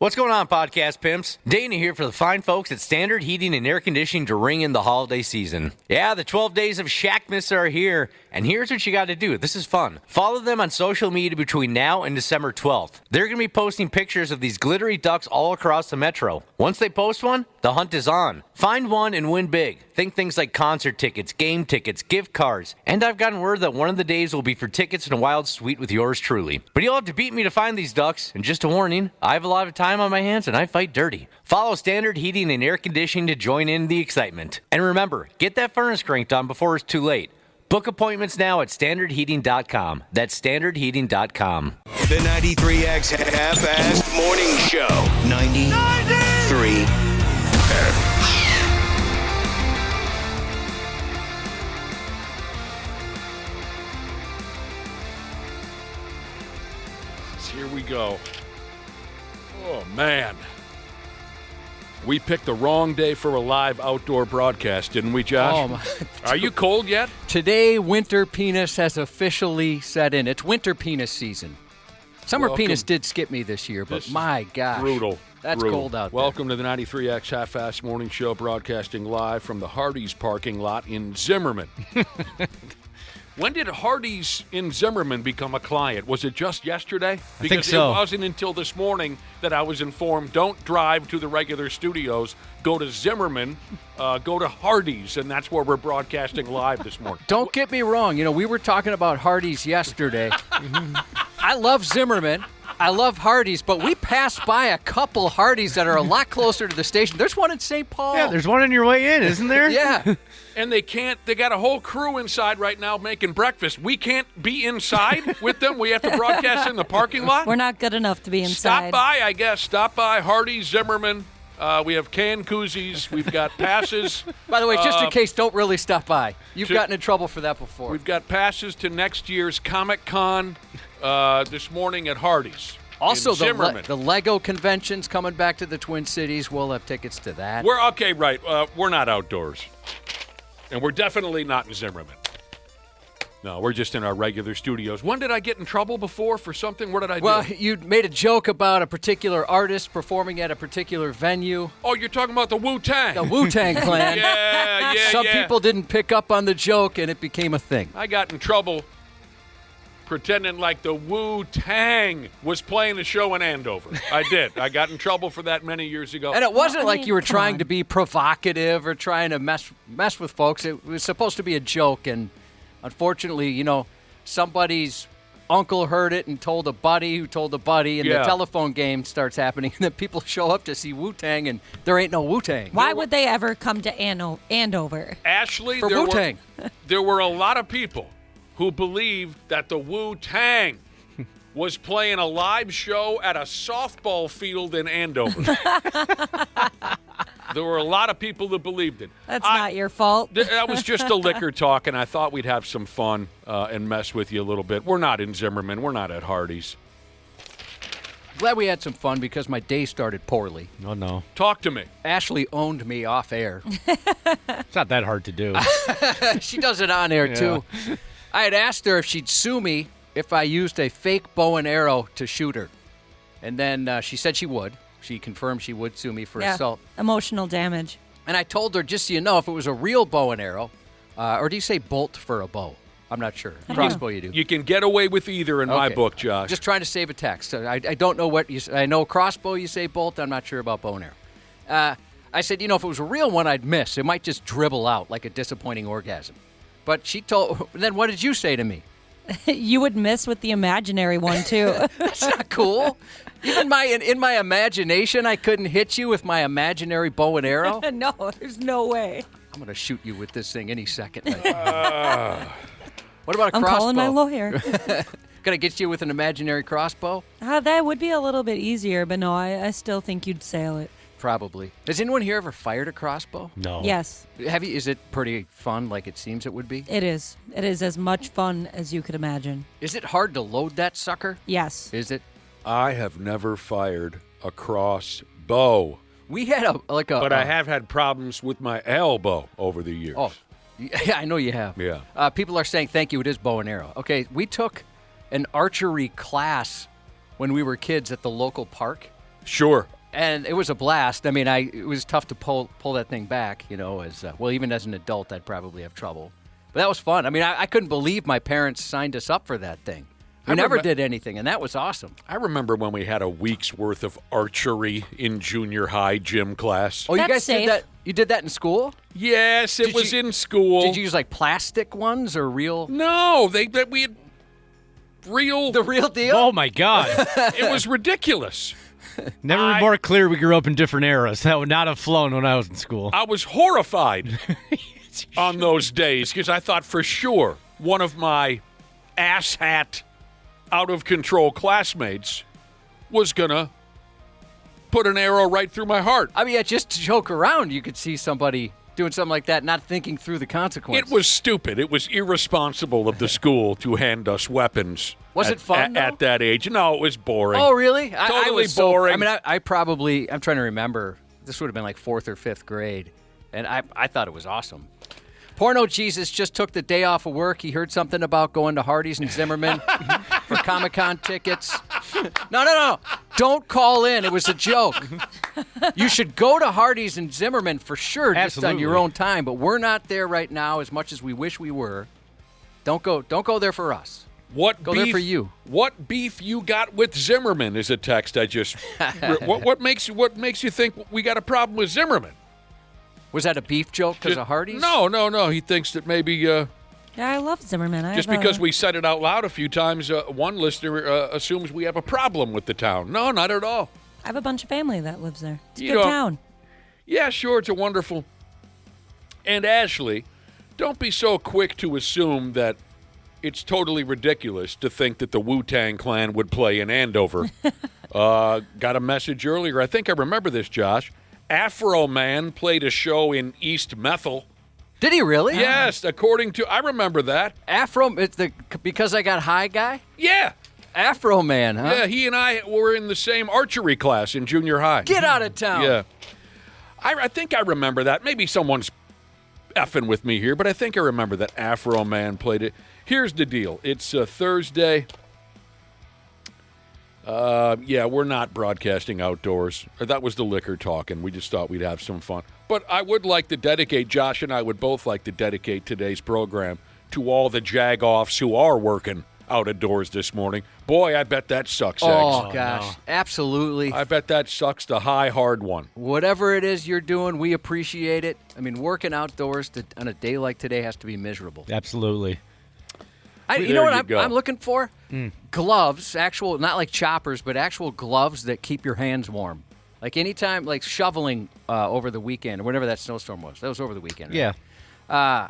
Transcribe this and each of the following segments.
What's going on, podcast pimps? Dana here for the fine folks at Standard Heating and Air Conditioning to ring in the holiday season. Yeah, the 12 days of Shackmas are here, and here's what you got to do. This is fun. Follow them on social media between now and December 12th. They're going to be posting pictures of these glittery ducks all across the metro. Once they post one, the hunt is on. Find one and win big. Think things like concert tickets, game tickets, gift cards, and I've gotten word that one of the days will be for tickets and a wild suite with yours truly. But you'll have to beat me to find these ducks, and just a warning, I have a lot of time on my hands and I fight dirty. Follow Standard Heating and Air Conditioning to join in the excitement. And remember, get that furnace cranked on before it's too late. Book appointments now at standardheating.com. That's standardheating.com. The 93X Half-Assed Morning Show. 93X. Here we go. Oh, man. We picked the wrong day for a live outdoor broadcast, didn't we, Josh? Oh, my. Are you cold yet? Today, winter penis has officially set in. It's winter penis season. Summer penis did skip me this year, but my gosh. Brutal. That's cold out there. Welcome to the 93X Half-Assed Morning Show, broadcasting live from the Hardee's parking lot in Zimmerman. When did Hardee's in Zimmerman become a client? Was it just yesterday? I think so. It wasn't until this morning that I was informed, don't drive to the regular studios, go to Zimmerman, go to Hardee's, and that's where we're broadcasting live this morning. Don't get me wrong. You know, we were talking about Hardee's yesterday. I love Zimmerman. I love Hardee's, but we passed by a couple Hardee's that are a lot closer to the station. There's one in St. Paul. Yeah, there's one on your way in, isn't there? Yeah. And they got a whole crew inside right now making breakfast. We can't be inside with them. We have to broadcast in the parking lot. We're not good enough to be inside. Stop by, I guess. Stop by Hardee's, Zimmerman. We have canned koozies. We've got passes. By the way, just in case, don't really stop by. You've gotten in trouble for that before. We've got passes to next year's Comic-Con this morning at Hardee's. Also, the Lego convention's coming back to the Twin Cities. We'll have tickets to that. We're okay, right. We're not outdoors. And we're definitely not in Zimmerman. No, we're just in our regular studios. When did I get in trouble before for something? What did I do? Well, you made a joke about a particular artist performing at a particular venue. Oh, you're talking about the Wu-Tang. The Wu-Tang Clan. Yeah. Some people didn't pick up on the joke, and it became a thing. I got in trouble pretending like the Wu-Tang was playing a show in Andover. I did. I got in trouble for that many years ago. And it wasn't like you were trying to be provocative or trying to mess with folks. It was supposed to be a joke, and unfortunately, you know, somebody's uncle heard it and told a buddy who told a buddy, and the telephone game starts happening, and then people show up to see Wu-Tang, and there ain't no Wu-Tang. Why would they ever come to Andover? Ashley, for Wu-Tang. There were a lot of people who believed that the Wu-Tang was playing a live show at a softball field in Andover. There were a lot of people that believed it. That's not your fault. That was just a liquor talk, and I thought we'd have some fun and mess with you a little bit. We're not in Zimmerman. We're not at Hardee's. Glad we had some fun because my day started poorly. Oh, no. Talk to me. Ashley owned me off air. It's not that hard to do. She does it on air, too. I had asked her if she'd sue me if I used a fake bow and arrow to shoot her. And then she said she would. She confirmed she would sue me for assault. Emotional damage. And I told her, just so you know, if it was a real bow and arrow, or do you say bolt for a bow? I'm not sure. Crossbow you do. You can get away with either in my book, Josh. Just trying to save a text. So I don't know what you say. I know crossbow you say bolt. I'm not sure about bow and arrow. I said, you know, if it was a real one, I'd miss. It might just dribble out like a disappointing orgasm. But she told, then what did you say to me? You would miss with the imaginary one, too. That's not cool. Even in my imagination, I couldn't hit you with my imaginary bow and arrow? No, there's no way. I'm going to shoot you with this thing any second. What about a crossbow? I'm calling my lawyer. Going to get you with an imaginary crossbow? That would be a little bit easier, but no, I still think you'd sail it. Probably. Has anyone here ever fired a crossbow? No. Yes. Is it pretty fun like it seems it would be? It is. It is as much fun as you could imagine. Is it hard to load that sucker? Yes. Is it? I have never fired a crossbow. We had But I have had problems with my elbow over the years. Oh, yeah, I know you have. Yeah. People are saying, thank you, it is bow and arrow. Okay, we took an archery class when we were kids at the local park. Sure. And it was a blast. I mean, it was tough to pull that thing back, even as an adult, I'd probably have trouble. But that was fun. I mean, I couldn't believe my parents signed us up for that thing. We never did anything, and that was awesome. I remember when we had a week's worth of archery in junior high gym class. Oh, you That's guys safe. did that? You did that in school? Yes, it was in school. Did you use like plastic ones or real? No, we had real. The real deal? Oh my God! It was ridiculous. Never been more clear we grew up in different eras. That would not have flown when I was in school. I was horrified on those days because I thought for sure one of my asshat, out of control classmates was gonna put an arrow right through my heart. I mean, just to joke around, you could see somebody doing something like that, not thinking through the consequences. It was stupid. It was irresponsible of the school to hand us weapons. Was it fun, though? At that age? No, it was boring. Oh, really? Totally I was boring. I mean, I'm trying to remember. This would have been like 4th or 5th grade, and I thought it was awesome. Porno Jesus just took the day off of work. He heard something about going to Hardee's and Zimmerman for Comic-Con tickets. No. Don't call in. It was a joke. You should go to Hardee's and Zimmerman for sure, just on your Absolutely. own time. But we're not there right now as much as we wish we were. Don't go there for us. What Go beef, there for you. What beef you got with Zimmerman is a text I just. what makes you think we got a problem with Zimmerman? Was that a beef joke because of Hardee's? No. He thinks that maybe Yeah, I love Zimmerman. just because we said it out loud a few times, one listener assumes we have a problem with the town. No, not at all. I have a bunch of family that lives there. It's a You good don't- town. Yeah, sure, it's a wonderful. And Ashley, don't be so quick to assume that it's totally ridiculous to think that the Wu-Tang Clan would play in Andover. Got a message earlier. I think I remember this, Josh. Afro Man played a show in East Methil. Did he really? Yes, according to I remember that. Afro, it's the because I got high guy. Yeah, Afro Man, huh? yeah. He and I were in the same archery class in junior high. Get out of town. Yeah, I think I remember that. Maybe someone's effing with me here, but I think I remember that Afro Man played it. Here's the deal. It's Thursday. Yeah, we're not broadcasting outdoors. That was the liquor talking. We just thought we'd have some fun. But I would like to dedicate, Josh and I would both like to dedicate today's program to all the jag-offs who are working out of doors this morning. Boy, I bet that sucks eggs. Oh, gosh. Absolutely. I bet that sucks the high, hard one. Whatever it is you're doing, we appreciate it. I mean, working outdoors on a day like today has to be miserable. Absolutely. You There know what you go. I'm looking for? Gloves, actual, not like choppers, but actual gloves that keep your hands warm. Like anytime, like shoveling over the weekend or whatever that snowstorm was. That was over the weekend, right? Yeah.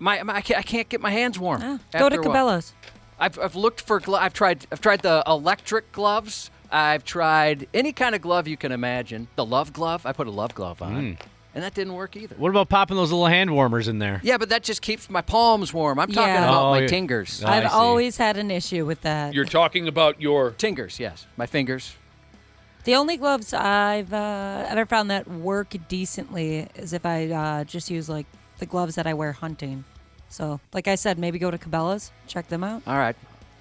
I can't get my hands warm. Oh, go to after a while. Cabela's. I've looked for I've tried the electric gloves. I've tried any kind of glove you can imagine. The love glove. I put a love glove on, and that didn't work either. What about popping those little hand warmers in there? Yeah, but that just keeps my palms warm. I'm talking Yeah. about Oh, my yeah. tingers. Oh, I I've see. always had an issue with that. You're talking about your... Tingers, yes, my fingers. The only gloves I've ever found that work decently is if I just use like the gloves that I wear hunting. So, like I said, maybe go to Cabela's, check them out. All right,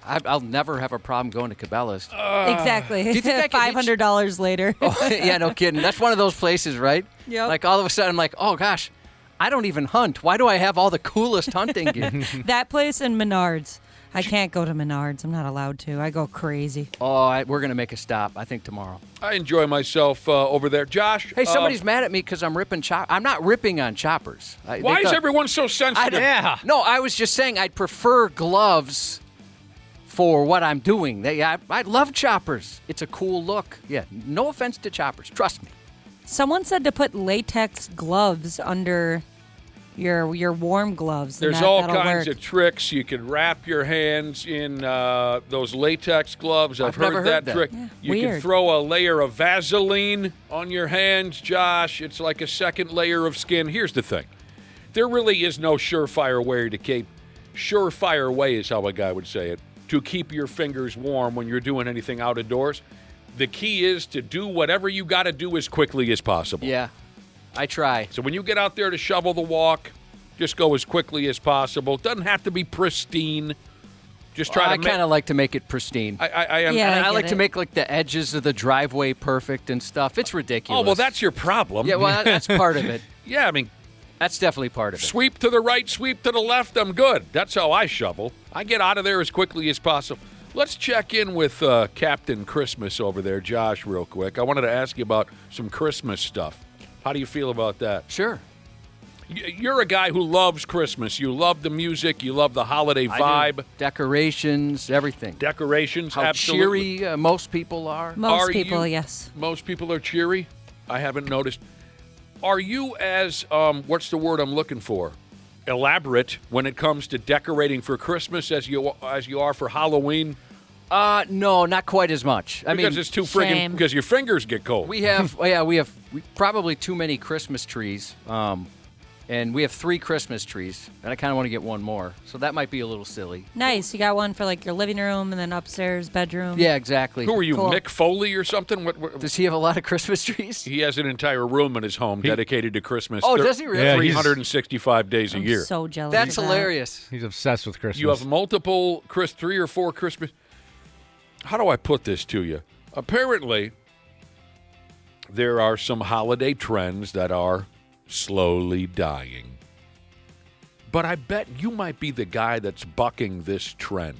I'll never have a problem going to Cabela's. Exactly. Do you think I could get $500 later. Oh, yeah, no kidding. That's one of those places, right? Yep. Like all of a sudden, I'm like, oh gosh, I don't even hunt. Why do I have all the coolest hunting gear? That place in Menards. I can't go to Menards. I'm not allowed to. I go crazy. We're gonna make a stop. I think tomorrow. I enjoy myself over there. Josh? Hey, somebody's mad at me because I'm ripping I'm not ripping on choppers. Why is everyone so sensitive? Yeah. No, I was just saying I'd prefer gloves for what I'm doing. I love choppers. It's a cool look. Yeah, no offense to choppers. Trust me. Someone said to put latex gloves under your warm gloves. and There's all that'll kinds work. of tricks. You can wrap your hands in those latex gloves. I've never heard that. trick. Yeah, You can weird. throw a layer of Vaseline on your hands, Josh. It's like a second layer of skin. Here's the thing. There really is no surefire way to keep... Surefire way is how a guy would say it. To keep your fingers warm when you're doing anything out of doors. The key is to do whatever you got to do as quickly as possible. Yeah, I try. So when you get out there to shovel the walk, just go as quickly as possible. Doesn't have to be pristine. Just try I to kind of like to make it pristine. I Yeah. And I I like get to it. make like the edges of the driveway perfect and stuff. It's ridiculous. Oh, well, that's your problem. yeah. Well, that's part of it. Yeah, I mean, That's definitely part of it. sweep to the right, sweep to the left, I'm good. That's how I shovel. I get out of there as quickly as possible. Let's check in with Captain Christmas over there, Josh, real quick. I wanted to ask you about some Christmas stuff. How do you feel about that? Sure. You're a guy who loves Christmas. You love the music. You love the holiday I do. vibe. Decorations, everything. Decorations, How absolutely. cheery most people are. Most Are people, you- yes. Most people are cheery. I haven't noticed. Are you as, what's the word I'm looking for? Elaborate when it comes to decorating for Christmas as you are for Halloween? No, not quite as much. I Because mean, it's too friggin' Shame. because your fingers get cold. we have, we have probably too many Christmas trees. And we have 3 Christmas trees, and I kind of want to get one more. So that might be a little silly. Nice. You got one for like your living room and then upstairs bedroom. Yeah, exactly. Who are you, Cool. Mick Foley or something? Does he have a lot of Christmas trees? He has an entire room in his home dedicated to Christmas. Oh, does he really? Yeah, he's- 365 days a I'm year. so jealous. That's of that. hilarious. He's obsessed with Christmas. You have multiple 3 or 4 Christmas. How do I put this to you? Apparently, there are some holiday trends that are slowly dying. But I bet you might be the guy that's bucking this trend.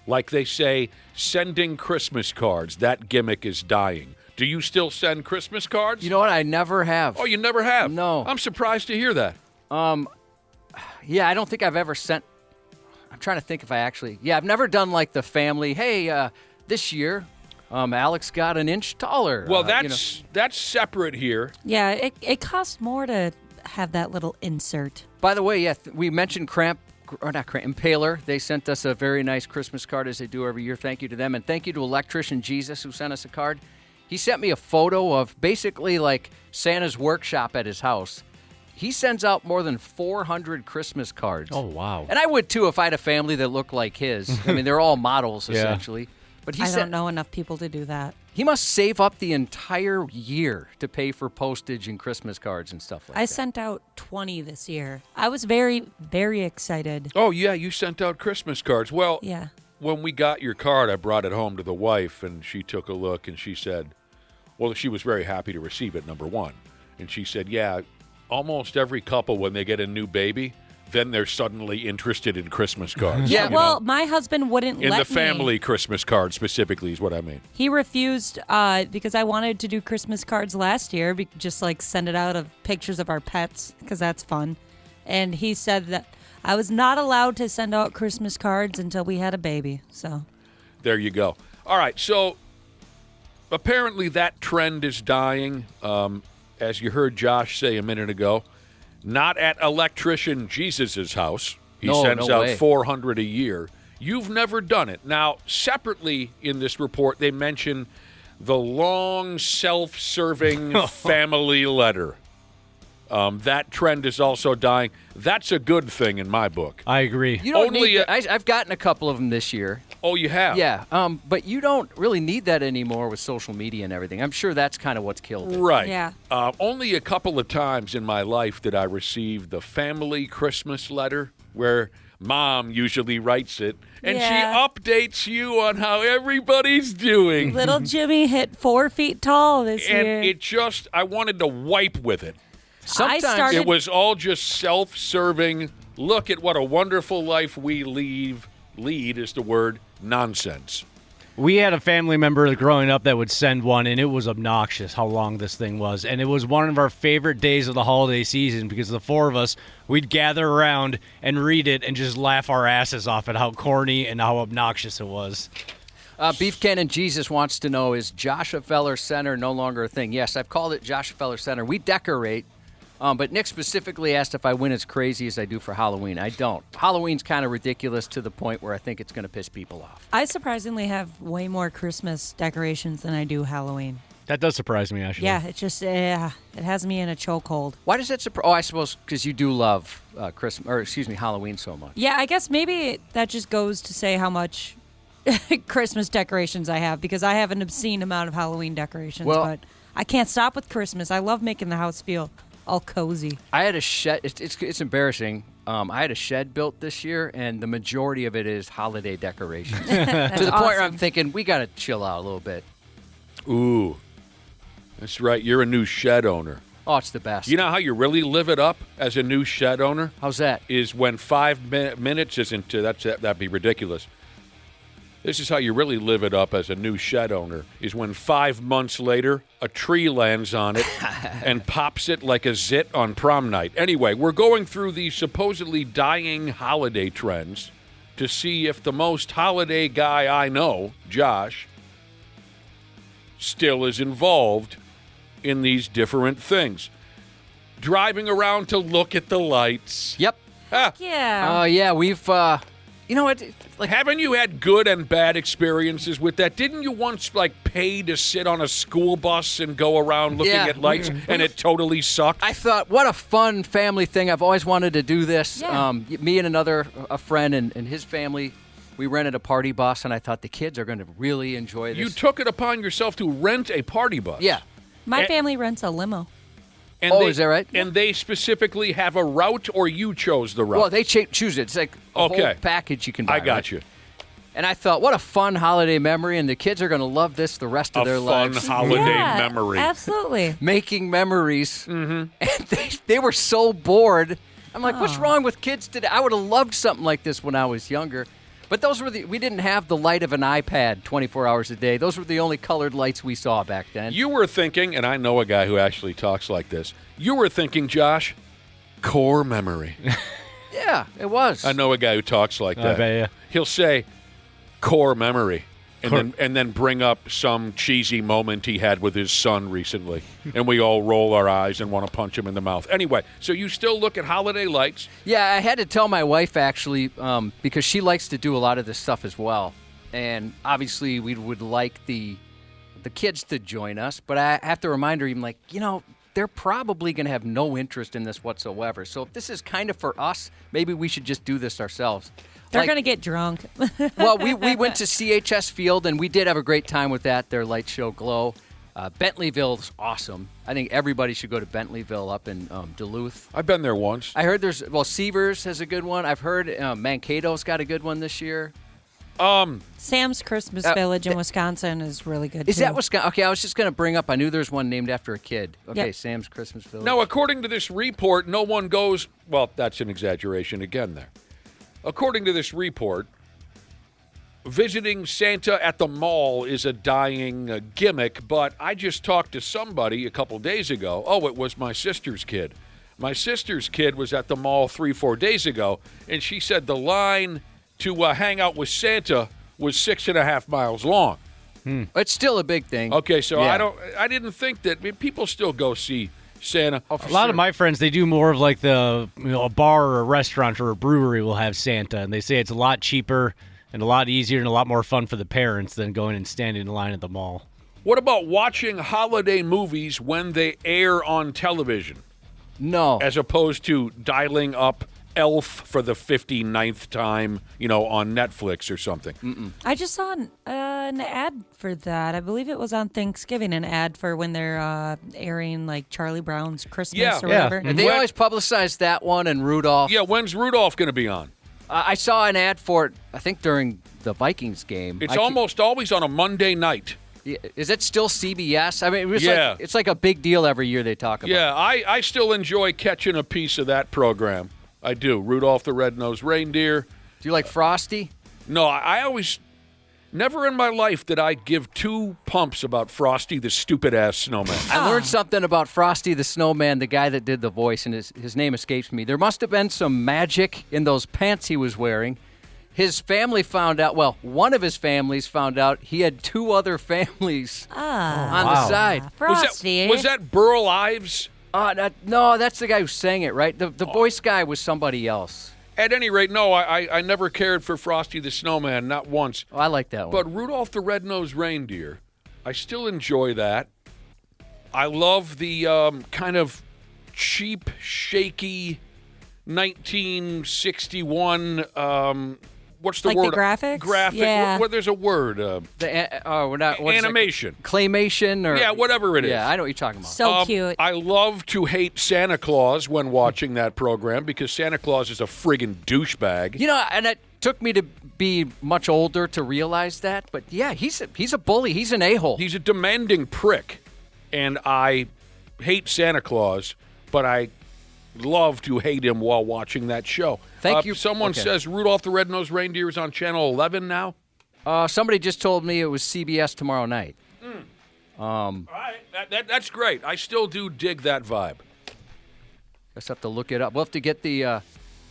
Like they say, sending Christmas cards, that gimmick is dying. Do you still send Christmas cards? You know what? I never have. Oh, you never have? No. I'm surprised to hear that. Yeah, I don't think I've ever sent. I'm trying to think if I actually. Yeah, I've never done like the family. Hey, this year, Alex got an inch taller. Well, you know. that's separate here. Yeah, it costs more to have that little insert. By the way, yeah, we mentioned Impaler. They sent us a very nice Christmas card as they do every year. Thank you to them, and thank you to Electrician Jesus who sent us a card. He sent me a photo of basically like Santa's workshop at his house. He sends out more than 400 Christmas cards. Oh, wow. And I would too if I had a family that looked like his. I mean, they're all models Yeah. essentially. But he I said don't know enough people to do that. he must save up the entire year to pay for postage and Christmas cards and stuff like I that. sent out 20 this year. I was very, very excited. Oh, yeah, you sent out Christmas cards. Well, Yeah. when we got your card, I brought it home to the wife, and she took a look, and she said, well, she was very happy to receive it, number one. And she said, yeah, almost every couple, when they get a new baby, then they're suddenly interested in Christmas cards. Yeah, you Well, know? my husband wouldn't In let the family me. Christmas card specifically is what I mean. He refused because I wanted to do Christmas cards last year, just like send it out of pictures of our pets because that's fun. And he said that I was not allowed to send out Christmas cards until we had a baby. So There you go. All right, so apparently that trend is dying. As you heard Josh say a minute ago, not at Electrician Jesus' house. He No, sends no out way. 400 a year. You've never done it. Now, separately in this report, they mention the long self-serving family letter. That trend is also dying. That's a good thing in my book. I agree. You don't Only need that. I've gotten a couple of them this year. Oh, you have? Yeah, but you don't really need that anymore with social media and everything. I'm sure that's kind of what's killed it. Right. Yeah. Only a couple of times in my life did I receive the family Christmas letter where Mom usually writes it, and Yeah. she updates you on how everybody's doing. little Jimmy hit 4 feet tall this And year. it just, I wanted to wipe with it. Sometimes started- It was all just self-serving. Look at what a wonderful life we lead is the word, nonsense. We had a family member growing up that would send one, and it was obnoxious how long this thing was. And it was one of our favorite days of the holiday season because the 4 of us, we'd gather around and read it and just laugh our asses off at how corny and how obnoxious it was. Beef Cannon Jesus wants to know, is Joshua Feller Center no longer a thing? Yes, I've called it Joshua Feller Center. We decorate, but Nick specifically asked if I went as crazy as I do for Halloween. I don't. Halloween's kind of ridiculous to the point where I think it's going to piss people off. I surprisingly have way more Christmas decorations than I do Halloween. That does surprise me, actually. Yeah, it just it has me in a chokehold. Why does that surprise? Oh, I suppose because you do love Halloween so much. Yeah, I guess maybe that just goes to say how much Christmas decorations I have because I have an obscene amount of Halloween decorations. Well- but I can't stop with Christmas. I love making the house feel all cozy. I had a shed. It's embarrassing. I had a shed built this year, and the majority of it is holiday decorations. To the point where I'm thinking, we got to chill out a little bit. Ooh, that's right. You're a new shed owner. Oh, it's the best. You know how you really live it up as a new shed owner? How's that? Is when 5 minutes isn't, that'd be ridiculous. This is how you really live it up as a new shed owner, is when 5 months later, a tree lands on it and pops it like a zit on prom night. Anyway, we're going through these supposedly dying holiday trends to see if the most holiday guy I know, Josh, still is involved in these different things. Driving around to look at the lights. Yep. Yeah. Yeah, we've, you know what? Like, haven't you had good and bad experiences with that? Didn't you once, pay to sit on a school bus and go around looking at lights, and it totally sucked? I thought, what a fun family thing. I've always wanted to do this. Yeah. Me and a friend and his family, we rented a party bus, and I thought the kids are going to really enjoy this. You took it upon yourself to rent a party bus. Yeah. My family rents a limo. And is that right? And they specifically have a route, or you chose the route? Well, they choose it. It's like a whole package you can buy. I got right? you. And I thought, what a fun holiday memory, and the kids are going to love this the rest of their lives. A fun holiday Yeah, memory. Absolutely. Making memories. Mm-hmm. And they were so bored. I'm like, what's wrong with kids today? I would have loved something like this when I was younger. But those were we didn't have the light of an iPad 24 hours a day. Those were the only colored lights we saw back then. You were thinking, and I know a guy who actually talks like this, you were thinking, Josh, core memory. Yeah, it was. I know a guy who talks like that. I bet you. He'll say, core memory, and then bring up some cheesy moment he had with his son recently, and we all roll our eyes and want to punch him in the mouth. Anyway, so you still look at holiday lights? Yeah, I had to tell my wife, actually, because she likes to do a lot of this stuff as well. And obviously, we would like the kids to join us, but I have to remind her, even they're probably going to have no interest in this whatsoever. So if this is kind of for us, maybe we should just do this ourselves. They're going to get drunk. Well, we went to CHS Field, and we did have a great time with that, their light show Glow. Bentleyville's awesome. I think everybody should go to Bentleyville up in Duluth. I've been there once. I heard Seavers has a good one. I've heard Mankato's got a good one this year. Sam's Christmas Village in Wisconsin is really good, Is too. that Wisconsin? Okay, I was just going to bring up, I knew there's one named after a kid. Okay, Yep. Sam's Christmas Village. Now, according to this report, no one goes, well, that's an exaggeration again there. According to this report, visiting Santa at the mall is a dying gimmick, but I just talked to somebody a couple days ago. Oh, it was my sister's kid. My sister's kid was at the mall 3-4 days ago, and she said the line to hang out with Santa was 6.5 miles long. It's still a big thing. Okay, so Yeah. I didn't think that. I mean, people still go see Santa. Oh, A lot of my friends, they do more of like a bar or a restaurant or a brewery will have Santa, and they say it's a lot cheaper and a lot easier and a lot more fun for the parents than going and standing in line at the mall. What about watching holiday movies when they air on television, No. as opposed to dialing up Elf for the 59th time, on Netflix or something? I just saw an ad for that. I believe it was on Thanksgiving, an ad for when they're airing like Charlie Brown's Christmas Yeah. or Yeah. whatever. And they always publicize that one and Rudolph. Yeah, when's Rudolph going to be on? I saw an ad for it, I think, during the Vikings game. It's almost always on a Monday night. Is it still CBS? I mean, Yeah. it's like a big deal every year they talk about. Yeah, I still enjoy catching a piece of that program. I do. Rudolph the Red-Nosed Reindeer. Do you like Frosty? No, I always... Never in my life did I give two pumps about Frosty the stupid-ass snowman. I learned something about Frosty the Snowman, the guy that did the voice, and his name escapes me. There must have been some magic in those pants he was wearing. His family found out, well, one of his families found out he had two other families on the side. Frosty. Was that Burl Ives? No, that's the guy who sang it, right? The voice guy was somebody else. At any rate, no, I never cared for Frosty the Snowman, not once. Oh, I like that one. But Rudolph the Red-Nosed Reindeer, I still enjoy that. I love the kind of cheap, shaky 1961 what's the Like word? the graphics? Graphic. Yeah. There's a word. We're not what is it? Animation. Claymation or Yeah, whatever it is. Yeah, I know what you're talking about. So cute. I love to hate Santa Claus when watching that program because Santa Claus is a friggin' douchebag. You know, and it took me to be much older to realize that. But yeah, he's a bully. He's an a-hole. He's a demanding prick, and I hate Santa Claus, but I love to hate him while watching that show. Thank you. Someone Okay. says Rudolph the Red-Nosed Reindeer is on Channel 11 now. Somebody just told me it was CBS tomorrow night. All right, that's great. I still do dig that vibe. Just have to look it up. We'll have to get the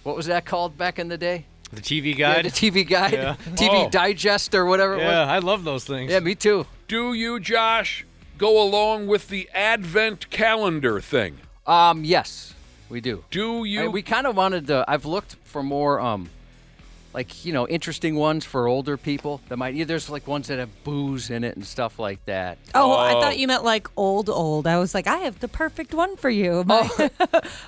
what was that called back in the day? The TV Yeah, guide. the TV guide, Yeah. TV Oh. Digest or whatever it was. Yeah, I love those things. Yeah, me too. Do you, Josh, go along with the Advent calendar thing? Yes, we do. Do you? We kind of wanted to. I've looked for more, interesting ones for older people. That might. There's like ones that have booze in it and stuff like that. Oh, I thought you meant like old. I was like, I have the perfect one for you.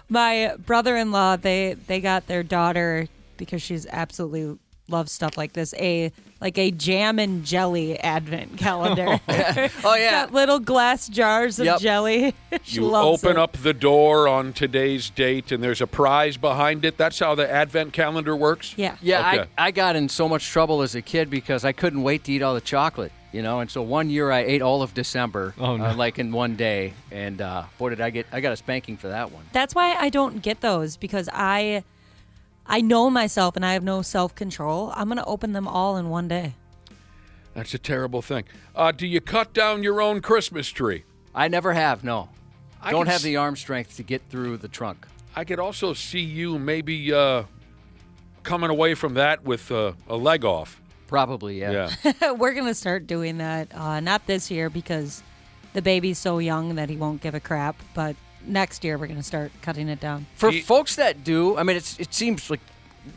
My brother-in-law, they got their daughter, because she's absolutely loves stuff like this, a jam and jelly advent calendar. Oh yeah. Got little glass jars of Yep. jelly. She You loves open it. up the door on today's date, and there's a prize behind it. That's how the Advent calendar works? Yeah. Yeah, Okay. I got in so much trouble as a kid because I couldn't wait to eat all the chocolate, and so one year I ate all of December, like in one day, and boy, did I got a spanking for that one. That's why I don't get those, because I know myself and I have no self-control. I'm going to open them all in one day. That's a terrible thing. Do you cut down your own Christmas tree? I never have, no. I Don't can have the arm strength to get through the trunk. I could also see you maybe coming away from that with a leg off. Probably, yeah. Yeah. We're going to start doing that. Not this year, because the baby's so young that he won't give a crap, but next year we're going to start cutting it down. For folks that do, I mean, it seems like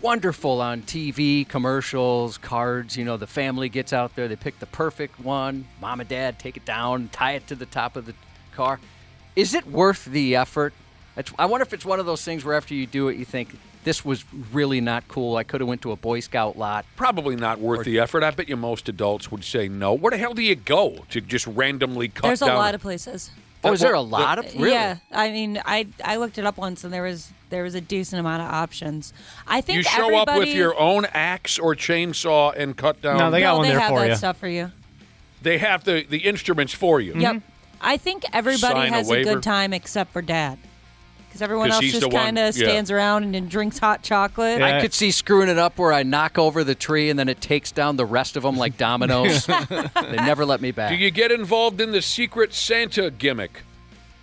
wonderful on TV, commercials, cards. The family gets out there, they pick the perfect one. Mom and dad take it down, tie it to the top of the car. Is it worth the effort? I wonder if it's one of those things where after you do it, you think, this was really not cool. I could have went to a Boy Scout lot. Probably not worth the effort. I bet you most adults would say no. Where the hell do you go to just randomly cut There's down? a lot of places. Oh, is there a lot of really? Yeah, I mean, I looked it up once, and there was a decent amount of options. I think You show up with everybody- your own axe or chainsaw and cut down. No, they got one they there have for that you. stuff for you. They have the instruments for you. Yep. I think everybody Sign a has a waiver. good time except for Dad. Because everyone 'Cause else he's just the one- kind of yeah. stands around and then drinks hot chocolate. Yeah. I could see screwing it up where I knock over the tree and then it takes down the rest of them like dominoes. They never let me back. Do you get involved in the Secret Santa gimmick?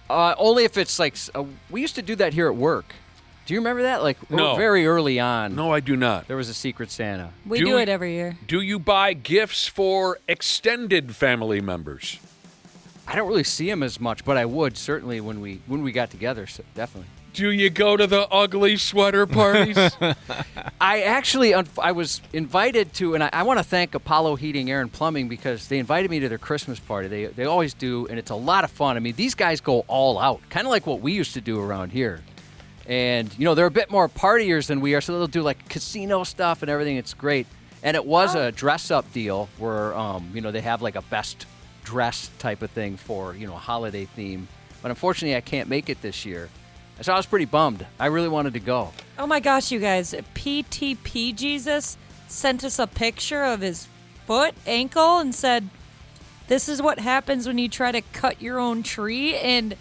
Only if it's like we used to do that here at work. Do you remember that? Like No. very early on, No, I do not. there was a Secret Santa. We Do do we- it every year. Do you buy gifts for extended family members? I don't really see him as much, but I would certainly when we got together. So definitely. Do you go to the ugly sweater parties? I actually I was invited to, and I want to thank Apollo Heating, Air and Plumbing, because they invited me to their Christmas party. They always do, and it's a lot of fun. I mean, these guys go all out, kind of like what we used to do around here. And they're a bit more partiers than we are, so they'll do like casino stuff and everything. It's great. And it was a dress-up deal where they have like a best dress type of thing for a holiday theme. But unfortunately, I can't make it this year. So I was pretty bummed. I really wanted to go. Oh my gosh, you guys. PTP Jesus sent us a picture of his foot, ankle, and said, this is what happens when you try to cut your own tree. And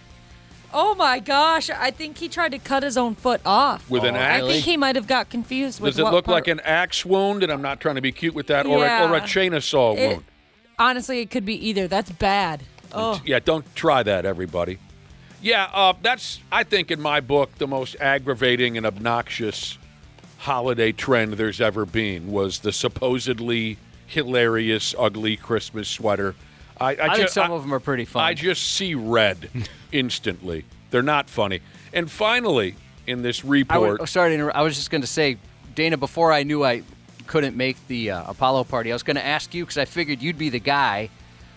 oh my gosh, I think he tried to cut his own foot off. With an I axe? think he might have got confused with Does it what look part- like an axe wound? And I'm not trying to be cute with that, or a Yeah. chainsaw wound. Honestly, it could be either. That's bad. Oh. Yeah, don't try that, everybody. Yeah, that's, I think, in my book, the most aggravating and obnoxious holiday trend there's ever been was the supposedly hilarious, ugly Christmas sweater. I think some of them are pretty fun. I just see red instantly. They're not funny. And finally, in this report, sorry to interrupt. I was just going to say, Dana, before I knew I couldn't make the Apollo party, I was going to ask you because I figured you'd be the guy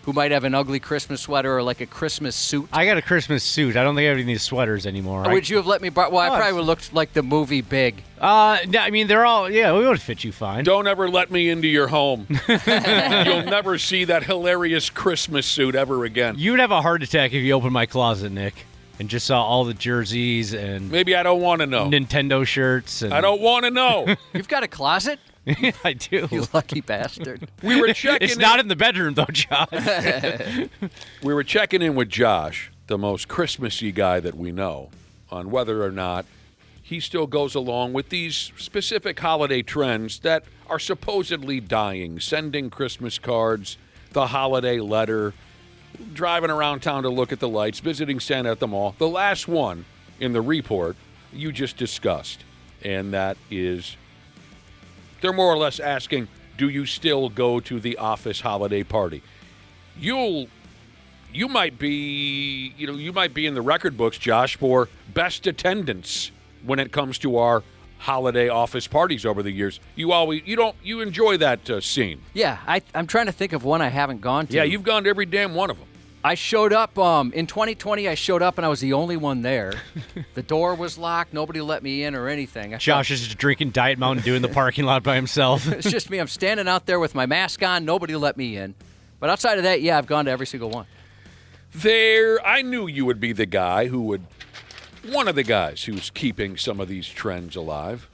who might have an ugly Christmas sweater or like a Christmas suit. I got a Christmas suit. I don't think I have any sweaters anymore. Would you have let me borrow? Well, I probably would have looked like the movie Big. I mean, they're all, yeah, we would fit you fine. Don't ever let me into your home. You'll never see that hilarious Christmas suit ever again. You'd have a heart attack if you opened my closet, Nick, and just saw all the jerseys and Maybe I don't want to know. Nintendo shirts. And I don't want to know. You've got a closet? I do. You lucky bastard. We were checking It's not in the bedroom, though, Josh. We were checking in with Josh, the most Christmassy guy that we know, on whether or not he still goes along with these specific holiday trends that are supposedly dying. Sending Christmas cards, the holiday letter, driving around town to look at the lights, visiting Santa at the mall. The last one in the report you just discussed, and that is they're more or less asking, do you still go to the office holiday party? You might be in the record books, Josh, for best attendance when it comes to our holiday office parties over the years. You enjoy that scene. Yeah, I'm trying to think of one I haven't gone to. Yeah, you've gone to every damn one of them. I showed up in 2020. I showed up and I was the only one there. The door was locked. Nobody let me in or anything. Josh is just drinking Diet Mountain Dew in the parking lot by himself. It's just me. I'm standing out there with my mask on. Nobody let me in. But outside of that, yeah, I've gone to every single one. I knew you would be one of the guys who's keeping some of these trends alive.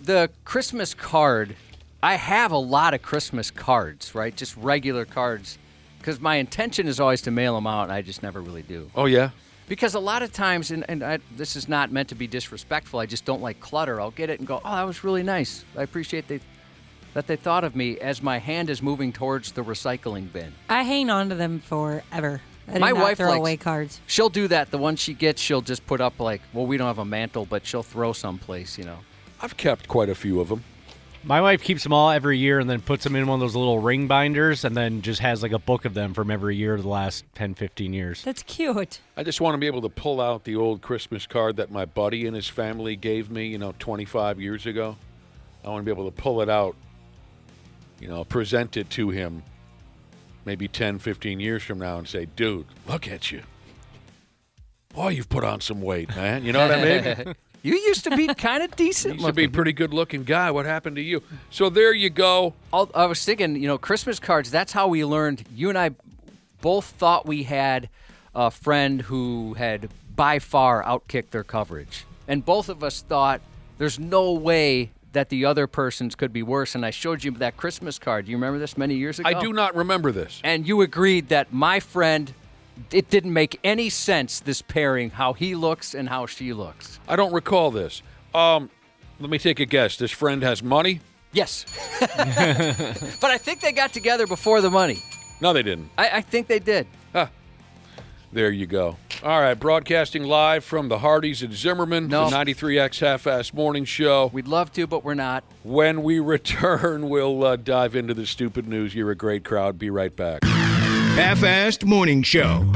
The Christmas card, I have a lot of Christmas cards, right? Just regular cards. Because my intention is always to mail them out, and I just never really do. Oh, yeah? Because a lot of times, this is not meant to be disrespectful, I just don't like clutter. I'll get it and go, oh, that was really nice. I appreciate that they thought of me as my hand is moving towards the recycling bin. I hang on to them forever. I do My not wife throw likes- away cards. She'll do that. The one she gets, she'll just put up we don't have a mantle, but she'll throw someplace, I've kept quite a few of them. My wife keeps them all every year and then puts them in one of those little ring binders and then just has like a book of them from every year of the last 10, 15 years. That's cute. I just want to be able to pull out the old Christmas card that my buddy and his family gave me, 25 years ago. I want to be able to pull it out, present it to him maybe 10, 15 years from now and say, dude, look at you. Boy, you've put on some weight, man. You know what I mean? You used to be kind of decent. Used to be a pretty good-looking guy. What happened to you? So there you go. I was thinking, Christmas cards, that's how we learned. You and I both thought we had a friend who had by far outkicked their coverage. And both of us thought there's no way that the other person's could be worse. And I showed you that Christmas card. Do you remember this many years ago? I do not remember this. And you agreed that my friend, it didn't make any sense, this pairing, how he looks and how she looks. I don't recall this. Let me take a guess. This friend has money? Yes. But I think they got together before the money. No, they didn't. I think they did. There you go. All right, broadcasting live from the Hardys at Zimmerman, No. the 93X Half-Assed Morning Show. We'd love to, but we're not. When we return, we'll dive into the stupid news. You're a great crowd. Be right back. Half-Assed Morning Show.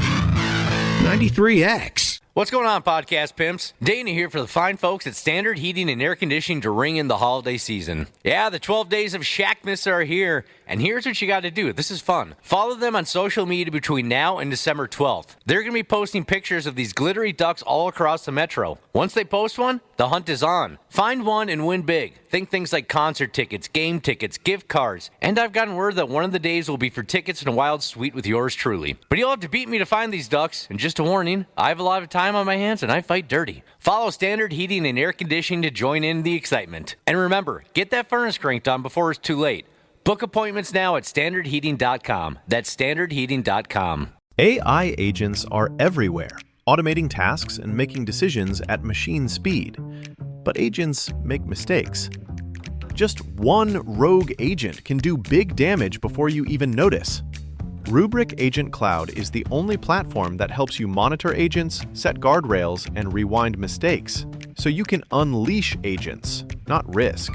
93X. What's going on, podcast pimps? Dana here for the fine folks at Standard Heating and Air Conditioning to ring in the holiday season. Yeah, the 12 days of Shackmas are here, and here's what you got to do. This is fun. Follow them on social media between now and December 12th. They're going to be posting pictures of these glittery ducks all across the metro. Once they post one, the hunt is on. Find one and win big. Think things like concert tickets, game tickets, gift cards, and I've gotten word that one of the days will be for tickets in a wild suite with yours truly. But you'll have to beat me to find these ducks, and just a warning, I have a lot of time on my hands and I fight dirty. Follow Standard Heating and Air Conditioning to join in the excitement. And remember, get that furnace cranked on before it's too late. Book appointments now at standardheating.com. That's standardheating.com. AI agents are everywhere, automating tasks and making decisions at machine speed. But agents make mistakes. Just one rogue agent can do big damage before you even notice. Rubrik Agent Cloud is the only platform that helps you monitor agents, set guardrails, and rewind mistakes, so you can unleash agents, not risk.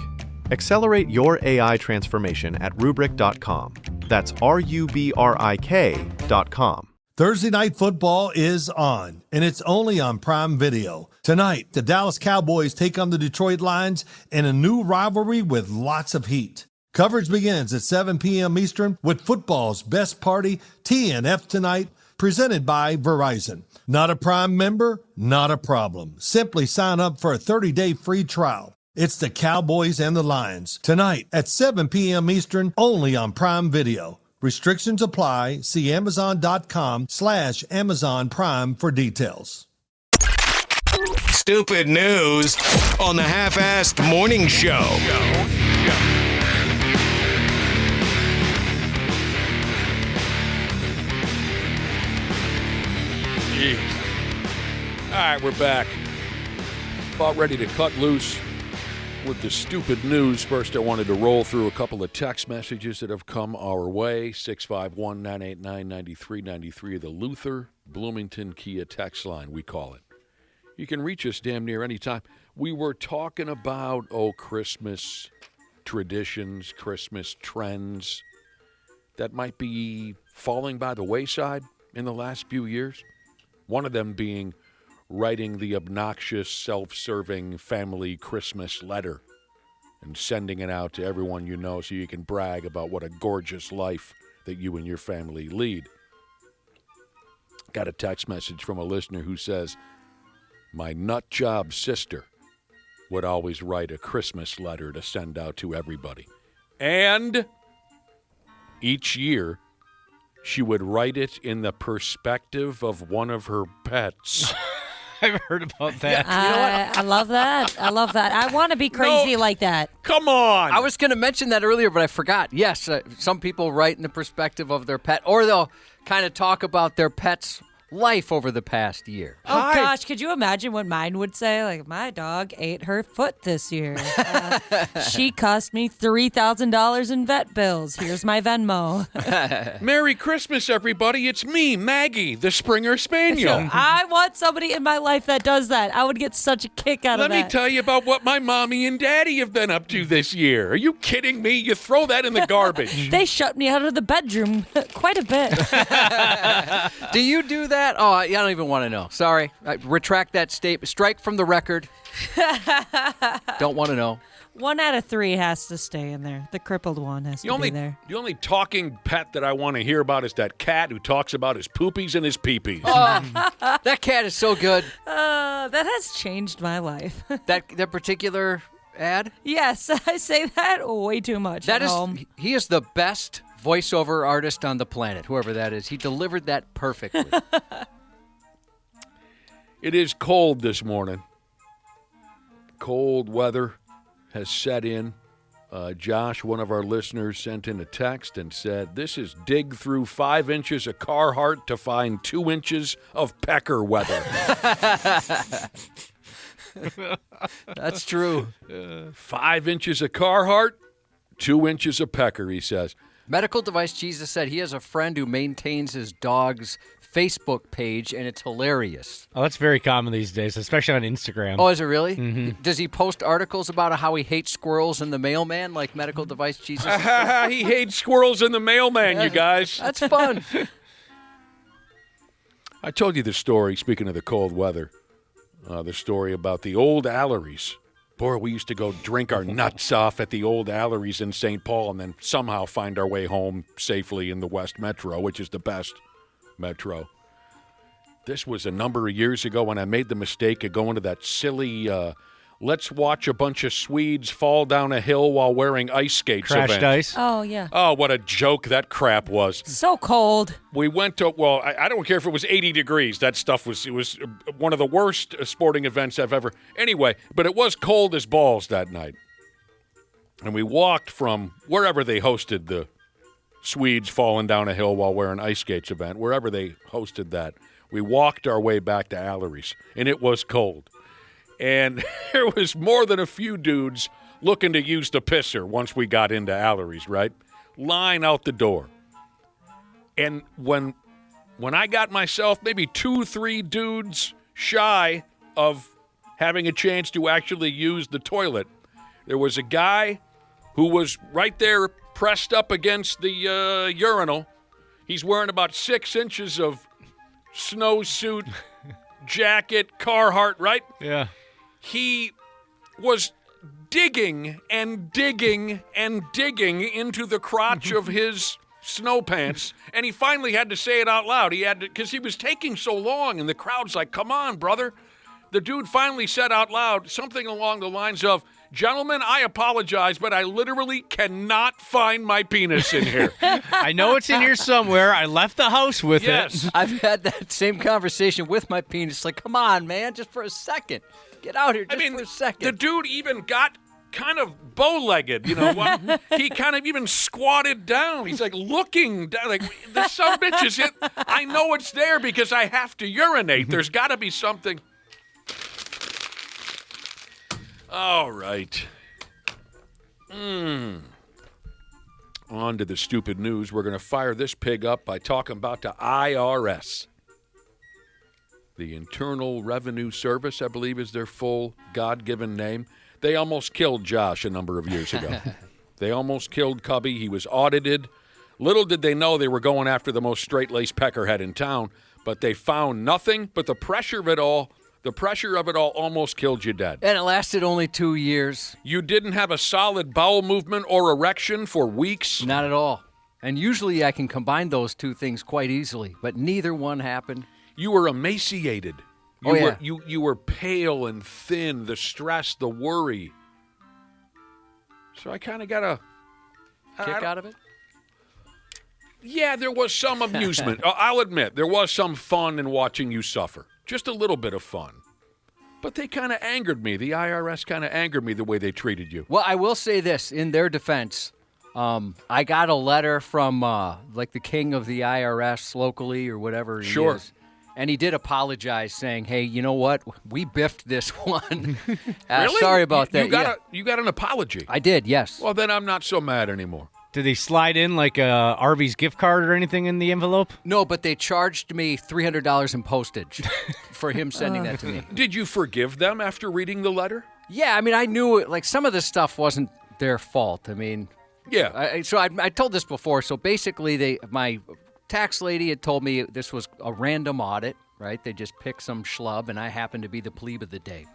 Accelerate your AI transformation at Rubrik.com. That's RUBRIK.com. Thursday Night Football is on, and it's only on Prime Video. Tonight, the Dallas Cowboys take on the Detroit Lions in a new rivalry with lots of heat. Coverage begins at 7 p.m. Eastern with football's best party, TNF Tonight, presented by Verizon. Not a Prime member? Not a problem. Simply sign up for a 30-day free trial. It's the Cowboys and the Lions tonight at 7 p.m. Eastern, only on Prime Video. Restrictions apply. See Amazon.com/Amazon Prime for details. Stupid news on the Half-Assed Morning Show. Jeez. All right, we're back. About ready to cut loose with the stupid news. First, I wanted to roll through a couple of text messages that have come our way. 651-989-9393, the Luther Bloomington Kia text line, we call it. You can reach us damn near any time. We were talking about, Christmas traditions, Christmas trends that might be falling by the wayside in the last few years. One of them being writing the obnoxious, self-serving family Christmas letter and sending it out to everyone you know so you can brag about what a gorgeous life that you and your family lead. Got a text message from a listener who says, my nut job sister would always write a Christmas letter to send out to everybody. And each year, she would write it in the perspective of one of her pets. I've heard about that. I love that. I love that. I want to be crazy like that. Come on. I was going to mention that earlier, but I forgot. Yes, some people write in the perspective of their pet, or they'll kind of talk about their pet's life over the past year. Oh, gosh. Could you imagine what mine would say? Like, my dog ate her foot this year. She cost me $3,000 in vet bills. Here's my Venmo. Merry Christmas, everybody. It's me, Maggie, the Springer Spaniel. I want somebody in my life that does that. I would get such a kick out of Let that. me tell you about what my mommy and daddy have been up to this year. Are you kidding me? You throw that in the garbage. They shut me out of the bedroom quite a bit. Do you do that? Oh, I don't even want to know. Sorry. I retract that statement. Strike from the record. Don't want to know. 1 out of 3 has to stay in there. The crippled one has to be there. The only talking pet that I want to hear about is that cat who talks about his poopies and his peepees. That cat is so good. That has changed my life. That particular ad? Yes, I say that way too much That at is, home. he is the best voiceover artist on the planet, whoever that is. He delivered that perfectly. It is cold this morning. Cold weather has set in. Josh, one of our listeners, sent in a text and said, this is dig through 5 inches of Carhartt to find 2 inches of pecker weather. That's true. 5 inches of Carhartt, 2 inches of pecker, he says. Medical Device Jesus said he has a friend who maintains his dog's Facebook page, and it's hilarious. Oh, that's very common these days, especially on Instagram. Oh, is it really? Mm-hmm. Does he post articles about how he hates squirrels and the mailman, like Medical Device Jesus? He hates squirrels and the mailman, you guys. That's fun. I told you the story, speaking of the cold weather, the story about the old Alleries. Boy, we used to go drink our nuts off at the old Alleries in St. Paul and then somehow find our way home safely in the West Metro, which is the best metro. This was a number of years ago when I made the mistake of going to that silly let's watch a bunch of Swedes fall down a hill while wearing ice skates Crashed event. ice. Oh, yeah. Oh, what a joke that crap was. So cold. We went to, well, I don't care if it was 80 degrees. That stuff was one of the worst sporting events I've ever. Anyway, but it was cold as balls that night. And we walked from wherever they hosted the Swedes falling down a hill while wearing ice skates event, wherever they hosted that. We walked our way back to Allery's, and it was cold. And there was more than a few dudes looking to use the pisser once we got into Allery's, right? Line out the door. And when I got myself maybe 2-3 dudes shy of having a chance to actually use the toilet, there was a guy who was right there pressed up against the urinal. He's wearing about 6 inches of snowsuit, jacket, Carhartt, right? Yeah. He was digging and digging and digging into the crotch of his snow pants, and he finally had to say it out loud. He had to, because he was taking so long, and the crowd's like, come on, brother. The dude finally said out loud something along the lines of, gentlemen, I apologize, but I literally cannot find my penis in here. I know it's in here somewhere. I left the house with Yes. it. I've had that same conversation with my penis. Like, come on, man, just for a second. Get out here just for a second. The dude even got kind of bow-legged, you know. He kind of even squatted down. He's like looking down, like, this son of a bitch is it. I know it's there because I have to urinate. There's got to be something. All right. On to the stupid news. We're going to fire this pig up by talking about the IRS. The Internal Revenue Service, I believe, is their full God-given name. They almost killed Josh a number of years ago. They almost killed Cubby. He was audited. Little did they know they were going after the most straight-laced peckerhead in town, but they found nothing. But the pressure of it all almost killed you dead. And it lasted only 2 years. You didn't have a solid bowel movement or erection for weeks? Not at all. And usually I can combine those two things quite easily, but neither one happened. You were emaciated. You were pale and thin, the stress, the worry. So I kind of got a Kick out of it? Yeah, there was some amusement. I'll admit, there was some fun in watching you suffer. Just a little bit of fun. But they kind of angered me. The IRS kind of angered me the way they treated you. Well, I will say this in their defense. I got a letter from like the king of the IRS locally or whatever he is. And he did apologize, saying, hey, you know what? We biffed this one. Really? Sorry about that. You got an apology. I did, yes. Well, then I'm not so mad anymore. Did they slide in like a Arby's gift card or anything in the envelope? No, but they charged me $300 in postage for him sending that to me. Did you forgive them after reading the letter? Yeah, I mean, I knew like some of this stuff wasn't their fault. I mean, yeah. I told this before. So basically, my tax lady had told me this was a random audit, right? They just picked some schlub, and I happened to be the plebe of the day.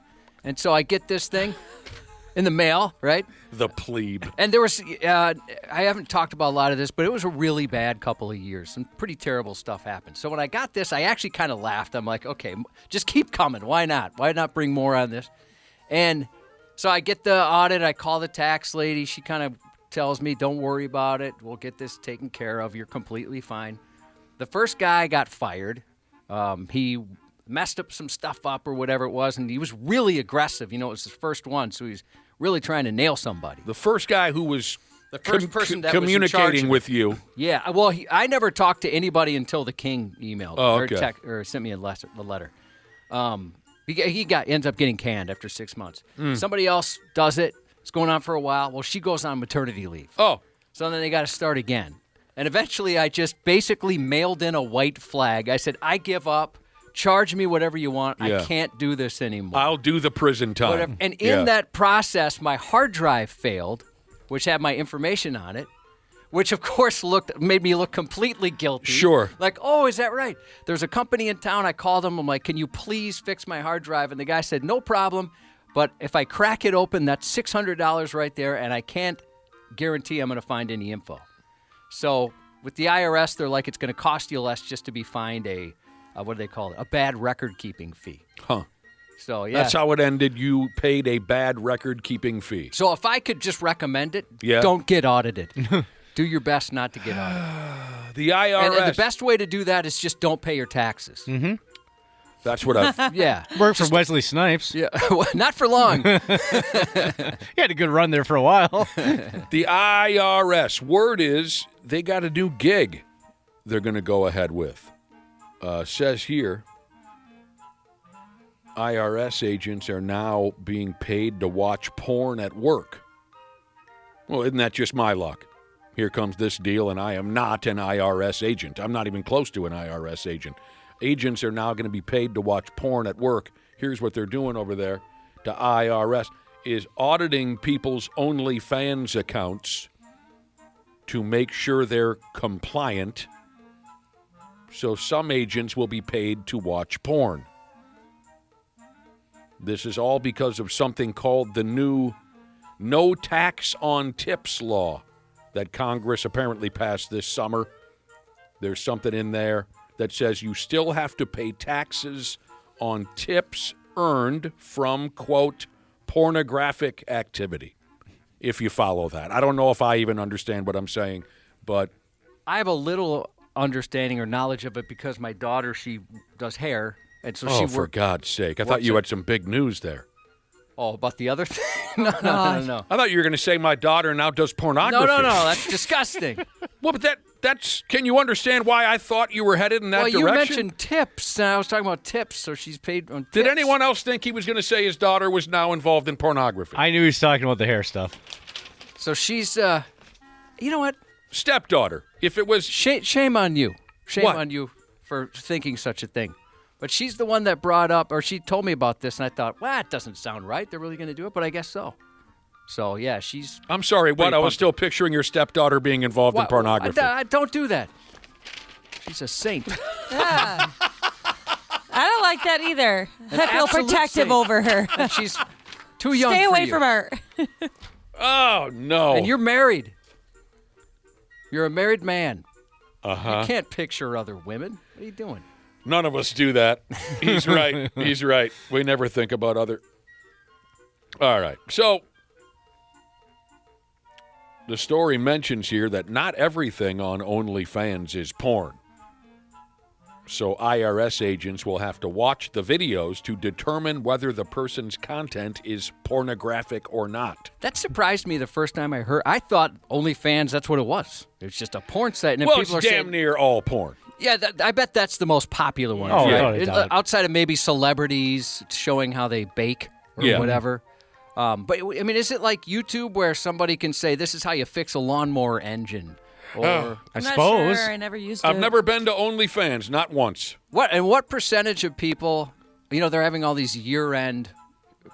And so I get this thing in the mail, right? The plebe. And there was, I haven't talked about a lot of this, but it was a really bad couple of years. Some pretty terrible stuff happened. So when I got this, I actually kind of laughed. I'm like, okay, just keep coming. Why not? Why not bring more on this? And so I get the audit. I call the tax lady. She kind of tells me, don't worry about it. We'll get this taken care of. You're completely fine. The first guy got fired. He messed up some stuff up or whatever it was, and he was really aggressive. You know, it was his first one, so he's really trying to nail somebody. The first guy who was the first person that was communicating with you. Yeah, well, I never talked to anybody until the king emailed or sent me a letter. He ends up getting canned after 6 months. Somebody else does it. It's going on for a while. Well, she goes on maternity leave. Oh. So then they got to start again. And eventually I just basically mailed in a white flag. I said, I give up. Charge me whatever you want. Yeah. I can't do this anymore. I'll do the prison time. Whatever. And in that process, my hard drive failed, which had my information on it, which of course made me look completely guilty. Sure. Like, oh, is that right? There's a company in town. I called them. I'm like, can you please fix my hard drive? And the guy said, no problem. But if I crack it open, that's $600 right there, and I can't guarantee I'm going to find any info. So with the IRS, they're like, it's going to cost you less just to be fined what do they call it? A bad record-keeping fee. Huh. So, yeah. That's how it ended. You paid a bad record-keeping fee. So if I could just recommend it, Yeah. don't get audited. Do your best not to get audited. The IRS. And the best way to do that is just don't pay your taxes. Mm-hmm. That's what I've... Yeah. Worked for Wesley Snipes. Yeah. Not for long. He had a good run there for a while. The IRS. Word is they got a new gig they're going to go ahead with. Says here, IRS agents are now being paid to watch porn at work. Well, isn't that just my luck? Here comes this deal, and I am not an IRS agent. I'm not even close to an IRS agent. Agents are now going to be paid to watch porn at work. Here's what they're doing over there. The IRS is auditing people's OnlyFans accounts to make sure they're compliant. So some agents will be paid to watch porn. This is all because of something called the new no tax on tips law that Congress apparently passed this summer. There's something in there that says you still have to pay taxes on tips earned from, quote, pornographic activity, if you follow that. I don't know if I even understand what I'm saying, but I have a little understanding or knowledge of it because my daughter, she does hair, and so oh, she for worked. God's sake. I thought you had some big news there. Oh, about the other thing? No. I thought you were going to say my daughter now does pornography. No, that's disgusting. Well, but that's. Can you understand why I thought you were headed in that direction? Well, you mentioned tips, and I was talking about tips, so she's paid on tips. Did anyone else think he was going to say his daughter was now involved in pornography? I knew he was talking about the hair stuff. So she's, you know what? Stepdaughter. If it was... Shame on you. Shame What? on you for thinking such a thing. But she's the one that brought up, or she told me about this, and I thought, well, that doesn't sound right. They're really going to do it, but I guess so. So, yeah, she's... I'm sorry, what? pretty I was pumped. still picturing your stepdaughter being involved in pornography. I don't do that. She's a saint. Yeah. I don't like that either. I feel absolute protective saint. over her. And she's too young Stay for away you. from her. Oh, no. And you're married. You're a married man. Uh-huh. You can't picture other women. What are you doing? None of us do that. He's right. He's right. We never think about other... All right. So, the story mentions here that not everything on OnlyFans is porn. So IRS agents will have to watch the videos to determine whether the person's content is pornographic or not. That surprised me the first time I heard. I thought OnlyFans, that's what it was. It's just a porn site. And then Well, people it's are damn saying, near all porn. yeah, I bet that's the most popular one. Oh, right? without a doubt. Outside of maybe celebrities showing how they bake or Yeah. whatever. But, I mean, is it like YouTube where somebody can say, this is how you fix a lawnmower engine? Or I I'm not suppose. sure. I never used I've it. never been to OnlyFans, not once. what percentage of people, they're having all these year-end,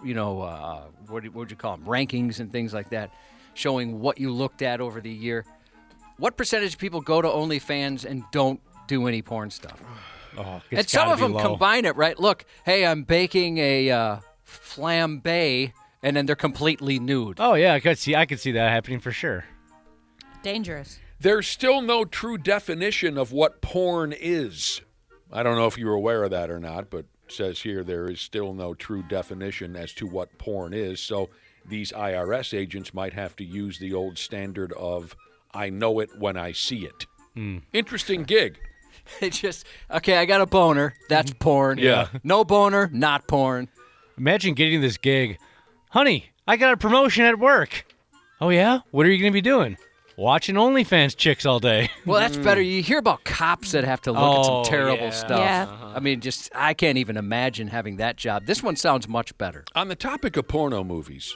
what would you call them, rankings and things like that, showing what you looked at over the year. What percentage of people go to OnlyFans and don't do any porn stuff? Oh, And some of them combine it, right? Look, hey, I'm baking a flambe, and then they're completely nude. Oh yeah, I could see that happening for sure. Dangerous. There's still no true definition of what porn is. I don't know if you're aware of that or not, but it says here there is still no true definition as to what porn is. So these IRS agents might have to use the old standard of, I know it when I see it. Interesting gig. It's just, okay, I got a boner. That's porn. Yeah. No boner, not porn. Imagine getting this gig. Honey, I got a promotion at work. Oh yeah? What are you going to be doing? Watching OnlyFans chicks all day. Well, that's better. You hear about cops that have to look at some Oh, terrible yeah. stuff. Yeah. I mean, I can't even imagine having that job. This one sounds much better. On the topic of porno movies,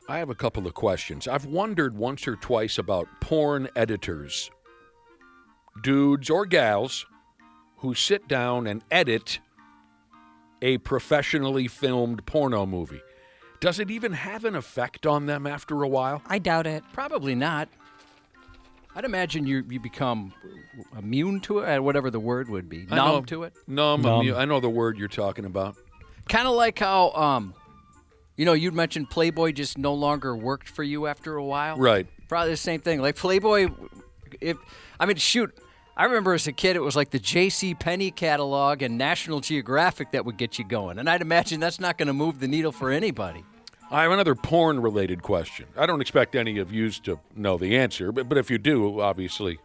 I have a couple of questions. I've wondered once or twice about porn editors, dudes or gals, who sit down and edit a professionally filmed porno movie. Does it even have an effect on them after a while? I doubt it. Probably not. I'd imagine you become immune to it, whatever the word would be, numb to it. Numb. I know the word you're talking about. Kind of like how, you'd mentioned Playboy just no longer worked for you after a while. Right. Probably the same thing. Like Playboy, I remember as a kid it was like the J.C. Penney catalog and National Geographic that would get you going. And I'd imagine that's not going to move the needle for anybody. I have another porn-related question. I don't expect any of you to know the answer, but if you do, obviously,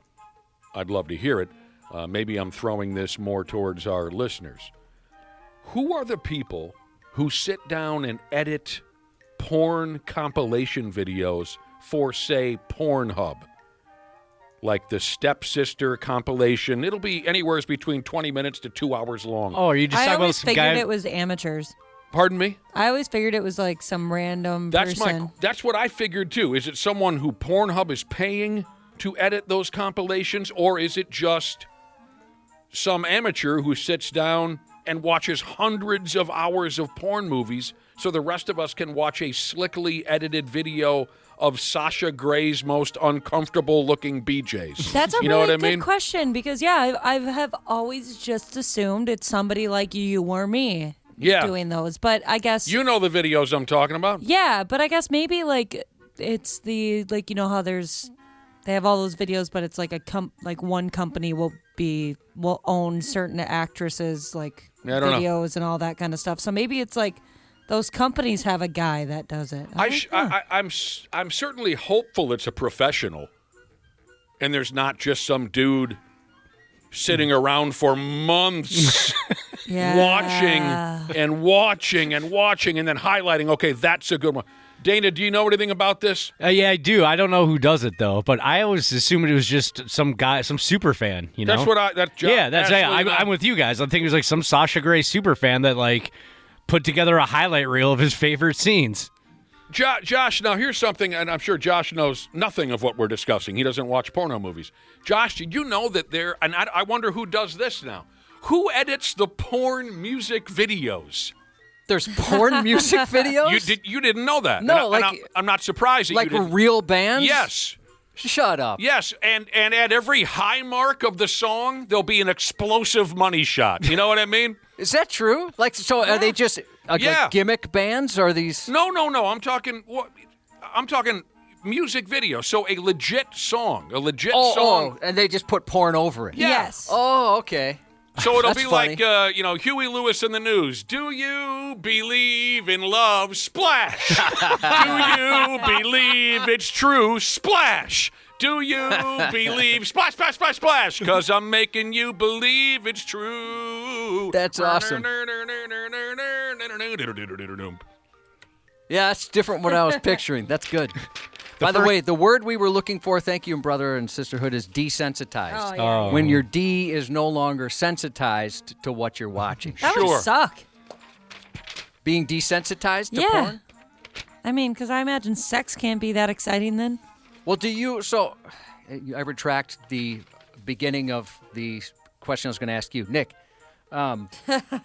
I'd love to hear it. Maybe I'm throwing this more towards our listeners. Who are the people who sit down and edit porn compilation videos for, say, Pornhub? Like the Stepsister compilation. It'll be anywhere between 20 minutes to 2 hours long. Oh, are you just I talking about always some figured guy? it was amateurs. Pardon me? I always figured it was like some random person. That's what I figured too. Is it someone who Pornhub is paying to edit those compilations, or is it just some amateur who sits down and watches hundreds of hours of porn movies so the rest of us can watch a slickly edited video of Sasha Grey's most uncomfortable looking BJs? That's a you know really what I good mean? question because, yeah, I have always just assumed it's somebody like you or me Yeah. doing those. But I guess, You know the videos I'm talking about? yeah, but I guess maybe like it's the like how they have all those videos, but it's like one company will own certain actresses like videos and all that kind of stuff. So maybe it's like those companies have a guy that does it. I'm certainly hopeful it's a professional, and there's not just some dude sitting around for months watching and watching and watching and then highlighting, okay, that's a good one. Dana, do you know anything about this? Yeah, I do. I don't know who does it, though, but I always assumed it was just some guy, some super fan, That's what I'm with you guys. I think it was like some Sasha Grey super fan that, like, put together a highlight reel of his favorite scenes. Josh, now here's something, and I'm sure Josh knows nothing of what we're discussing. He doesn't watch porno movies. Josh, did you know that and I wonder who does this now. Who edits the porn music videos? There's porn music videos? You didn't know that. No, I'm not surprised that like you didn't. real bands? Yes. Shut up. Yes, and at every high mark of the song, there'll be an explosive money shot. You know what I mean? Is that true? Like, so are they just like gimmick bands? Or are these? No. I'm talking music video. So a legit song, song. Oh, and they just put porn over it. Yeah. Yes. Oh, okay. So it'll be funny. like, Huey Lewis in the news. Do you believe in love? Splash. Do you believe it's true? Splash. Do you believe? Splash, splash, splash, splash. Because I'm making you believe it's true. That's awesome. Yeah, that's different what I was picturing. That's good. By the way, the word we were looking for, thank you, brother and sisterhood, is desensitized. Oh, yeah. When your D is no longer sensitized to what you're watching. That would suck. Being desensitized to porn? I mean, because I imagine sex can't be that exciting then. Well, I retract the beginning of the question I was going to ask you. Nick,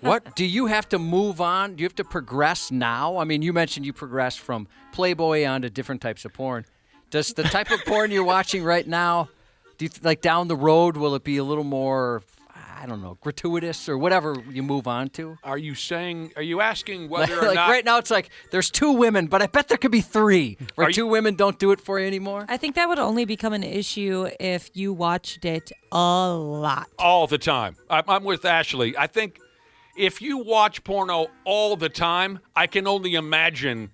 what do you have to move on? Do you have to progress now? I mean, you mentioned you progressed from Playboy onto different types of porn. Does the type of porn you're watching right now, like down the road, will it be a little more, I don't know, gratuitous or whatever you move on to? Are you asking whether or like not? Right now it's like there's 2 women, but I bet there could be 3 where 2 women don't do it for you anymore? I think that would only become an issue if you watched it a lot. All the time. I'm with Ashley. I think if you watch porno all the time, I can only imagine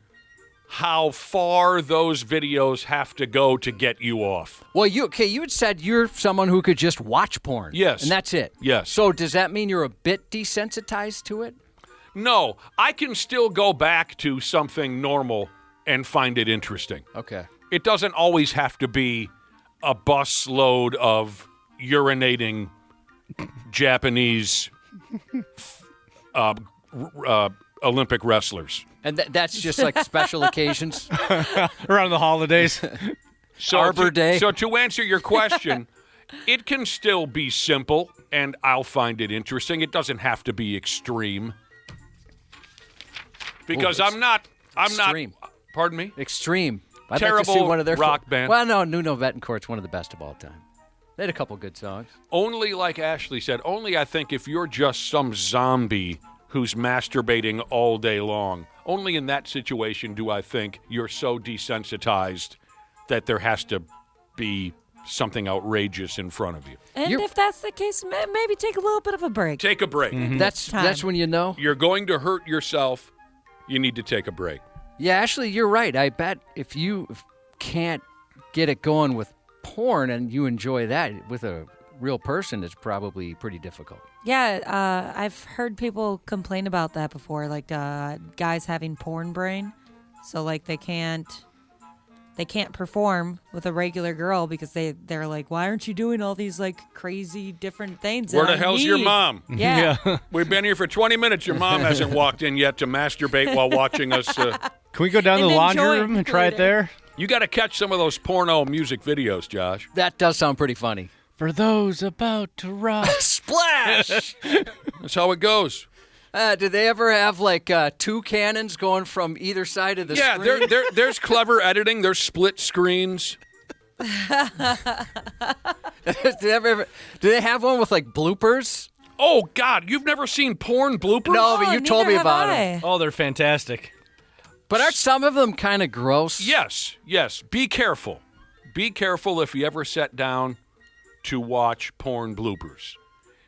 how far those videos have to go to get you off. Well, you had said you're someone who could just watch porn. Yes. And that's it. Yes. So does that mean you're a bit desensitized to it? No, I can still go back to something normal and find it interesting. Okay. It doesn't always have to be a bus load of urinating Japanese Olympic wrestlers. And that's just like special occasions? Around the holidays. Arbor Day. So to answer your question, it can still be simple, and I'll find it interesting. It doesn't have to be extreme. Because I'm not. Pardon me? Extreme. I'd Terrible like to see one of their rock band. Well, no, Nuno Betancourt's one of the best of all time. They had a couple good songs. Only, like Ashley said, I think if you're just some zombie who's masturbating all day long, only in that situation do I think you're so desensitized that there has to be something outrageous in front of you. And if that's the case, maybe take a little bit of a break. Take a break. Mm-hmm. That's when you know. You're going to hurt yourself. You need to take a break. Yeah, Ashley, you're right. I bet if you can't get it going with porn and you enjoy that with a real person, it's probably pretty difficult. Yeah, I've heard people complain about that before, like guys having porn brain. So like they can't perform with a regular girl because they're like, why aren't you doing all these like crazy different things? Where the hell's your mom? Yeah. We've been here for 20 minutes. Your mom hasn't walked in yet to masturbate while watching us. Can we go down to the laundry room and try it there? You got to catch some of those porno music videos, Josh. That does sound pretty funny. For those about to rock. Splash! That's how it goes. Did they ever have like 2 cannons going from either side of the screen? Yeah, there's clever editing. There's split screens. Do they have one with like bloopers? Oh, God, you've never seen porn bloopers? No, but you told me about it. Oh, they're fantastic. But aren't some of them kind of gross? Yes. Be careful. Be careful if you ever sit down to watch porn bloopers.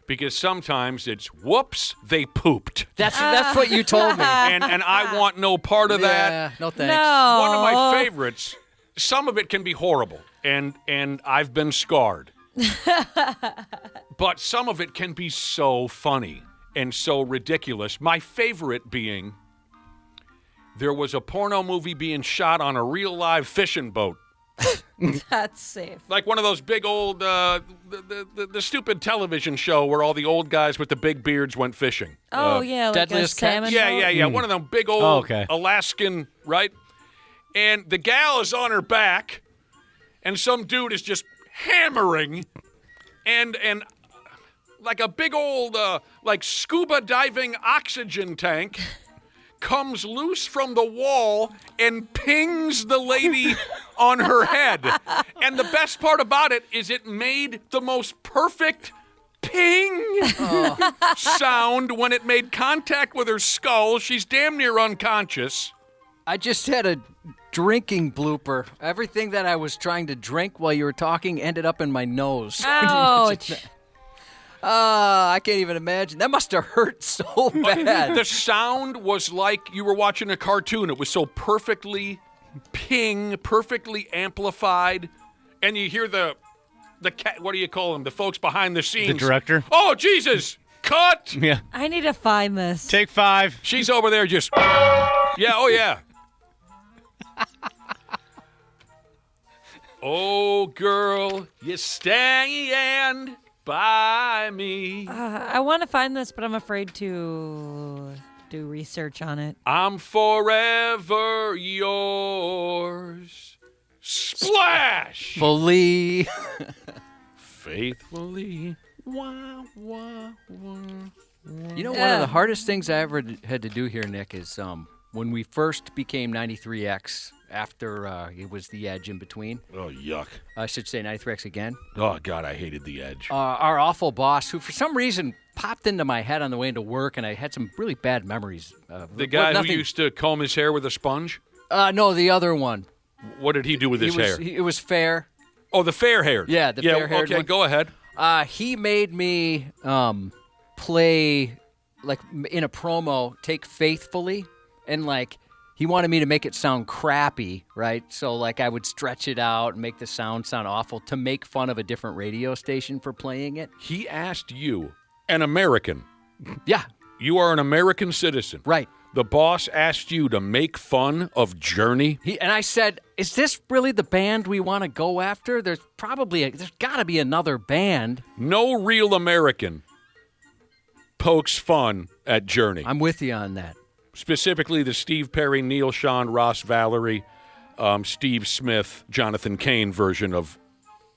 Because sometimes it's, whoops, they pooped. That's what you told me. And I want no part of that. Yeah, no thanks. No. One of my favorites, some of it can be horrible, and I've been scarred. But some of it can be so funny and so ridiculous. My favorite being, there was a porno movie being shot on a real live fishing boat. That's safe. Like one of those big old, the stupid television show where all the old guys with the big beards went fishing. Oh, yeah, like a Deadliest Catch? salmon Yeah. boat? One of them big old Oh, okay. Alaskan, right? And the gal is on her back, and some dude is just hammering, and like a big old, like scuba diving oxygen tank comes loose from the wall and pings the lady on her head. And the best part about it is it made the most perfect ping sound when it made contact with her skull. She's damn near unconscious. I just had a drinking blooper. Everything that I was trying to drink while you were talking ended up in my nose. Ouch. I can't even imagine. That must have hurt so bad. The sound was like you were watching a cartoon. It was so perfectly perfectly amplified. And you hear the cat, what do you call them? The folks behind the scenes. The director? Oh, Jesus! Cut! Yeah. I need to find this. Take 5. She's over there just, yeah, oh, yeah. Oh, girl, you stand by me. I want to find this, but I'm afraid to do research on it. I'm forever yours. Splash! Fully. Faithfully. Wah, wah, wah. You know, one of the hardest things I ever had to do here, Nick, is when we first became 93X, after it was the Edge in between. Oh, yuck. I should say 93X again. Oh, God, I hated the Edge. Our awful boss, who for some reason popped into my head on the way into work, and I had some really bad memories. The guy who used to comb his hair with a sponge? No, the other one. What did he do with his hair? It was fair. Oh, the fair-haired. Yeah, the fair-haired okay, one. go ahead. He made me play, like, in a promo, Take Faithfully, and, like, he wanted me to make it sound crappy, right? So, like, I would stretch it out and make the sound awful to make fun of a different radio station for playing it. He asked you, an American. Yeah, You are an American citizen. right. The boss asked you to make fun of Journey. And I said, is this really the band we want to go after? There's got to be another band. No real American pokes fun at Journey. I'm with you on that. Specifically the Steve Perry, Neil Sean, Ross Valerie, Steve Smith, Jonathan Cain version of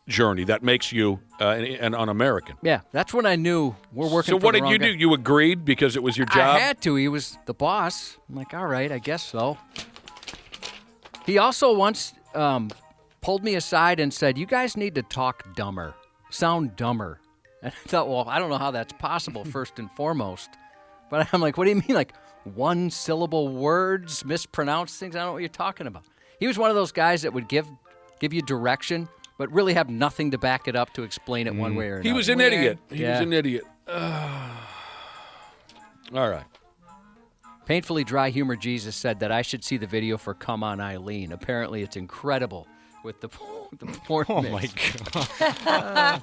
Journey. That makes you an un-American. Yeah, that's when I knew we're working So for what the did wrong you guy. do? You agreed because it was your job? I had to. He was the boss. I'm like, all right, I guess so. He also once pulled me aside and said, you guys need to talk dumber, sound dumber. And I thought, well, I don't know how that's possible, first and foremost. But I'm like, what do you mean, like one-syllable words, mispronounce things? I don't know what you're talking about. He was one of those guys that would give you direction, but really have nothing to back it up to explain it one way or another. He was an idiot. He Yeah. was an idiot. All right. Painfully Dry Humor Jesus said that I should see the video for Come On Eileen. Apparently it's incredible with the porn Oh, mix. my God.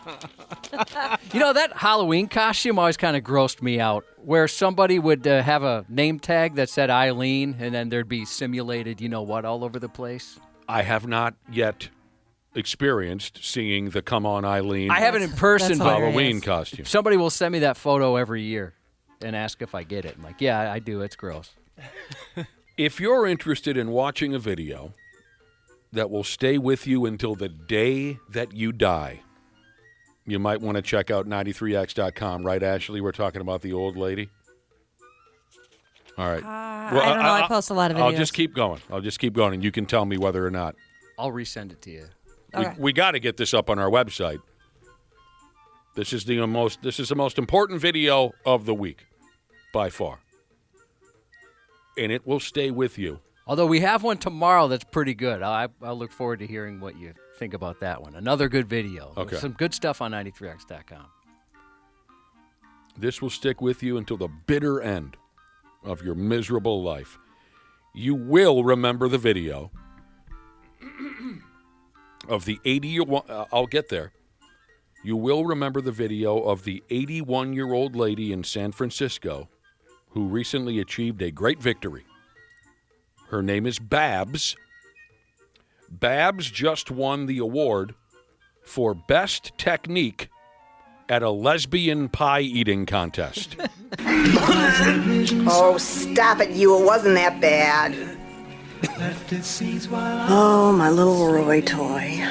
You know, that Halloween costume always kind of grossed me out, where somebody would have a name tag that said Eileen, and then there'd be simulated you-know-what all over the place. I have not yet experienced seeing the Come On Eileen I have it in person, that's but hilarious. Halloween costume. somebody will send me that photo every year and ask if I get it. I'm like, yeah, I do. It's gross. If you're interested in watching a video that will stay with you until the day that you die, you might want to check out 93x.com. Right, Ashley? We're talking about the old lady. All right. I don't know. I post a lot of videos. I'll just keep going. And you can tell me whether or not. I'll resend it to you. Okay. We got to get this up on our website. This is the most important video of the week, by far. And it will stay with you Although we have one tomorrow that's pretty good. I'll look forward to hearing what you think about that one. Another good video. Okay. There's some good stuff on 93x.com. This will stick with you until the bitter end of your miserable life. You will remember the video of the 81. I'll get there. You will remember the video of the 81-year-old lady in San Francisco who recently achieved a great victory. Her name is Babs. Babs just won the award for Best Technique at a lesbian pie eating contest. Oh, stop it, you. It wasn't that bad. Oh, my little Roy toy.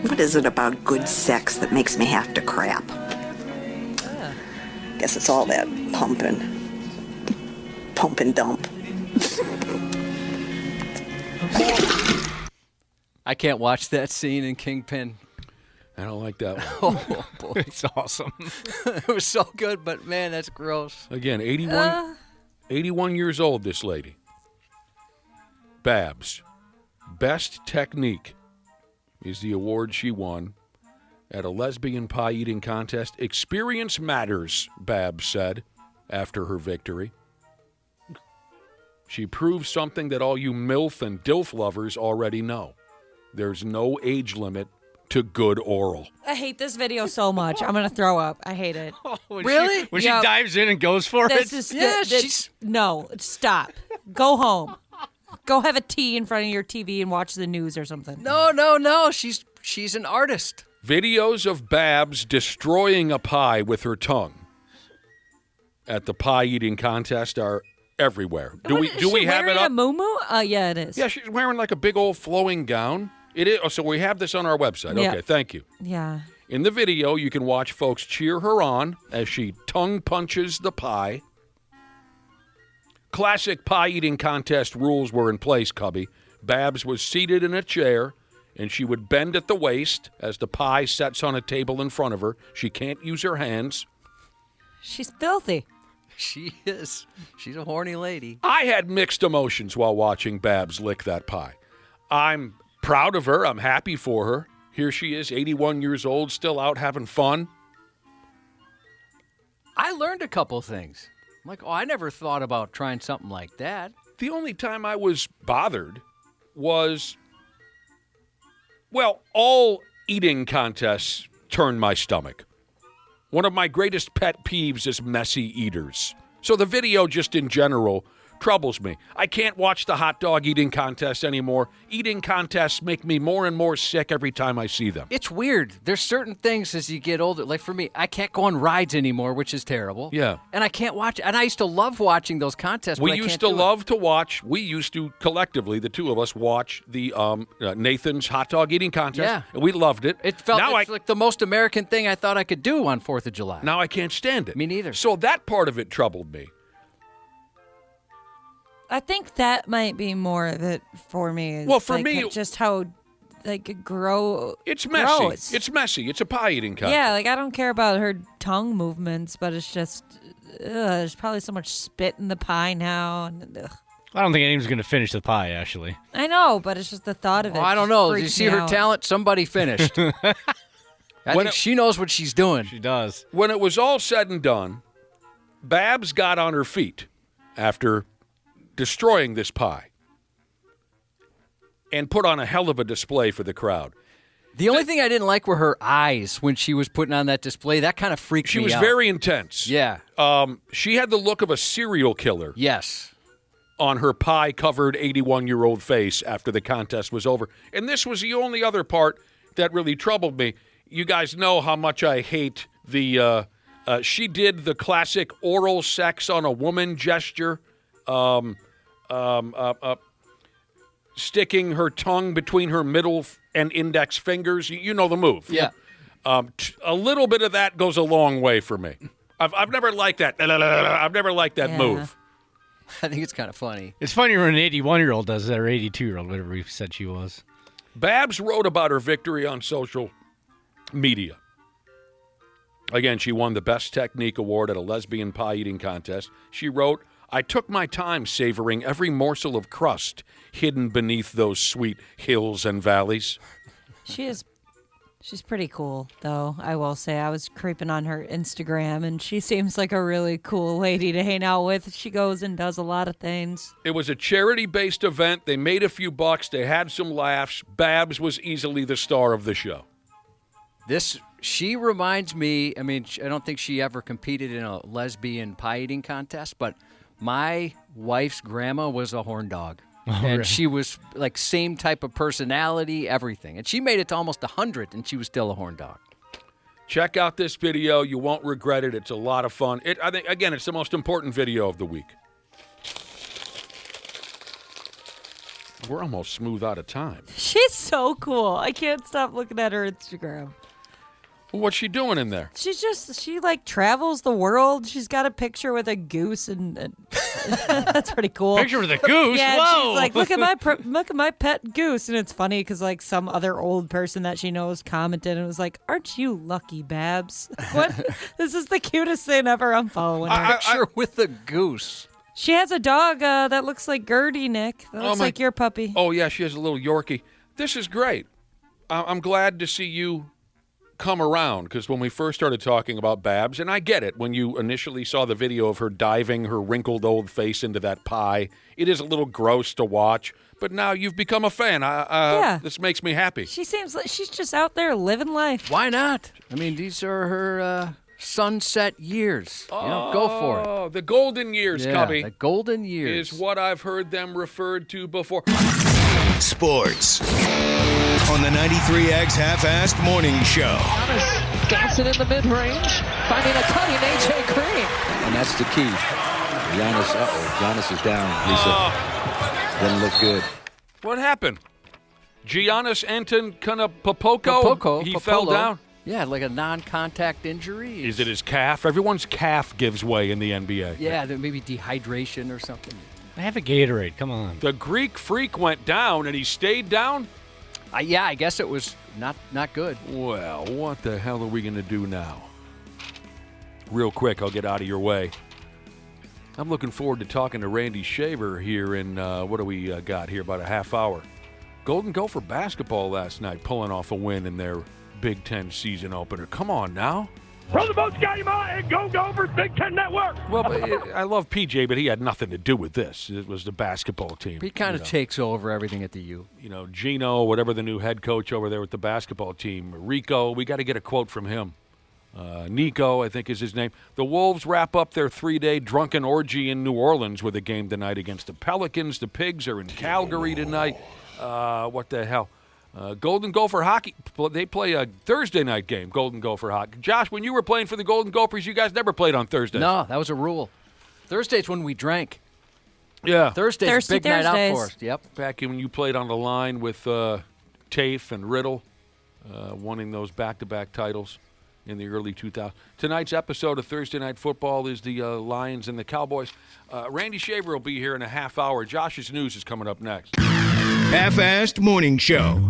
What is it about good sex that makes me have to crap? Guess it's all that pumping. Pump and dump. I can't watch that scene in Kingpin. I don't like that one. Oh, boy. It's awesome. It was so good, but, man, that's gross. Again, 81 years old, this lady. Babs. Best Technique is the award she won at a lesbian pie eating contest. Experience matters, Babs said after her victory. She proved something that all you MILF and DILF lovers already know. There's no age limit to good oral. I hate this video so much. I'm going to throw up. I hate it. Really? When she dives in and goes for This it? is no, stop. Go home. Go have a tea in front of your TV and watch the news or something. No. She's an artist. Videos of Babs destroying a pie with her tongue at the pie eating contest are everywhere. Do we have it up? A muumuu? Yeah, it is. Yeah, she's wearing like a big old flowing gown. It is. Oh, so we have this on our website. Yeah. Okay, thank you. Yeah. In the video, you can watch folks cheer her on as she tongue punches the pie. Classic pie eating contest rules were in place, Cubby. Babs was seated in a chair, and she would bend at the waist as the pie sets on a table in front of her. She can't use her hands. She's filthy. She is. She's a horny lady. I had mixed emotions while watching Babs lick that pie. I'm proud of her. I'm happy for her. Here she is, 81 years old, still out having fun. I learned a couple things. I'm like, I never thought about trying something like that. The only time I was bothered was, well, all eating contests turn my stomach. One of my greatest pet peeves is messy eaters. So the video just in general troubles me. I can't watch the hot dog eating contest anymore. Eating contests make me more and more sick every time I see them. It's weird. There's certain things as you get older. Like for me, I can't go on rides anymore, which is terrible. Yeah. And I can't watch. And I used to love watching those contests. We used to collectively, the two of us, watch the Nathan's hot dog eating contest. Yeah. And we loved it. It felt like the most American thing I thought I could do on 4th of July. Now I can't stand it. Me neither. So that part of it troubled me. I think that might be more of it for me. Well, for me, just how grow. It's messy. Gross. It's messy. It's a pie eating contest. Yeah, I don't care about her tongue movements, but it's just there's probably so much spit in the pie now. And, I don't think anyone's going to finish the pie, actually. I know, but it's just the thought of it. I don't know. Did you freaks see me her out. talent? Somebody finished. I think she knows what she's doing. She does. When it was all said and done, Babs got on her feet after destroying this pie and put on a hell of a display for the crowd. The only thing I didn't like were her eyes when she was putting on that display. That kind of freaked me out. She was very intense. Yeah. She had the look of a serial killer. Yes. On her pie-covered 81-year-old face after the contest was over. And this was the only other part that really troubled me. You guys know how much I hate the she did the classic oral sex on a woman gesture. Sticking her tongue between her middle and index fingers. You know the move. Yeah. A little bit of that goes a long way for me. I've never liked that. I've never liked that move. I think it's kind of funny. It's funny when an 81-year-old does that, or 82-year-old, whatever we said she was. Babs wrote about her victory on social media. Again, she won the Best Technique Award at a lesbian pie eating contest. She wrote, I took my time savoring every morsel of crust hidden beneath those sweet hills and valleys. She's pretty cool, though, I will say. I was creeping on her Instagram, and she seems like a really cool lady to hang out with. She goes and does a lot of things. It was a charity-based event. They made a few bucks. They had some laughs. Babs was easily the star of the show. She reminds me, I mean, I don't think she ever competed in a lesbian pie eating contest, but my wife's grandma was a horn dog. And she was like same type of personality, everything. And she made it to almost 100, and she was still a horn dog. Check out this video. You won't regret it. It's a lot of fun. I think, again, it's the most important video of the week. We're almost smooth out of time. She's so cool. I can't stop looking at her Instagram. What's she doing in there? She like travels the world. She's got a picture with a goose, and that's pretty cool. Picture with a goose? Yeah, Whoa! she's like, look at my pet goose, and it's funny because like some other old person that she knows commented and was like, "Aren't you lucky, Babs? What? This is the cutest thing ever." I'm following her. Picture with the goose. She has a dog that looks like Gertie, Nick. That looks like your puppy. Oh, yeah, she has a little Yorkie. This is great. I'm glad to see you come around, because when we first started talking about Babs, and I get it, when you initially saw the video of her diving her wrinkled old face into that pie, it is a little gross to watch, but now you've become a fan. Yeah. This makes me happy. She seems like she's just out there living life. Why not? I mean, these are her sunset years. Go for it. Oh, the golden years, Yeah, Cubby, the golden years. is what I've heard them referred to before. Sports on the 93X Half-Assed Morning Show. Dancing in the mid-range, finding a cutting A.J. Green. And that's the key. Giannis is down, Lisa. Doesn't look good. What happened? Giannis Antetokounmpo, he fell down? Yeah, like a non-contact injury. Is it his calf? Everyone's calf gives way in the NBA. Yeah, maybe dehydration or something. Have a Gatorade. Come on. The Greek Freak went down, and he stayed down? Yeah, I guess it was not good. Well, what the hell are we going to do now? Real quick, I'll get out of your way. I'm looking forward to talking to Randy Shaver here in, what do we got here, about a half hour. Golden Gopher basketball last night, pulling off a win in their Big Ten season opener. Come on now. From the boat, Scotty Ma, and Go Gophers, Big Ten Network. Well, I love PJ, but he had nothing to do with this. It was the basketball team. He kind of takes over everything at the U. You know, Gino, whatever the new head coach over there with the basketball team. Rico, we got to get a quote from him. Nico, I think is his name. The Wolves wrap up their 3-day drunken orgy in New Orleans with a game tonight against the Pelicans. The Pigs are in Calgary tonight. What the hell? Golden Gopher hockey, they play a Thursday night game, Golden Gopher hockey. Josh, when you were playing for the Golden Gophers, you guys never played on Thursdays. No, that was a rule. Thursday's when we drank. Yeah. Thursday's a big night out for us. Yep. Back when you played on the line with Tafe and Riddle, winning those back-to-back titles in the early 2000s. Tonight's episode of Thursday Night Football is the Lions and the Cowboys. Randy Shaver will be here in a half hour. Josh's News is coming up next. Half-Assed Morning Show.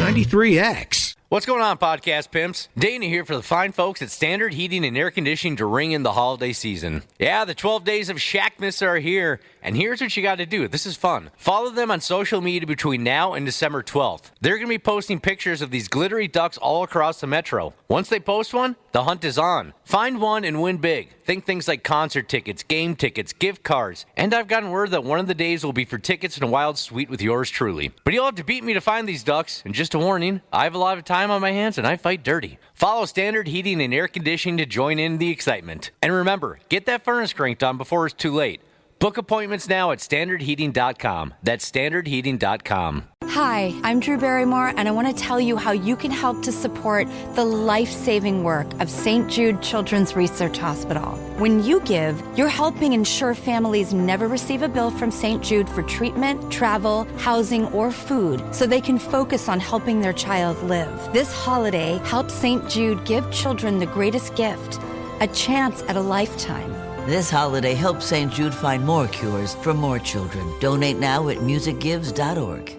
93X. What's going on, podcast pimps? Dana here for the fine folks at Standard Heating and Air Conditioning to ring in the holiday season. Yeah, the 12 days of Shackmas are here, and here's what you got to do. This is fun. Follow them on social media between now and December 12th. They're going to be posting pictures of these glittery ducks all across the metro. Once they post one, the hunt is on. Find one and win big. Think things like concert tickets, game tickets, gift cards, and I've gotten word that one of the days will be for tickets in a wild suite with yours truly. But you'll have to beat me to find these ducks, and just a warning, I have a lot of time on my hands and I fight dirty. Follow Standard Heating and Air Conditioning to join in the excitement. And remember, get that furnace cranked on before it's too late. Book appointments now at standardheating.com. That's standardheating.com. Hi, I'm Drew Barrymore, and I want to tell you how you can help to support the life-saving work of St. Jude Children's Research Hospital. When you give, you're helping ensure families never receive a bill from St. Jude for treatment, travel, housing, or food, so they can focus on helping their child live. This holiday, help St. Jude give children the greatest gift, a chance at a lifetime. This holiday, help St. Jude find more cures for more children. Donate now at musicgives.org.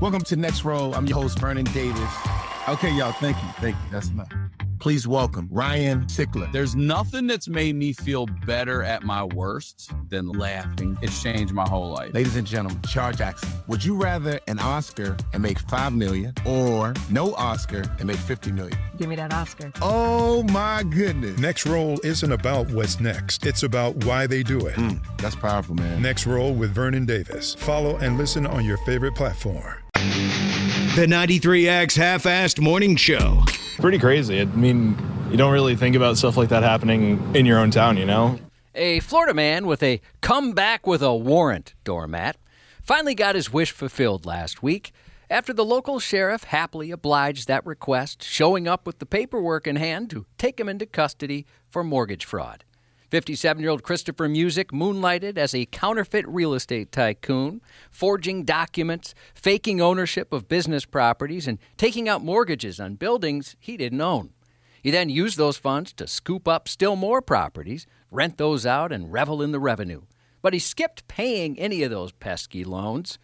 Welcome to Next Row. I'm your host, Vernon Davis. Okay, y'all, thank you. That's enough. Please welcome Ryan Sickler. There's nothing that's made me feel better at my worst than laughing. It's changed my whole life. Ladies and gentlemen, Char Jackson. Would you rather an Oscar and make $5 million or no Oscar and make $50 million? Give me that Oscar. Oh, my goodness. Next Roll isn't about what's next. It's about why they do it. That's powerful, man. Next Roll with Vernon Davis. Follow and listen on your favorite platform. The 93X Half-Assed Morning Show. Pretty crazy. I mean, you don't really think about stuff like that happening in your own town, you know? A Florida man with a come back with a warrant doormat finally got his wish fulfilled last week after the local sheriff happily obliged that request, showing up with the paperwork in hand to take him into custody for mortgage fraud. 57-year-old Christopher Music moonlighted as a counterfeit real estate tycoon, forging documents, faking ownership of business properties, and taking out mortgages on buildings he didn't own. He then used those funds to scoop up still more properties, rent those out, and revel in the revenue. But he skipped paying any of those pesky loans.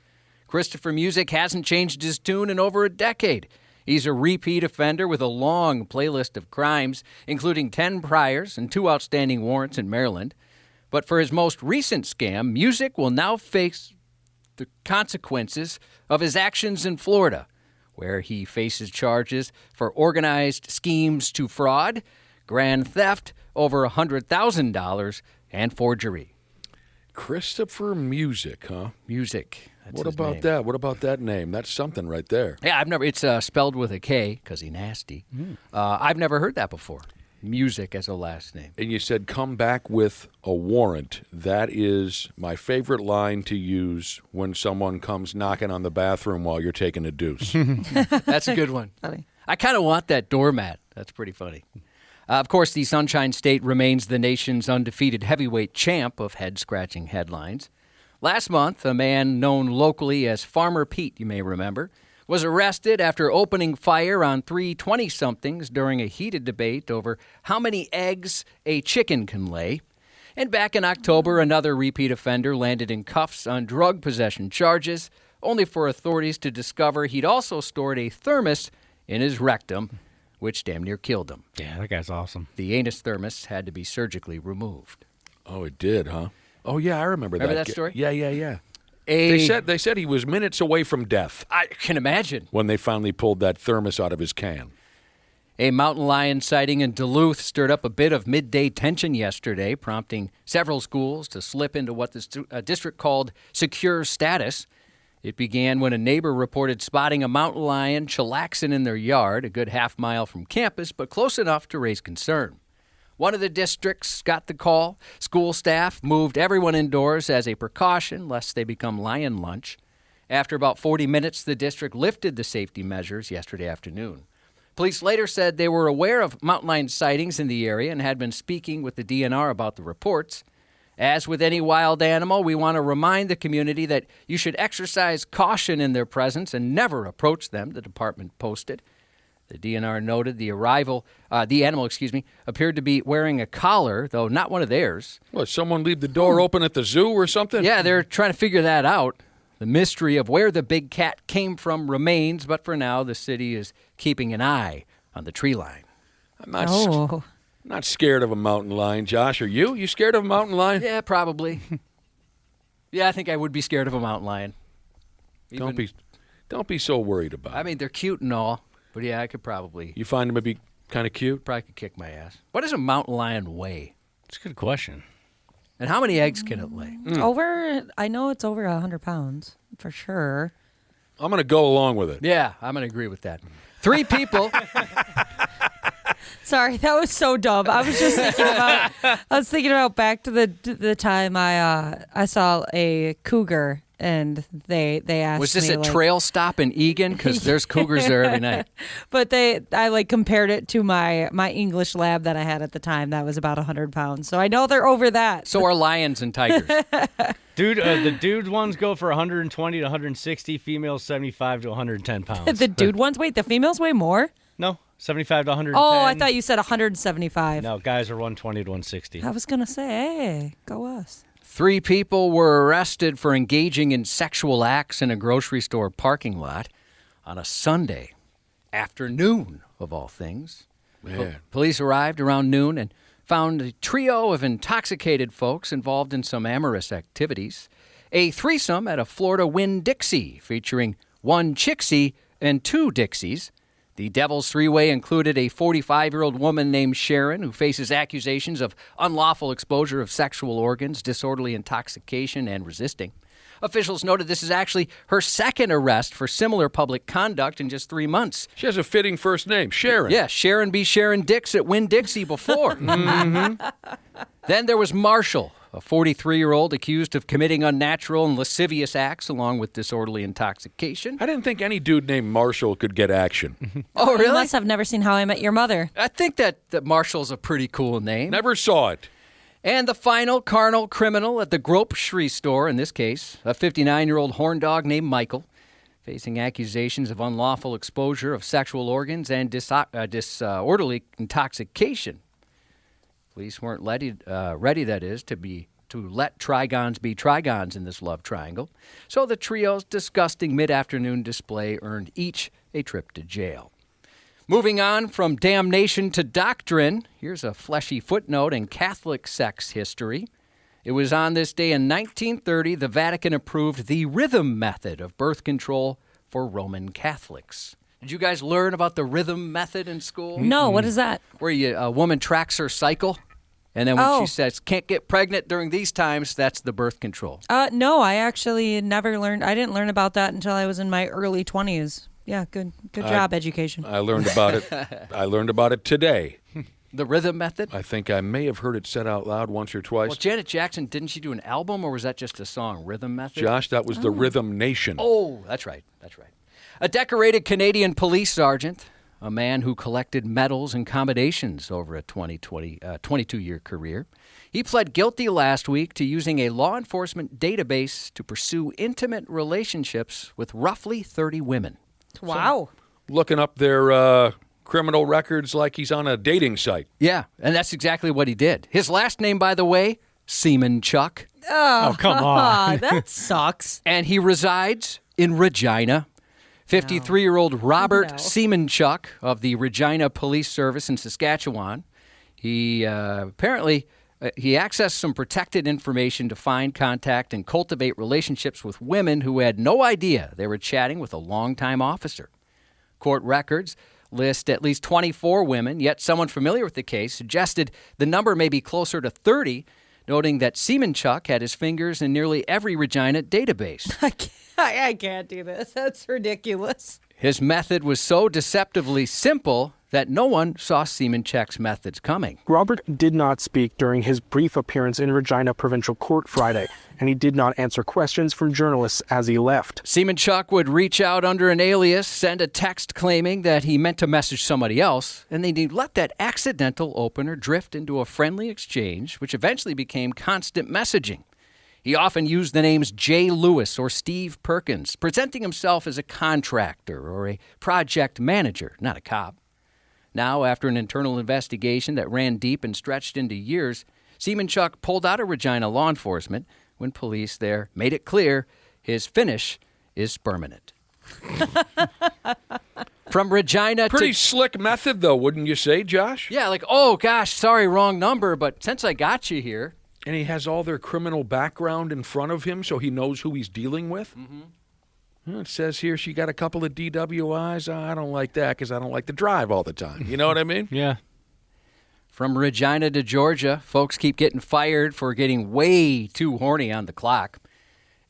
Christopher Music hasn't changed his tune in over a decade. He's a repeat offender with a long playlist of crimes, including 10 priors and 2 outstanding warrants in Maryland. But for his most recent scam, Music will now face the consequences of his actions in Florida, where he faces charges for organized schemes to fraud, grand theft, over $100,000, and forgery. Christopher Music, huh? Music. What about that? What about that name? That's something right there. Yeah, it's spelled with a K because he's nasty. I've never heard that before. Music as a last name. And you said come back with a warrant. That is my favorite line to use when someone comes knocking on the bathroom while you're taking a deuce. That's a good one. Funny. I kind of want that doormat. That's pretty funny. Of course, the Sunshine State remains the nation's undefeated heavyweight champ of head-scratching headlines. Last month, a man known locally as Farmer Pete, you may remember, was arrested after opening fire on 3 20-somethings during a heated debate over how many eggs a chicken can lay. And back in October, another repeat offender landed in cuffs on drug possession charges, only for authorities to discover he'd also stored a thermos in his rectum, which damn near killed him. Yeah, that guy's awesome. The anus thermos had to be surgically removed. Oh, it did, huh? Oh, yeah, I remember that. Remember that story? Yeah. They said he was minutes away from death. I can imagine. When they finally pulled that thermos out of his can. A mountain lion sighting in Duluth stirred up a bit of midday tension yesterday, prompting several schools to slip into what the district called secure status. It began when a neighbor reported spotting a mountain lion chillaxing in their yard, a good half mile from campus, but close enough to raise concern. One of the districts got the call. School staff moved everyone indoors as a precaution, lest they become lion lunch. After about 40 minutes, the district lifted the safety measures yesterday afternoon. Police later said they were aware of mountain lion sightings in the area and had been speaking with the DNR about the reports. As with any wild animal, we want to remind the community that you should exercise caution in their presence and never approach them, the department posted. The DNR noted the animal appeared to be wearing a collar, though not one of theirs. What, someone leave the door open at the zoo or something? Yeah, they're trying to figure that out. The mystery of where the big cat came from remains, but for now, the city is keeping an eye on the tree line. I'm not scared of a mountain lion, Josh. Are you? You scared of a mountain lion? Yeah, probably. Yeah, I think I would be scared of a mountain lion. Don't be so worried about it. I mean, they're cute and all. But yeah, I could probably. You find him to be kind of cute? Probably could kick my ass. What does a mountain lion weigh? It's a good question. And how many eggs can it lay? I know it's over 100 pounds, for sure. I'm going to go along with it. Yeah, I'm going to agree with that. 3 people. Sorry, that was so dumb. I was just thinking about back to the time I saw a cougar. And they asked me, was this a trail stop in Egan? Because there's cougars there every night. But I compared it to my English lab that I had at the time. That was about 100 pounds. So I know they're over that. So are lions and tigers. Dude, the dude ones go for 120 to 160. Females 75 to 110 pounds. The dude ones? Wait, the females weigh more? No, 75 to 110. Oh, I thought you said 175. No, guys are 120 to 160. I was gonna say, hey, go us. 3 people were arrested for engaging in sexual acts in a grocery store parking lot on a Sunday afternoon, of all things. Man. Police arrived around noon and found a trio of intoxicated folks involved in some amorous activities. A threesome at a Florida Winn-Dixie featuring one Chixie and two Dixies. The Devil's Three-Way included a 45-year-old woman named Sharon who faces accusations of unlawful exposure of sexual organs, disorderly intoxication, and resisting. Officials noted this is actually her second arrest for similar public conduct in just 3 months. She has a fitting first name, Sharon. Yeah, Sharon B. Sharon Dix at Winn-Dixie before. Then there was Marshall, a 43-year-old accused of committing unnatural and lascivious acts along with disorderly intoxication. I didn't think any dude named Marshall could get action. Oh, really? You must have never seen How I Met Your Mother. I think that Marshall's a pretty cool name. Never saw it. And the final carnal criminal at the grocery store, in this case, a 59-year-old horn dog named Michael, facing accusations of unlawful exposure of sexual organs and disorderly intoxication. Police weren't ready, that is, to let trigons be trigons in this love triangle. So the trio's disgusting mid-afternoon display earned each a trip to jail. Moving on from damnation to doctrine, here's a fleshy footnote in Catholic sex history. It was on this day in 1930 the Vatican approved the rhythm method of birth control for Roman Catholics. Did you guys learn about the rhythm method in school? No, what is that? Where a woman tracks her cycle, and then when she says, can't get pregnant during these times, that's the birth control. No, I actually never learned. I didn't learn about that until I was in my early 20s. Yeah, good job, education. I learned about it. I learned about it today. The rhythm method? I think I may have heard it said out loud once or twice. Well, Janet Jackson, didn't she do an album, or was that just a song, Rhythm Method? Josh, that was the Rhythm Nation. Oh, that's right. A decorated Canadian police sergeant, a man who collected medals and commendations over a 22-year career. He pled guilty last week to using a law enforcement database to pursue intimate relationships with roughly 30 women. Wow. So, looking up their criminal records like he's on a dating site. Yeah, and that's exactly what he did. His last name, by the way, Seaman Chuck. Oh, come on. That sucks. And he resides in Regina. 53-year-old Robert Seaman Chuck of the Regina Police Service in Saskatchewan. He apparently he accessed some protected information to find, contact, and cultivate relationships with women who had no idea they were chatting with a longtime officer. Court records list at least 24 women, yet someone familiar with the case suggested the number may be closer to 30, noting that Seaman Chuck had his fingers in nearly every Regina database. I can't do this. That's ridiculous. His method was so deceptively simple that no one saw Seaman Chuck's methods coming. Robert did not speak during his brief appearance in Regina Provincial Court Friday, and he did not answer questions from journalists as he left. Seaman Chuck would reach out under an alias, send a text claiming that he meant to message somebody else, and then he'd let that accidental opener drift into a friendly exchange, which eventually became constant messaging. He often used the names Jay Lewis or Steve Perkins, presenting himself as a contractor or a project manager, not a cop. Now, after an internal investigation that ran deep and stretched into years, Seaman Chuck pulled out of Regina law enforcement when police there made it clear his finish is Spermanent. From Regina Pretty slick method, though, wouldn't you say, Josh? Yeah, like, oh, gosh, sorry, wrong number, but since I got you here. And he has all their criminal background in front of him so he knows who he's dealing with? Mm-hmm. Well, it says here she got a couple of DWIs. I don't like that because I don't like to drive all the time. You know what I mean? Yeah. From Regina to Georgia, folks keep getting fired for getting way too horny on the clock.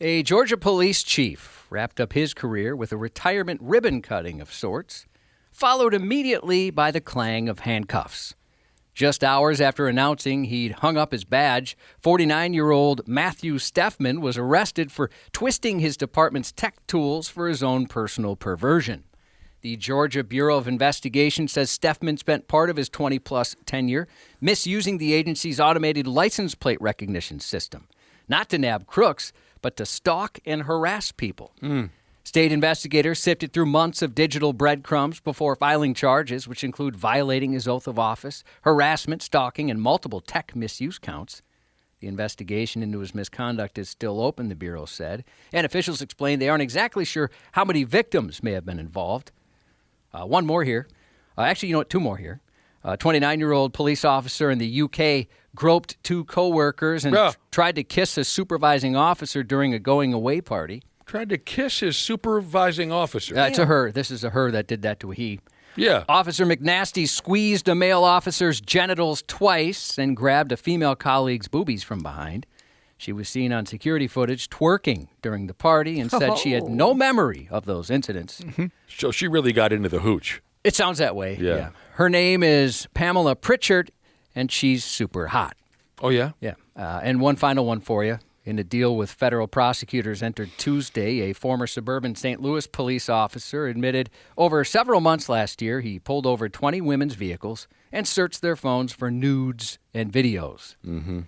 A Georgia police chief wrapped up his career with a retirement ribbon cutting of sorts, followed immediately by the clang of handcuffs. Just hours after announcing he'd hung up his badge, 49-year-old Matthew Steffman was arrested for twisting his department's tech tools for his own personal perversion. The Georgia Bureau of Investigation says Steffman spent part of his 20-plus tenure misusing the agency's automated license plate recognition system, not to nab crooks, but to stalk and harass people. State investigators sifted through months of digital breadcrumbs before filing charges, which include violating his oath of office, harassment, stalking, and multiple tech misuse counts. The investigation into his misconduct is still open, the Bureau said, and officials explained they aren't exactly sure how many victims may have been involved. One more here. Actually, you know what? Two more here. A 29-year-old police officer in the UK groped 2 co-workers and tried to kiss a supervising officer during a going-away party. Tried to kiss his supervising officer. It's a her. This is a her that did that to a he. Yeah. Officer McNasty squeezed a male officer's genitals twice and grabbed a female colleague's boobies from behind. She was seen on security footage twerking during the party and said she had no memory of those incidents. Mm-hmm. So she really got into the hooch. It sounds that way. Yeah. Her name is Pamela Pritchard, and she's super hot. Oh, yeah? Yeah. And one final one for you. In a deal with federal prosecutors entered Tuesday, a former suburban St. Louis police officer admitted over several months last year he pulled over 20 women's vehicles and searched their phones for nudes and videos. Mm-hmm.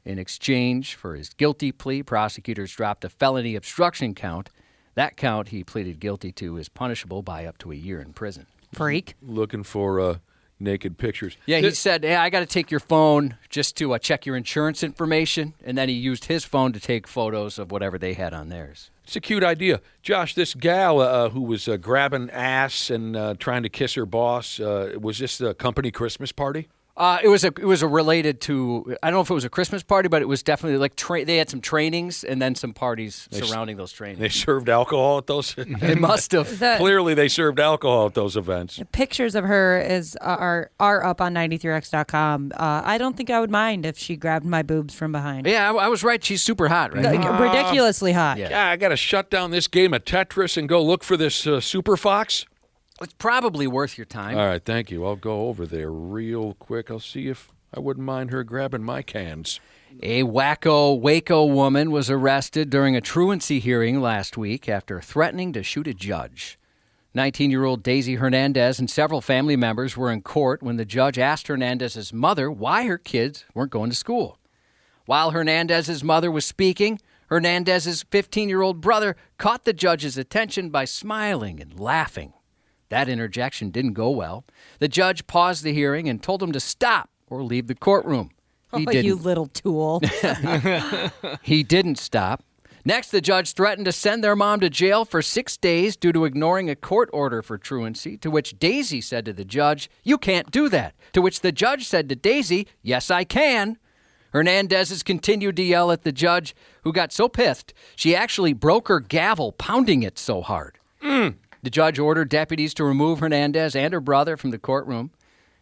In exchange for his guilty plea, prosecutors dropped a felony obstruction count. That count he pleaded guilty to is punishable by up to a year in prison. Freak. Looking for naked pictures. Yeah, he said, hey, I got to take your phone just to check your insurance information. And then he used his phone to take photos of whatever they had on theirs. It's a cute idea. Josh, this gal who was grabbing ass and trying to kiss her boss, was this a company Christmas party? It was a related to, I don't know if it was a Christmas party, but it was definitely like they had some trainings and then some parties surrounding those trainings. They served alcohol at those? They must have. Clearly they served alcohol at those events. Pictures of her are up on 93x.com. I don't think I would mind if she grabbed my boobs from behind. Yeah, I was right. She's super hot, right? Ridiculously hot. Yeah, I got to shut down this game of Tetris and go look for this Super Fox. It's probably worth your time. All right, thank you. I'll go over there real quick. I'll see if I wouldn't mind her grabbing my cans. A wacko Waco woman was arrested during a truancy hearing last week after threatening to shoot a judge. 19-year-old Daisy Hernandez and several family members were in court when the judge asked Hernandez's mother why her kids weren't going to school. While Hernandez's mother was speaking, Hernandez's 15-year-old brother caught the judge's attention by smiling and laughing. That interjection didn't go well. The judge paused the hearing and told him to stop or leave the courtroom. He didn't. You little tool. He didn't stop. Next, the judge threatened to send their mom to jail for 6 days due to ignoring a court order for truancy, to which Daisy said to the judge, "You can't do that." To which the judge said to Daisy, "Yes, I can." Hernandez continued to yell at the judge, who got so pissed, she actually broke her gavel, pounding it so hard. The judge ordered deputies to remove Hernandez and her brother from the courtroom.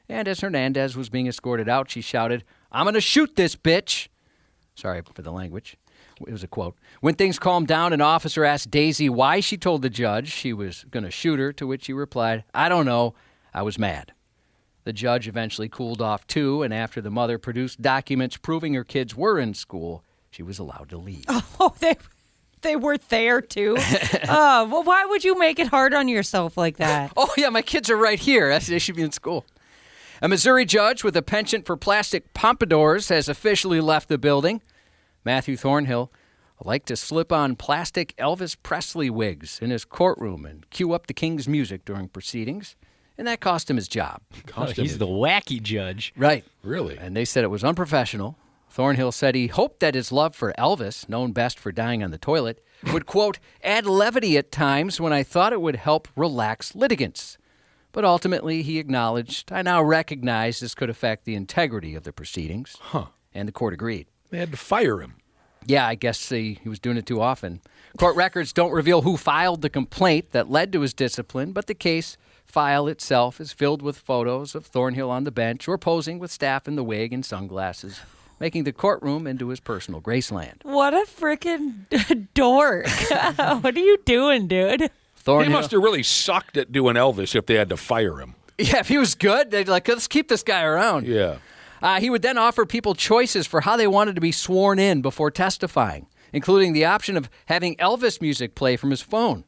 And as Hernandez was being escorted out, she shouted, "I'm going to shoot this bitch." Sorry for the language. It was a quote. When things calmed down, an officer asked Daisy why she told the judge she was going to shoot her, to which she replied, "I don't know. I was mad." The judge eventually cooled off too, and after the mother produced documents proving her kids were in school, she was allowed to leave. Oh, they were there too. Well, why would you make it hard on yourself like that? Oh, yeah, my kids are right here. They should be in school. A Missouri judge with a penchant for plastic pompadours has officially left the building. Matthew Thornhill liked to slip on plastic Elvis Presley wigs in his courtroom and cue up the King's music during proceedings, and that cost him his job. He's the wacky judge. Right. Really? And they said it was unprofessional. Thornhill said he hoped that his love for Elvis, known best for dying on the toilet, would, quote, add levity at times when I thought it would help relax litigants. But ultimately, he acknowledged, I now recognize this could affect the integrity of the proceedings. And the court agreed. They had to fire him. Yeah, I guess he was doing it too often. Court records don't reveal who filed the complaint that led to his discipline, but the case file itself is filled with photos of Thornhill on the bench or posing with staff in the wig and sunglasses, making the courtroom into his personal Graceland. What a freaking dork. What are you doing, dude? He must have really sucked at doing Elvis if they had to fire him. Yeah, if he was good, they'd like, let's keep this guy around. Yeah. He would then offer people choices for how they wanted to be sworn in before testifying, including the option of having Elvis music play from his phone.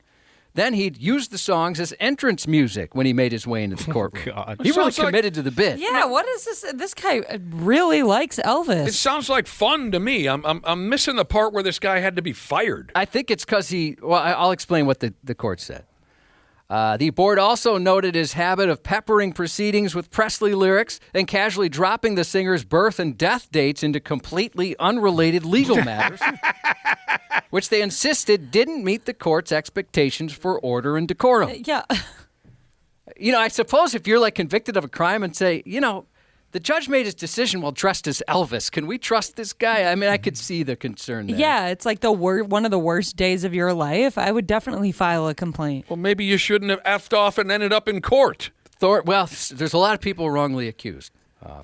Then he'd use the songs as entrance music when he made his way into the courtroom. God. He really committed to the bit. Yeah, what is this? This guy really likes Elvis. It sounds like fun to me. I'm missing the part where this guy had to be fired. I think it's because I'll explain what the court said. The board also noted his habit of peppering proceedings with Presley lyrics and casually dropping the singer's birth and death dates into completely unrelated legal matters, which they insisted didn't meet the court's expectations for order and decorum. Yeah. I suppose if you're like convicted of a crime and say, the judge made his decision while dressed as Elvis. Can we trust this guy? I mean, I could see the concern there. Yeah, it's like one of the worst days of your life. I would definitely file a complaint. Well, maybe you shouldn't have effed off and ended up in court. Well, there's a lot of people wrongly accused.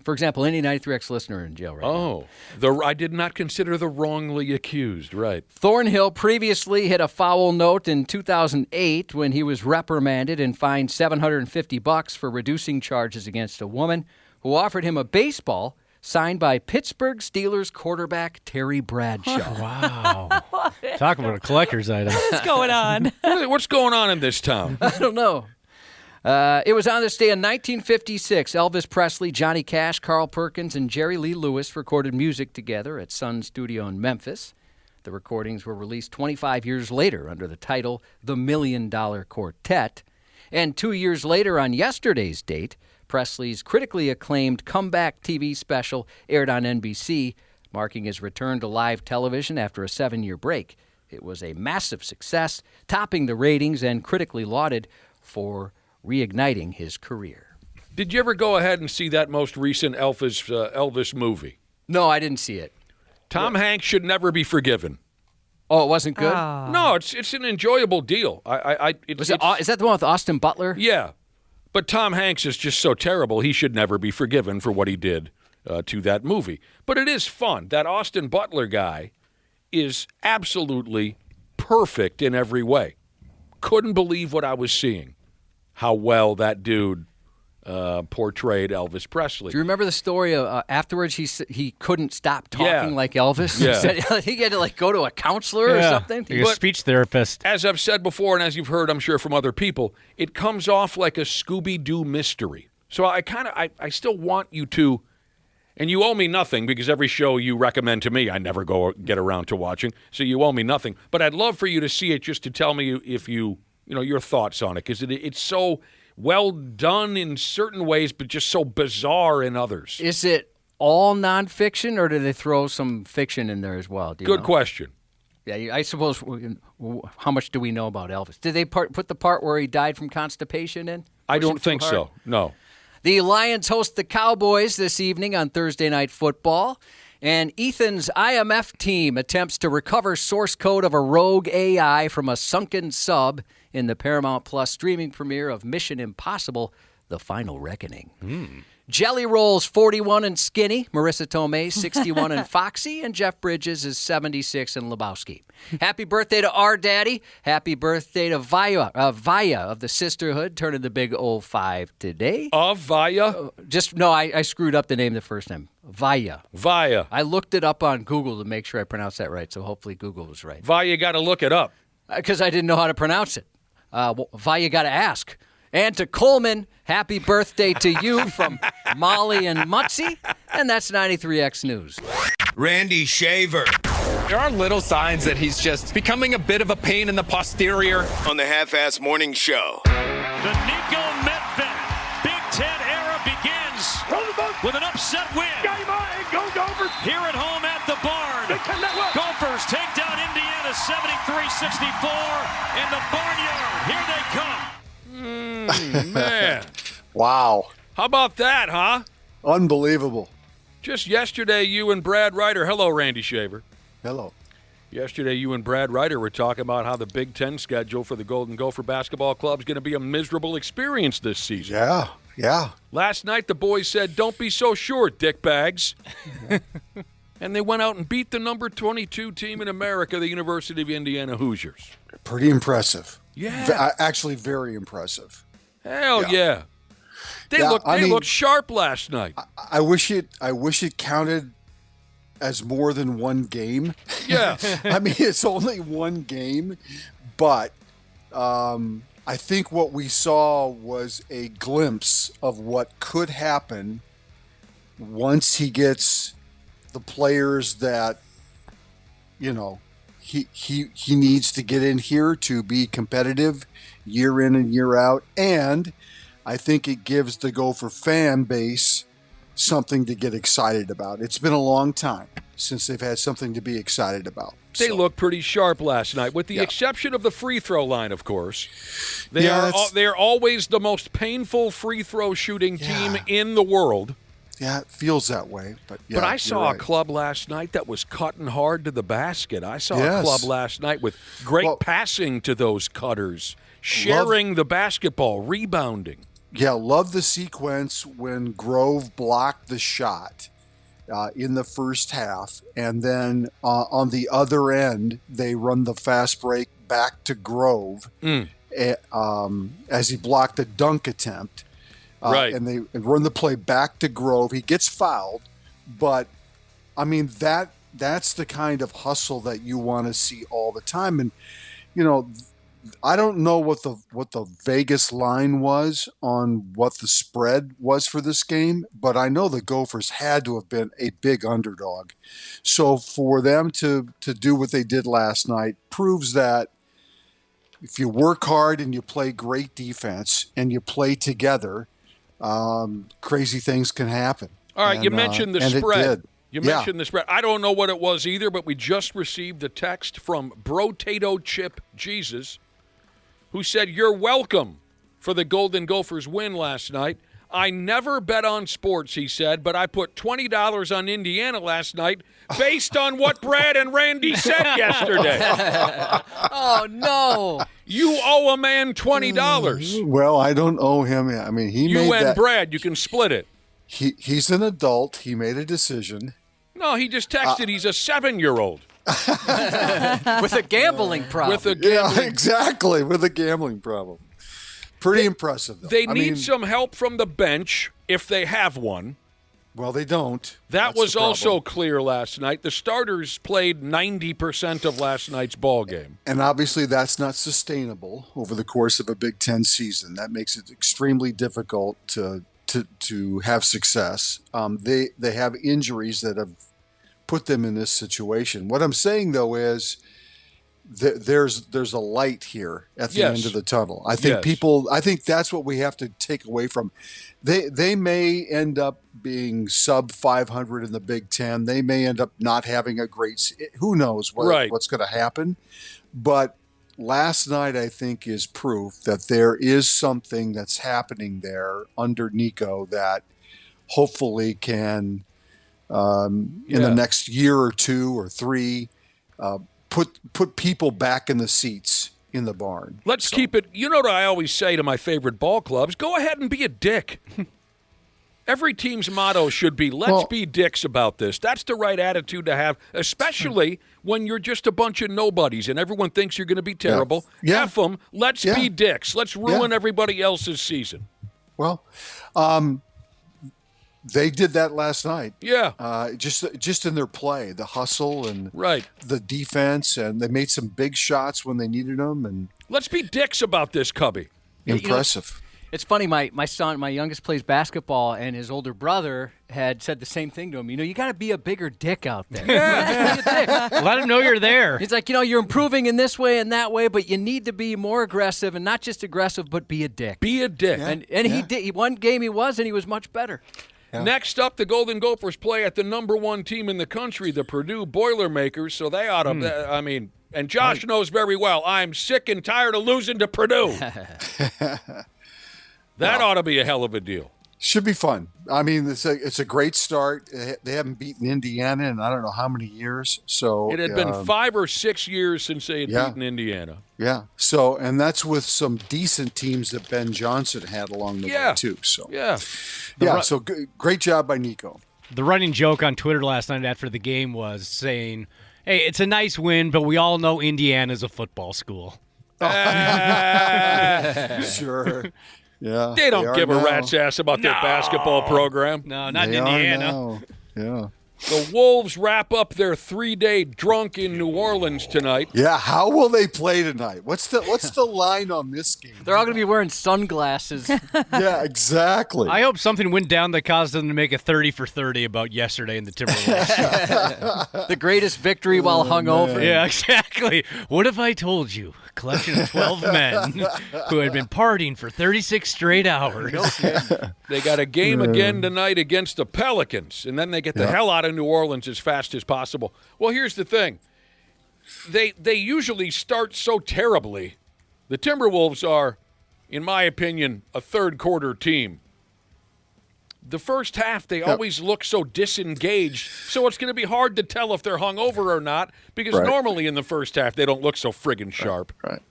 For example, any 93X listener in jail right now. I did not consider the wrongly accused, right. Thornhill previously hit a foul note in 2008 when he was reprimanded and fined $750 for reducing charges against a woman who offered him a baseball signed by Pittsburgh Steelers quarterback Terry Bradshaw. Wow. Talk about a collector's item. What's going on? What's going on in this town? I don't know. It was on this day in 1956. Elvis Presley, Johnny Cash, Carl Perkins, and Jerry Lee Lewis recorded music together at Sun Studio in Memphis. The recordings were released 25 years later under the title The $1 Million Quartet. And 2 years later, on yesterday's date, Presley's critically acclaimed comeback TV special aired on NBC, marking his return to live television after a 7-year break. It was a massive success, topping the ratings and critically lauded for reigniting his career. Did you ever go ahead and see that most recent Elvis movie? No, I didn't see it. Tom Hanks should never be forgiven. Oh, it wasn't good? No, it's an enjoyable deal. Is that the one with Austin Butler? Yeah. But Tom Hanks is just so terrible, he should never be forgiven for what he did to that movie. But it is fun. That Austin Butler guy is absolutely perfect in every way. Couldn't believe what I was seeing, how well that dude portrayed Elvis Presley. Do you remember the story afterwards? He couldn't stop talking like Elvis. Yeah. He said he had to go to a counselor or something. Like a speech therapist. As I've said before, and as you've heard, I'm sure from other people, it comes off like a Scooby-Doo mystery. So I still want you to, and you owe me nothing because every show you recommend to me, I never get around to watching. So you owe me nothing. But I'd love for you to see it just to tell me if your thoughts on it, because it's so well done in certain ways, but just so bizarre in others. Is it all nonfiction, or do they throw some fiction in there as well? Good question. Yeah, I suppose. How much do we know about Elvis? Did they put the part where he died from constipation in? I don't think so. No. The Lions host the Cowboys this evening on Thursday Night Football. And Ethan's IMF team attempts to recover source code of a rogue AI from a sunken sub in the Paramount Plus streaming premiere of Mission Impossible: The Final Reckoning. Jelly Roll's 41 and skinny, Marissa Tomei's 61 and foxy, and Jeff Bridges is 76 and Lebowski. Happy birthday to our daddy. Happy birthday to Vaya of the Sisterhood, turning the big 05 today. Vaya? I screwed up the name the first time. Vaya. I looked it up on Google to make sure I pronounced that right, so hopefully Google was right. Vaya, got to look it up. Because I didn't know how to pronounce it. Vaya, got to ask. And to Coleman, happy birthday to you from Molly and Mutzi. And that's 93X News. Randy Shaver. There are little signs that he's just becoming a bit of a pain in the posterior. On the Half-Ass Morning Show. The Nico Medved Big Ten era begins with an upset win. Game on and go Gophers. Here at home at the Barn. Big Ten Network. Gophers take down Indiana 73-64 in the Barnyard. Here they come. Man. Wow. How about that, huh? Unbelievable. Just yesterday, you and Brad Ryder. Hello, Randy Shaver. Hello. Yesterday, you and Brad Ryder were talking about how the Big Ten schedule for the Golden Gopher Basketball Club is going to be a miserable experience this season. Yeah. Last night, the boys said, "Don't be so sure, dickbags." And they went out and beat the number 22 team in America, the University of Indiana Hoosiers. Pretty impressive. Yeah. Actually, very impressive. Hell yeah. They looked sharp last night. I wish it counted as more than one game. Yeah. I mean, it's only one game, but I think what we saw was a glimpse of what could happen once he gets the players that, he needs to get in here to be competitive year in and year out. And I think it gives the Gopher fan base something to get excited about. It's been a long time since they've had something to be excited about. They look pretty sharp last night, with the exception of the free throw line, of course. They are always the most painful free throw shooting team in the world. Yeah, it feels that way. But I saw a club last night that was cutting hard to the basket. I saw a club last night with great passing to those cutters, sharing the basketball, rebounding. Yeah, love the sequence when Grove blocked the shot in the first half, and then on the other end, they run the fast break back to Grove as he blocked a dunk attempt. And they run the play back to Grove. He gets fouled, but I mean that's the kind of hustle that you want to see all the time. And I don't know what the Vegas line was on what the spread was for this game, but I know the Gophers had to have been a big underdog. So for them to do what they did last night proves that if you work hard and you play great defense and you play together, crazy things can happen. All right, you mentioned the spread. You Yeah. mentioned the spread. I don't know what it was either, but we just received a text from Brotato Chip Jesus, who said, "You're welcome for the Golden Gophers win last night. I never bet on sports," he said, "but I put $20 on Indiana last night based on what Brad and Randy said yesterday." Oh, no. You owe a man $20. Well, I don't owe him. I mean, You and Brad, you can split it. He's an adult. He made a decision. No, he just texted he's a 7-year-old. With a gambling problem. Yeah, exactly, with a gambling problem. Pretty impressive, though. They need some help from the bench if they have one. Well, they don't. That was also clear last night. The starters played 90% of last night's ball game. And obviously that's not sustainable over the course of a Big Ten season. That makes it extremely difficult to have success. They have injuries that have put them in this situation. What I'm saying, though, is there's a light here at the end of the tunnel. I think I think that's what we have to take away from. They may end up being sub 500 in the Big Ten. They may end up not having a great. Who knows what's going to happen? But last night, I think, is proof that there is something that's happening there under Nico that hopefully can, in the next year or 2 or 3, put people back in the seats in the barn. Let's keep it. You know what I always say to my favorite ball clubs? Go ahead and be a dick. Every team's motto should be, let's be dicks about this. That's the right attitude to have, especially when you're just a bunch of nobodies and everyone thinks you're going to be terrible. F them. Let's be dicks. Let's ruin everybody else's season. Well, they did that last night. Yeah. Just in their play, the hustle and the defense, and they made some big shots when they needed them. And let's be dicks about this, Cubby. Impressive. It's funny, my son, my youngest, plays basketball, and his older brother had said the same thing to him. You got to be a bigger dick out there. Just be a dick. Let him know you're there. He's like, you're improving in this way and that way, but you need to be more aggressive, and not just aggressive, but be a dick. Be a dick. And he did. One game he was, and he was much better. Yeah. Next up, the Golden Gophers play at the #1 team in the country, the Purdue Boilermakers, so they ought to, and Josh knows very well, I'm sick and tired of losing to Purdue. That ought to be a hell of a deal. Should be fun. I mean, it's a great start. They haven't beaten Indiana in I don't know how many years. So it had been 5 or 6 years since they had beaten Indiana. Yeah. So, and that's with some decent teams that Ben Johnson had along the way too. So So great job by Nico. The running joke on Twitter last night after the game was saying, "Hey, it's a nice win, but we all know Indiana's a football school." Sure. Yeah, they don't give a rat's ass about their basketball program. No, not in Indiana. Yeah. The Wolves wrap up their 3-day drunk in New Orleans tonight. Yeah, how will they play tonight? What's the line on this game? They're all going to be wearing sunglasses. Yeah, exactly. I hope something went down that caused them to make a 30 for 30 about yesterday in the Timberwolves. The greatest victory while hungover. Yeah, exactly. What if I told you? A collection of 12 men who had been partying for 36 straight hours. They got a game again tonight against the Pelicans, and then they get the hell out of of New Orleans as fast as possible. Well, here's the thing. They usually start so terribly. The Timberwolves are, in my opinion, a third-quarter team. The first half, they always look so disengaged, so it's going to be hard to tell if they're hungover or not, because normally in the first half, they don't look so friggin' sharp. Right.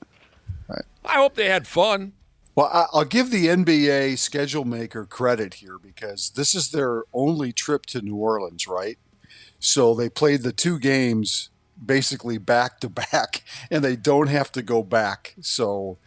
I hope they had fun. Well, I'll give the NBA schedule maker credit here because this is their only trip to New Orleans, right? So they played the 2 games basically back to back, and they don't have to go back. So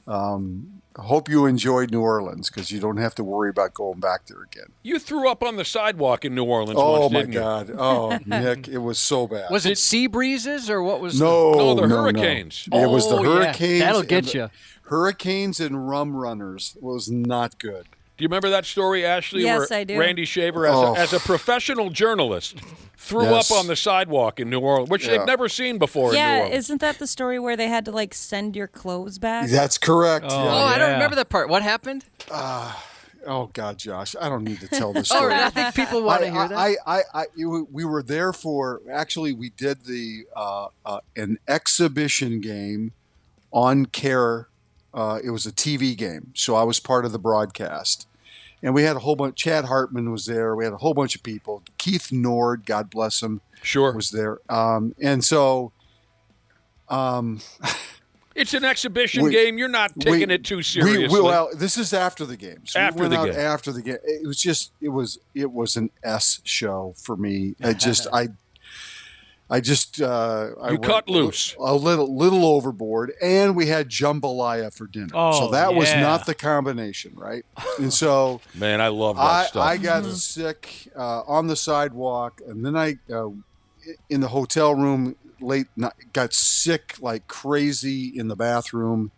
I hope you enjoyed New Orleans because you don't have to worry about going back there again. You threw up on the sidewalk in New Orleans Oh, once, my didn't you? God. Oh, Nick, it was so bad. Was it sea breezes or what was No, the hurricanes. No. It was the Oh, hurricanes. yeah. That'll and get the you. Hurricanes and rum runners was not good. Do you remember that story, Ashley? Yes, where I do. Randy Shaver, Oh. as a professional journalist, threw Yes. up on the sidewalk in New Orleans, which they've never seen before in New Yeah, Orleans. isn't that the story where they had to like send your clothes back? That's correct. Oh, yeah. I don't remember that part. What happened? Oh God, Josh, I don't need to tell this Oh, story. I think people want to hear that. We were there for. Actually, we did the an exhibition game on Care. It was a TV game, so I was part of the broadcast, and we had a whole bunch. Chad Hartman was there. We had a whole bunch of people. Keith Nord, God bless him, was there. And so. It's an exhibition game. You're not taking it too seriously. Well, this is after the game. So After we went the out game. after the game. It was just it was an S show for me. I cut loose a little overboard, and we had jambalaya for dinner. Oh, so that was yeah. not the combination, right? And so Man, I love that stuff. I got sick on the sidewalk, and then I in the hotel room late night, got sick like crazy in the bathroom.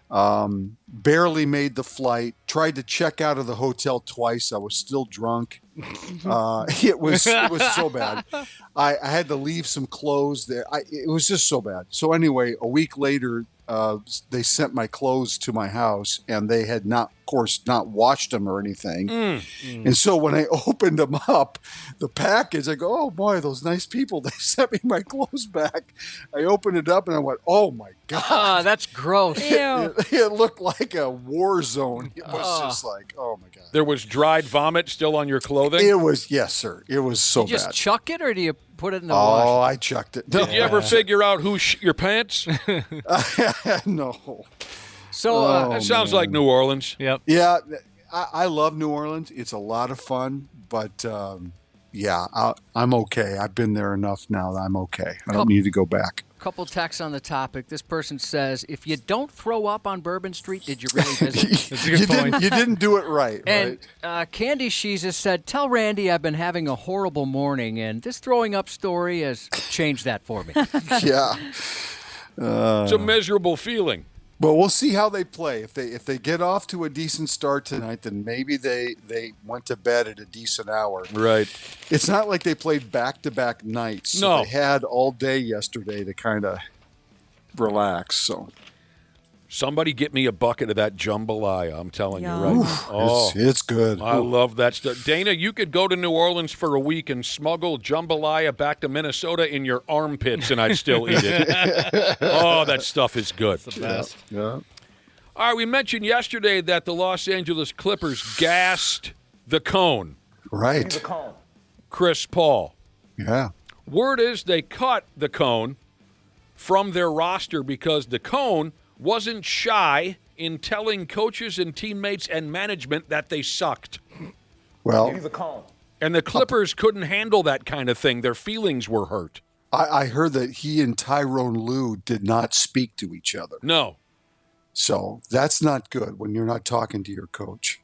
Barely made the flight. Tried to check out of the hotel twice. I was still drunk. It was so bad. I had to leave some clothes there. It was just so bad. So anyway, a week later, they sent my clothes to my house, and they had not, of course, not washed them or anything. And so when I opened them up, the package, I go, oh boy, those nice people, they sent me my clothes back. I opened it up and I went, oh my God. Ah, that's gross. It looked like a war zone. It was just like, oh my God. There was dried vomit still on your clothing? It was, yes, sir. It was so You just bad. chuck it or do you put it in the Oh, wash? I chucked it. Did you ever figure out who your pants? No. So That sounds like New Orleans. Yep. Yeah, I love New Orleans. It's a lot of fun, but yeah, I'm okay. I've been there enough now that I'm okay. I don't need to go back. couple texts on the topic. This person says, if you don't throw up on Bourbon Street, did you really visit? That's a good point. You didn't do it right. And Candy Shees has said, tell Randy I've been having a horrible morning, and this throwing up story has changed that for me. Yeah. It's a miserable feeling. But we'll see how they play. If they get off to a decent start tonight, then maybe they went to bed at a decent hour. Right. It's not like they played back-to-back nights. So No. they had all day yesterday to kind of relax. So Somebody get me a bucket of that jambalaya. I'm telling you Yum. right now. it's good. I love that stuff. Dana, you could go to New Orleans for a week and smuggle jambalaya back to Minnesota in your armpits, and I'd still eat it. Oh, that stuff is good. The best. Yeah. All right, we mentioned yesterday that the Los Angeles Clippers gassed the cone. Right. Chris Paul. Yeah. Word is they cut the cone from their roster because the cone wasn't shy in telling coaches and teammates and management that they sucked. Well, And the Clippers couldn't handle that kind of thing. Their feelings were hurt. I heard that he and Tyrone Lue did not speak to each other. No. So that's not good when you're not talking to your coach.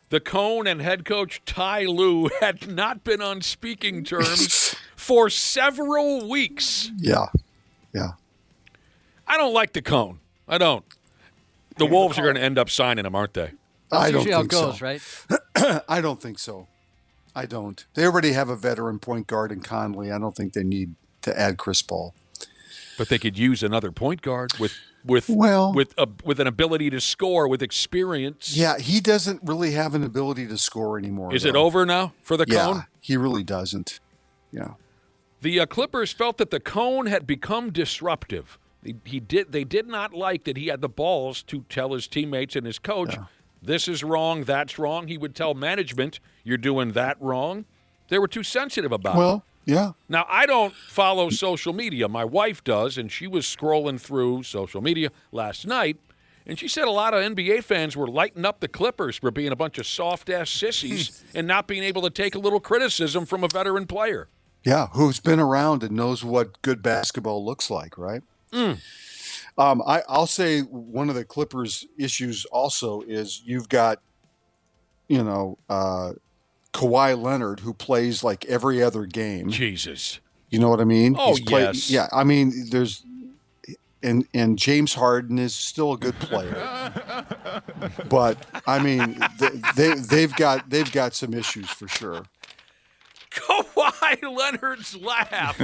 The Cone and head coach Ty Lue had not been on speaking terms for several weeks. Yeah. Yeah. I don't like the Cone. I don't. The Wolves are going to end up signing him, aren't they? I don't usually how it think goes, so. right? I don't think so. I don't. They already have a veteran point guard in Conley. I don't think they need to add Chris Paul. But they could use another point guard with an ability to score with experience. Yeah, he doesn't really have an ability to score anymore. Is it over now for the Cone? Yeah, he really doesn't. Yeah. The Clippers felt that the Cone had become disruptive. They did not like that he had the balls to tell his teammates and his coach, this is wrong, that's wrong. He would tell management, you're doing that wrong. They were too sensitive about it. Well, yeah. Now, I don't follow social media. My wife does, and she was scrolling through social media last night, and she said a lot of NBA fans were lighting up the Clippers for being a bunch of soft-ass sissies and not being able to take a little criticism from a veteran player. Yeah, who's been around and knows what good basketball looks like, right? I'll say one of the Clippers' issues also is you've got, Kawhi Leonard, who plays like every other game. Jesus. You know what I mean? Oh, yes. Yeah, I mean, there's and James Harden is still a good player. But, I mean, they've got some issues for sure. Kawhi Leonard's laugh.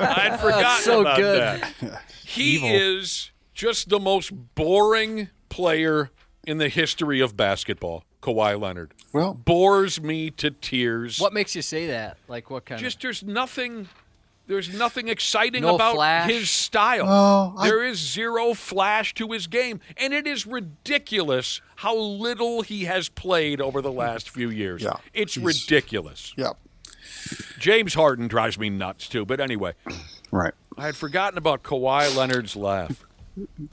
I'd forgotten so about good. that. He is just the most boring player in the history of basketball. Kawhi Leonard. Well, bores me to tears. What makes you say that? Like what kind Just there's nothing exciting No about flash? his style. There is zero flash to his game, and it is ridiculous how little he has played over the last few years. Yeah, it's ridiculous. Yeah. James Harden drives me nuts too, but anyway. Right. I had forgotten about Kawhi Leonard's laugh.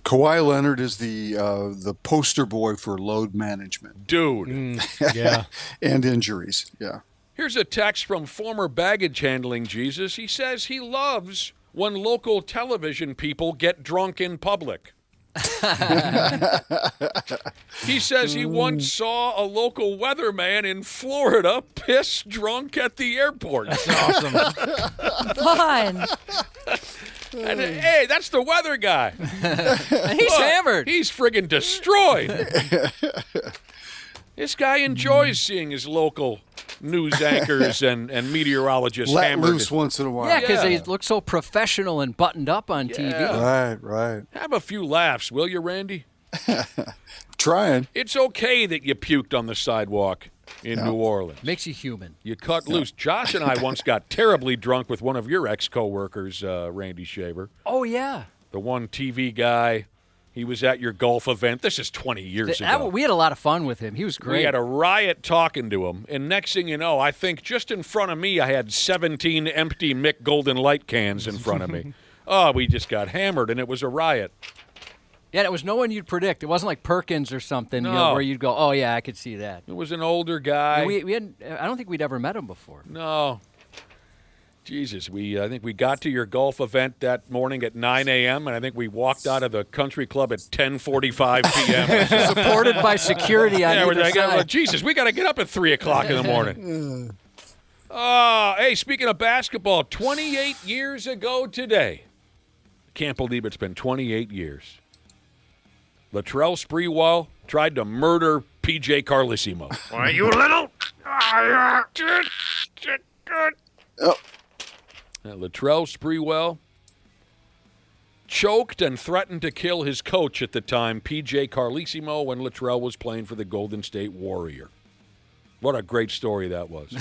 Kawhi Leonard is the poster boy for load management. Dude. Yeah. And injuries. Yeah. Here's a text from former baggage handling Jesus. He says he loves when local television people get drunk in public. He says he once saw a local weatherman in Florida piss drunk at the airport. That's awesome. Fun. And, hey, that's the weather guy. He's hammered. He's friggin' destroyed. This guy enjoys seeing his local news anchors and meteorologists Let hammered. loose once in a while. Yeah, because they look so professional and buttoned up on TV. Right. Have a few laughs, will you, Randy? Trying. It's okay that you puked on the sidewalk in New Orleans. Makes you human. You cut loose. Josh and I once got terribly drunk with one of your ex-coworkers, Randy Shaver. Oh, yeah. The one TV guy. He was at your golf event. This is 20 years ago. We had a lot of fun with him. He was great. We had a riot talking to him. And next thing you know, I think just in front of me, I had 17 empty Mick Golden Light cans in front of me. Oh, we just got hammered, and it was a riot. Yeah, it was no one you'd predict. It wasn't like Perkins or something No. where you'd go, oh, yeah, I could see that. It was an older guy. We hadn't, I don't think we'd ever met him before. No. Jesus, I think we got to your golf event that morning at 9 a.m., and I think we walked out of the country club at 10:45 p.m. Supported by security on either side. Jesus, we got to get up at 3 o'clock in the morning. Hey, speaking of basketball, 28 years ago today. Can't believe it's been 28 years. Latrell Sprewell tried to murder P.J. Carlissimo. Why, you little... Latrell Sprewell choked and threatened to kill his coach at the time, P.J. Carlissimo, when Latrell was playing for the Golden State Warrior. What a great story that was.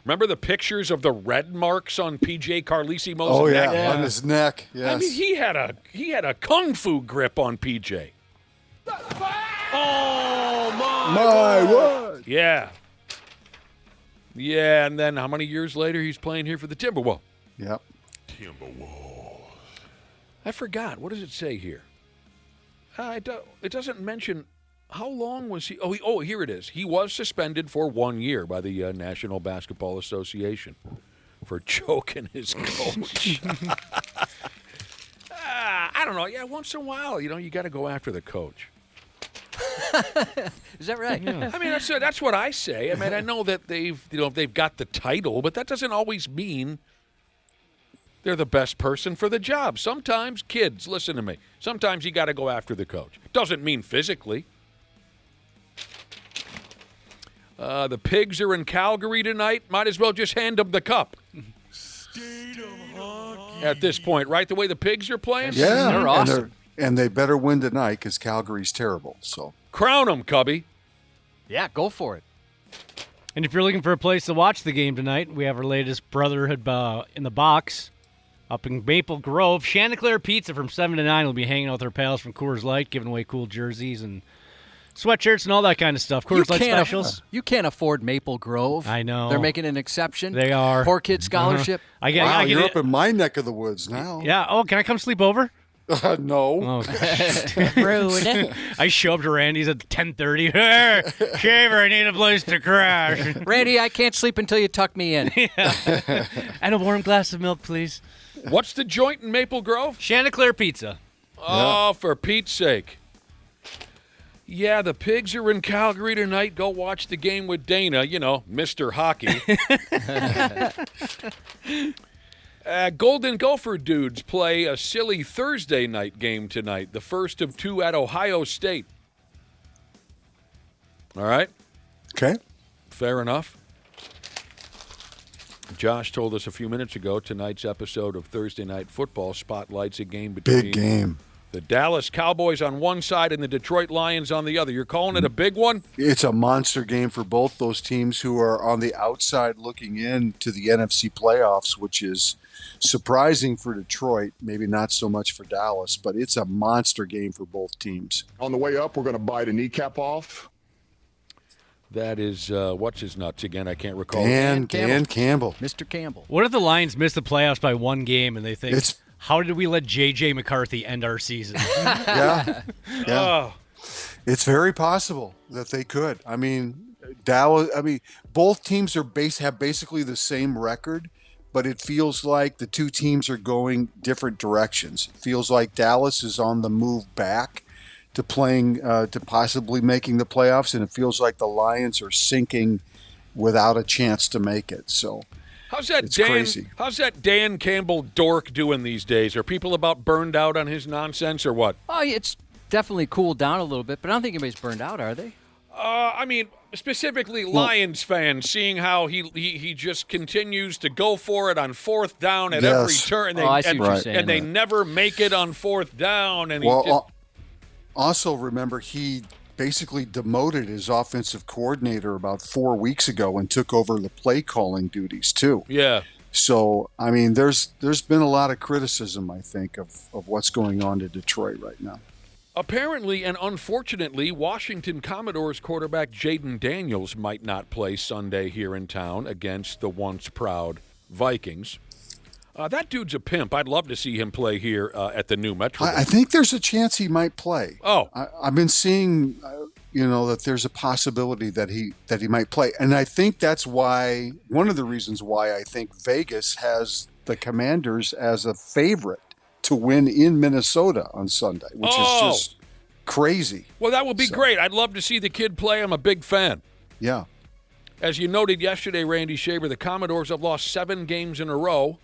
Remember the pictures of the red marks on P.J. Carlissimo's neck? On his neck, yes. I mean, he had a kung fu grip on P.J. Oh, my word. Yeah. Yeah, and then how many years later he's playing here for the Timberwolves? Yep. Timberwolves. I forgot. What does it say here? It doesn't mention how long was he. Oh, here it is. He was suspended for 1 year by the National Basketball Association for choking his coach. I don't know. Yeah, once in a while, you got to go after the coach. Is that right? Yeah. I mean, that's what I say. I mean, I know that they've got the title, but that doesn't always mean they're the best person for the job. Sometimes, kids, listen to me. Sometimes you got to go after the coach. Doesn't mean physically. The Pigs are in Calgary tonight. Might as well just hand them the cup. at this point, right? The way the Pigs are playing? Yeah, they're awesome. And they better win tonight because Calgary's terrible. So Crown them, Cubby. Yeah, go for it. And if you're looking for a place to watch the game tonight, we have our latest Brotherhood in the box up in Maple Grove. Chanticleer Pizza from 7 to 9 will be hanging out with our pals from Coors Light, giving away cool jerseys and sweatshirts and all that kind of stuff. Coors Light specials. You can't afford Maple Grove. I know. They're making an exception. They are. Poor kid scholarship. Wow, you're up in my neck of the woods now. Yeah. Oh, can I come sleep over? No. Oh, Rude. I show up to Randy's at 10:30. Hey, Shaver, I need a place to crash. Randy, I can't sleep until you tuck me in. And a warm glass of milk, please. What's the joint in Maple Grove? Chanticleer Pizza. Oh, for Pete's sake. Yeah, the Pigs are in Calgary tonight. Go watch the game with Dana, Mr. Hockey. Golden Gopher dudes play a silly Thursday night game tonight, the first of 2 at Ohio State. All right? Okay. Fair enough. Josh told us a few minutes ago tonight's episode of Thursday Night Football spotlights a game between Big game. the Dallas Cowboys on one side and the Detroit Lions on the other. You're calling it a big one? It's a monster game for both those teams who are on the outside looking in to the NFC playoffs, which is surprising for Detroit, maybe not so much for Dallas, but it's a monster game for both teams. On the way up, we're going to bite a kneecap off. That is, what's his nuts again? I can't recall. Dan Campbell. Mr. Campbell. What if the Lions miss the playoffs by one game and they think, how did we let J.J. McCarthy end our season? Yeah. Oh. It's very possible that they could. I mean, both teams have basically the same record, but it feels like the two teams are going different directions. It feels like Dallas is on the move back to playing, to possibly making the playoffs, and it feels like the Lions are sinking without a chance to make it. So How's that it's Dan? crazy. How's that Dan Campbell dork doing these days? Are people about burned out on his nonsense or what? Oh, it's definitely cooled down a little bit, but I don't think anybody's burned out, are they? I mean, specifically Lions fans, seeing how he just continues to go for it on fourth down at every turn. I see what you're saying. And they never make it on fourth down. And also remember, he basically demoted his offensive coordinator about 4 weeks ago and took over the play calling duties too. Yeah. So, I mean, there's been a lot of criticism, I think, of what's going on to Detroit right now. Apparently and unfortunately, Washington Commodores quarterback Jaden Daniels might not play Sunday here in town against the once proud Vikings. That dude's a pimp. I'd love to see him play here at the new Metro. I think there's a chance he might play. Oh. I've been seeing, that there's a possibility that he might play. And I think that's why, one of the reasons why I think Vegas has the Commanders as a favorite to win in Minnesota on Sunday, which is just crazy. Well, that would be great. I'd love to see the kid play. I'm a big fan. Yeah. As you noted yesterday, Randy Shaver, the Commodores have lost 7 games in a row.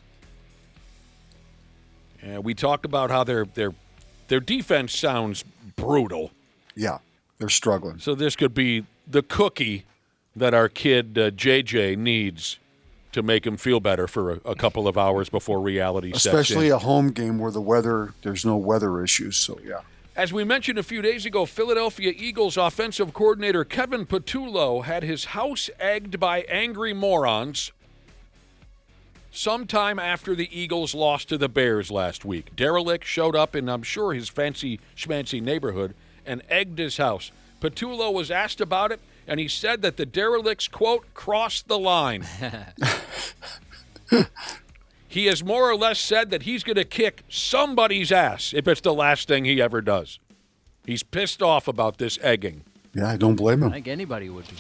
And we talked about how their defense sounds brutal. Yeah, they're struggling. So this could be the cookie that our kid JJ needs to make him feel better for a couple of hours before reality sets in. Especially a home game where there's no weather issues, so yeah. As we mentioned a few days ago, Philadelphia Eagles offensive coordinator Kevin Patullo had his house egged by angry morons sometime after the Eagles lost to the Bears last week. Derelict showed up in, I'm sure, his fancy schmancy neighborhood and egged his house. Patullo was asked about it, and he said that the derelicts, quote, crossed the line. He has more or less said that he's going to kick somebody's ass if it's the last thing he ever does. He's pissed off about this egging. Yeah, I don't blame him. I think anybody would be.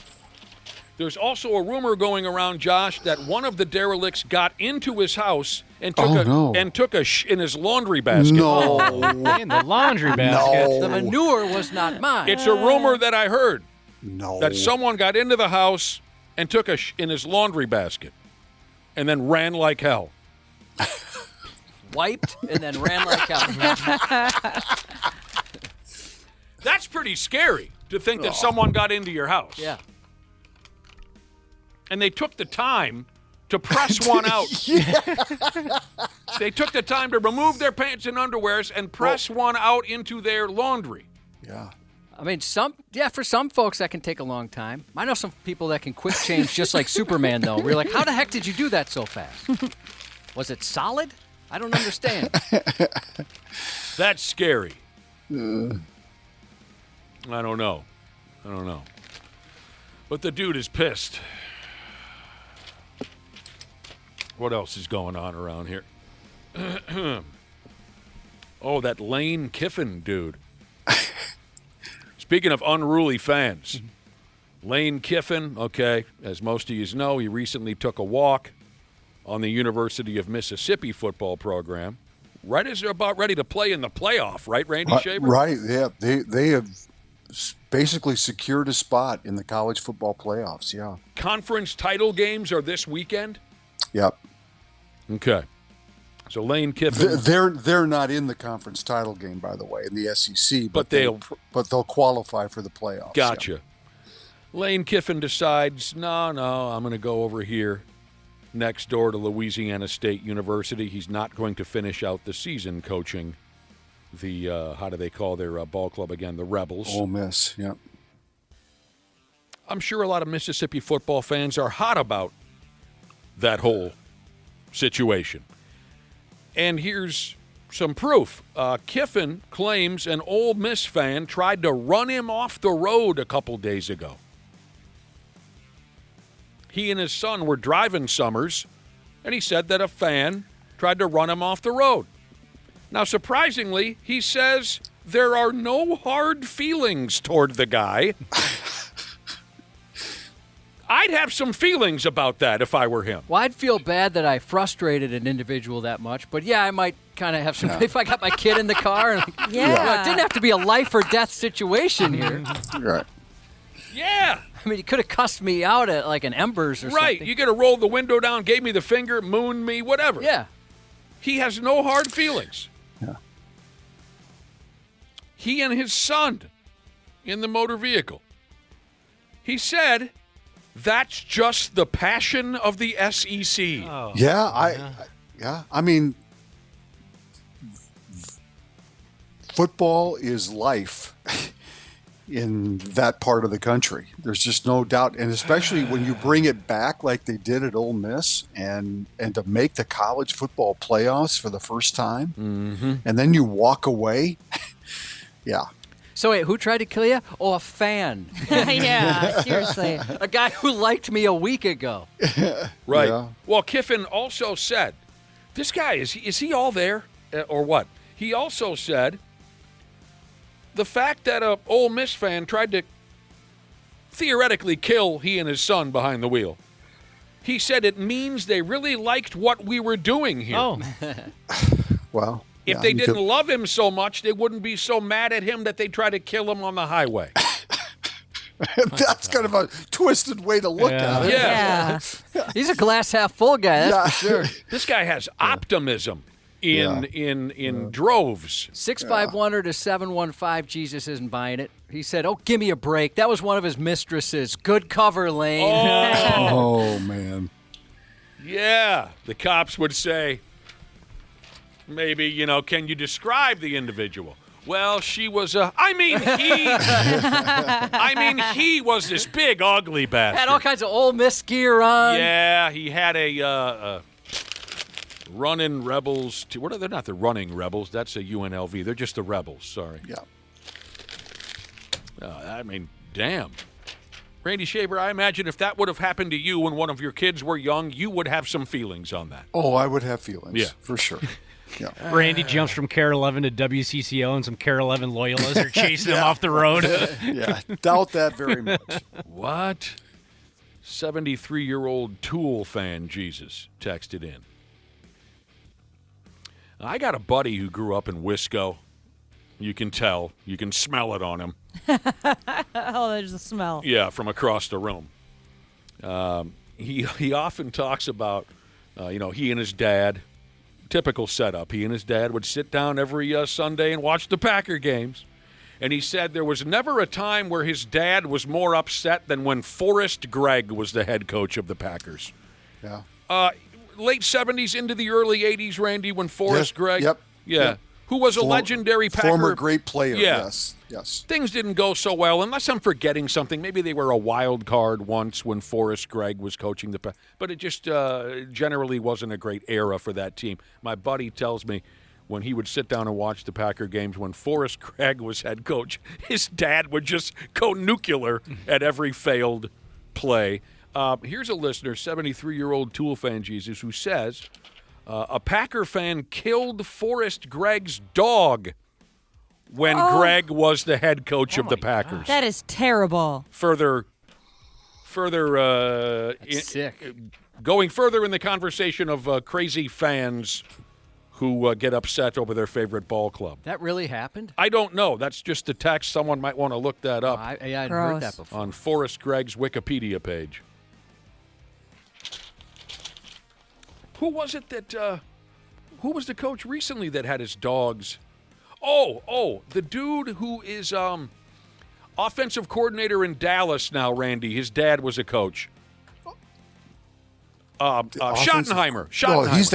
There's also a rumor going around, Josh, that one of the derelicts got into his house and took a in his laundry basket. No. In the laundry basket. No. The manure was not mine. It's a rumor that I heard. No. That someone got into the house and took a in his laundry basket and then ran like hell. Wiped and then ran like hell. That's pretty scary to think that someone got into your house. Yeah. And they took the time to press one out. They took the time to remove their pants and underwears and press one out into their laundry. Yeah. I mean, for some folks that can take a long time. I know some people that can quick change just like Superman, though. We're like, how the heck did you do that so fast? Was it solid? I don't understand. That's scary. I don't know. But the dude is pissed. What else is going on around here? Oh, that Lane Kiffin dude. Speaking of unruly fans, Lane Kiffin, okay, as most of you know, he recently took a walk on the University of Mississippi football program, right as they're about ready to play in the playoff, right, Randy Shaver? Right, yeah. They have basically secured a spot in the college football playoffs, yeah. Conference title games are this weekend? Yep. Okay. So Lane Kiffin, they're not in the conference title game, by the way, in the SEC, but they'll qualify for the playoffs. Gotcha. Yeah. Lane Kiffin decides, no, I'm going to go over here next door to Louisiana State University. He's not going to finish out the season coaching the how do they call their ball club again? The Rebels. Ole Miss. Yeah. I'm sure a lot of Mississippi football fans are hot about that whole situation. And here's some proof. Kiffin claims an Ole Miss fan tried to run him off the road a couple days ago. He and his son were driving Summers, and he said that a fan tried to run him off the road. Now, surprisingly, he says there are no hard feelings toward the guy. I'd have some feelings about that if I were him. Well, I'd feel bad that I frustrated an individual that much, but yeah, I might kind of have some. If I got my kid in the car, and it didn't have to be a life or death situation here. Right. Yeah. I mean, you could have cussed me out at like an Embers or something. Right. You could have rolled the window down, gave me the finger, mooned me, whatever. Yeah. He has no hard feelings. Yeah. He and his son in the motor vehicle. He said, that's just the passion of the SEC. Oh. Yeah, I mean, football is life in that part of the country. There's just no doubt, and especially when you bring it back like they did at Ole Miss, and to make the college football playoffs for the first time, and then you walk away. Yeah. So wait, who tried to kill you? Oh, a fan. Yeah, seriously. A guy who liked me a week ago. Right. Yeah. Well, Kiffin also said, this guy, is he all there or what? He also said the fact that a Ole Miss fan tried to theoretically kill he and his son behind the wheel, he said it means they really liked what we were doing here. Oh. Well. If they didn't love him so much, they wouldn't be so mad at him that they try to kill him on the highway. That's kind of a twisted way to look at it. Yeah. He's a glass half full guy, that's for sure. This guy has optimism in droves. 651 to 715, Jesus isn't buying it. He said, oh, give me a break. That was one of his mistresses. Good cover, Lane. Oh man. Yeah. The cops would say, maybe, can you describe the individual? Well, she was he was this big, ugly bastard. Had all kinds of Ole Miss gear on. Yeah, he had a running Rebels. What are they? Not the running Rebels. That's a UNLV. They're just the Rebels. Sorry. Yeah. I mean, damn. Randy Shaver, I imagine if that would have happened to you when one of your kids were young, you would have some feelings on that. Oh, I would have feelings. Yeah. For sure. Yeah. Randy jumps from KARE 11 to WCCO, and some KARE 11 loyalists are chasing him off the road. Yeah, doubt that very much. What? 73-year-old Tool fan Jesus texted in. I got a buddy who grew up in Wisco. You can tell. You can smell it on him. Oh, there's a smell. Yeah, from across the room. He often talks about, he and his dad. Typical setup. He and his dad would sit down every Sunday and watch the Packer games. And he said there was never a time where his dad was more upset than when Forrest Gregg was the head coach of the Packers. Yeah. Late 70s into the early 80s, Randy, when Forrest Gregg. Yep. Yeah. Yep. Who was a legendary Packer. Former great player, Yeah. Yes. Things didn't go so well, unless I'm forgetting something. Maybe they were a wild card once when Forrest Gregg was coaching the Packers. But it just generally wasn't a great era for that team. My buddy tells me when he would sit down and watch the Packer games, when Forrest Gregg was head coach, his dad would just go nuclear at every failed play. Here's a listener, 73-year-old Tool fan Jesus, who says a Packer fan killed Forrest Gregg's dog when Gregg was the head coach of the Packers. That is terrible. Further, sick. Going further in the conversation of crazy fans who get upset over their favorite ball club. That really happened? I don't know. That's just a text. Someone might want to look that up. I hadn't heard that before. On Forrest Gregg's Wikipedia page. Who was it that? Who was the coach recently that had his dogs? Oh, the dude who is offensive coordinator in Dallas now, Randy. His dad was a coach. Schottenheimer. No, he's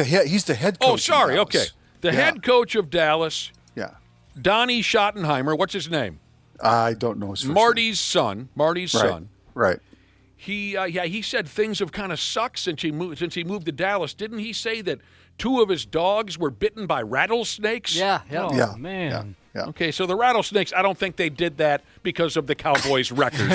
the head coach. Oh, sorry. of Dallas. Okay. The head coach of Dallas. Yeah. Donnie Schottenheimer. What's his name? I don't know his first Marty's son. Marty's son. Right. He said things have kind of sucked since he moved to Dallas. Didn't he say that 2 of his dogs were bitten by rattlesnakes? Yeah. Oh, man. Yeah. Okay, so the rattlesnakes, I don't think they did that because of the Cowboys' record.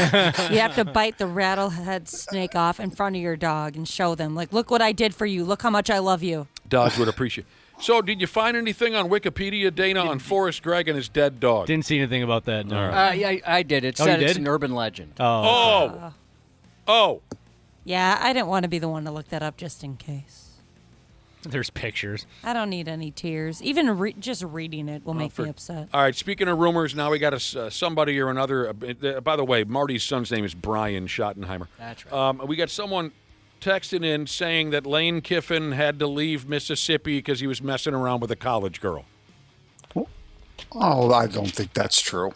You have to bite the rattlehead snake off in front of your dog and show them, like, look what I did for you. Look how much I love you. Dogs would appreciate. So, did you find anything on Wikipedia, Dana, on Forrest Gregg and his dead dog? Didn't see anything about that. No. Yeah, I did. It said it's an urban legend. Oh. Yeah, I didn't want to be the one to look that up just in case. There's pictures. I don't need any tears. Even just reading it will make me upset. All right, speaking of rumors, now we got somebody or another. By the way, Marty's son's name is Brian Schottenheimer. That's right. We got someone texting in saying that Lane Kiffin had to leave Mississippi because he was messing around with a college girl. Oh, I don't think that's true.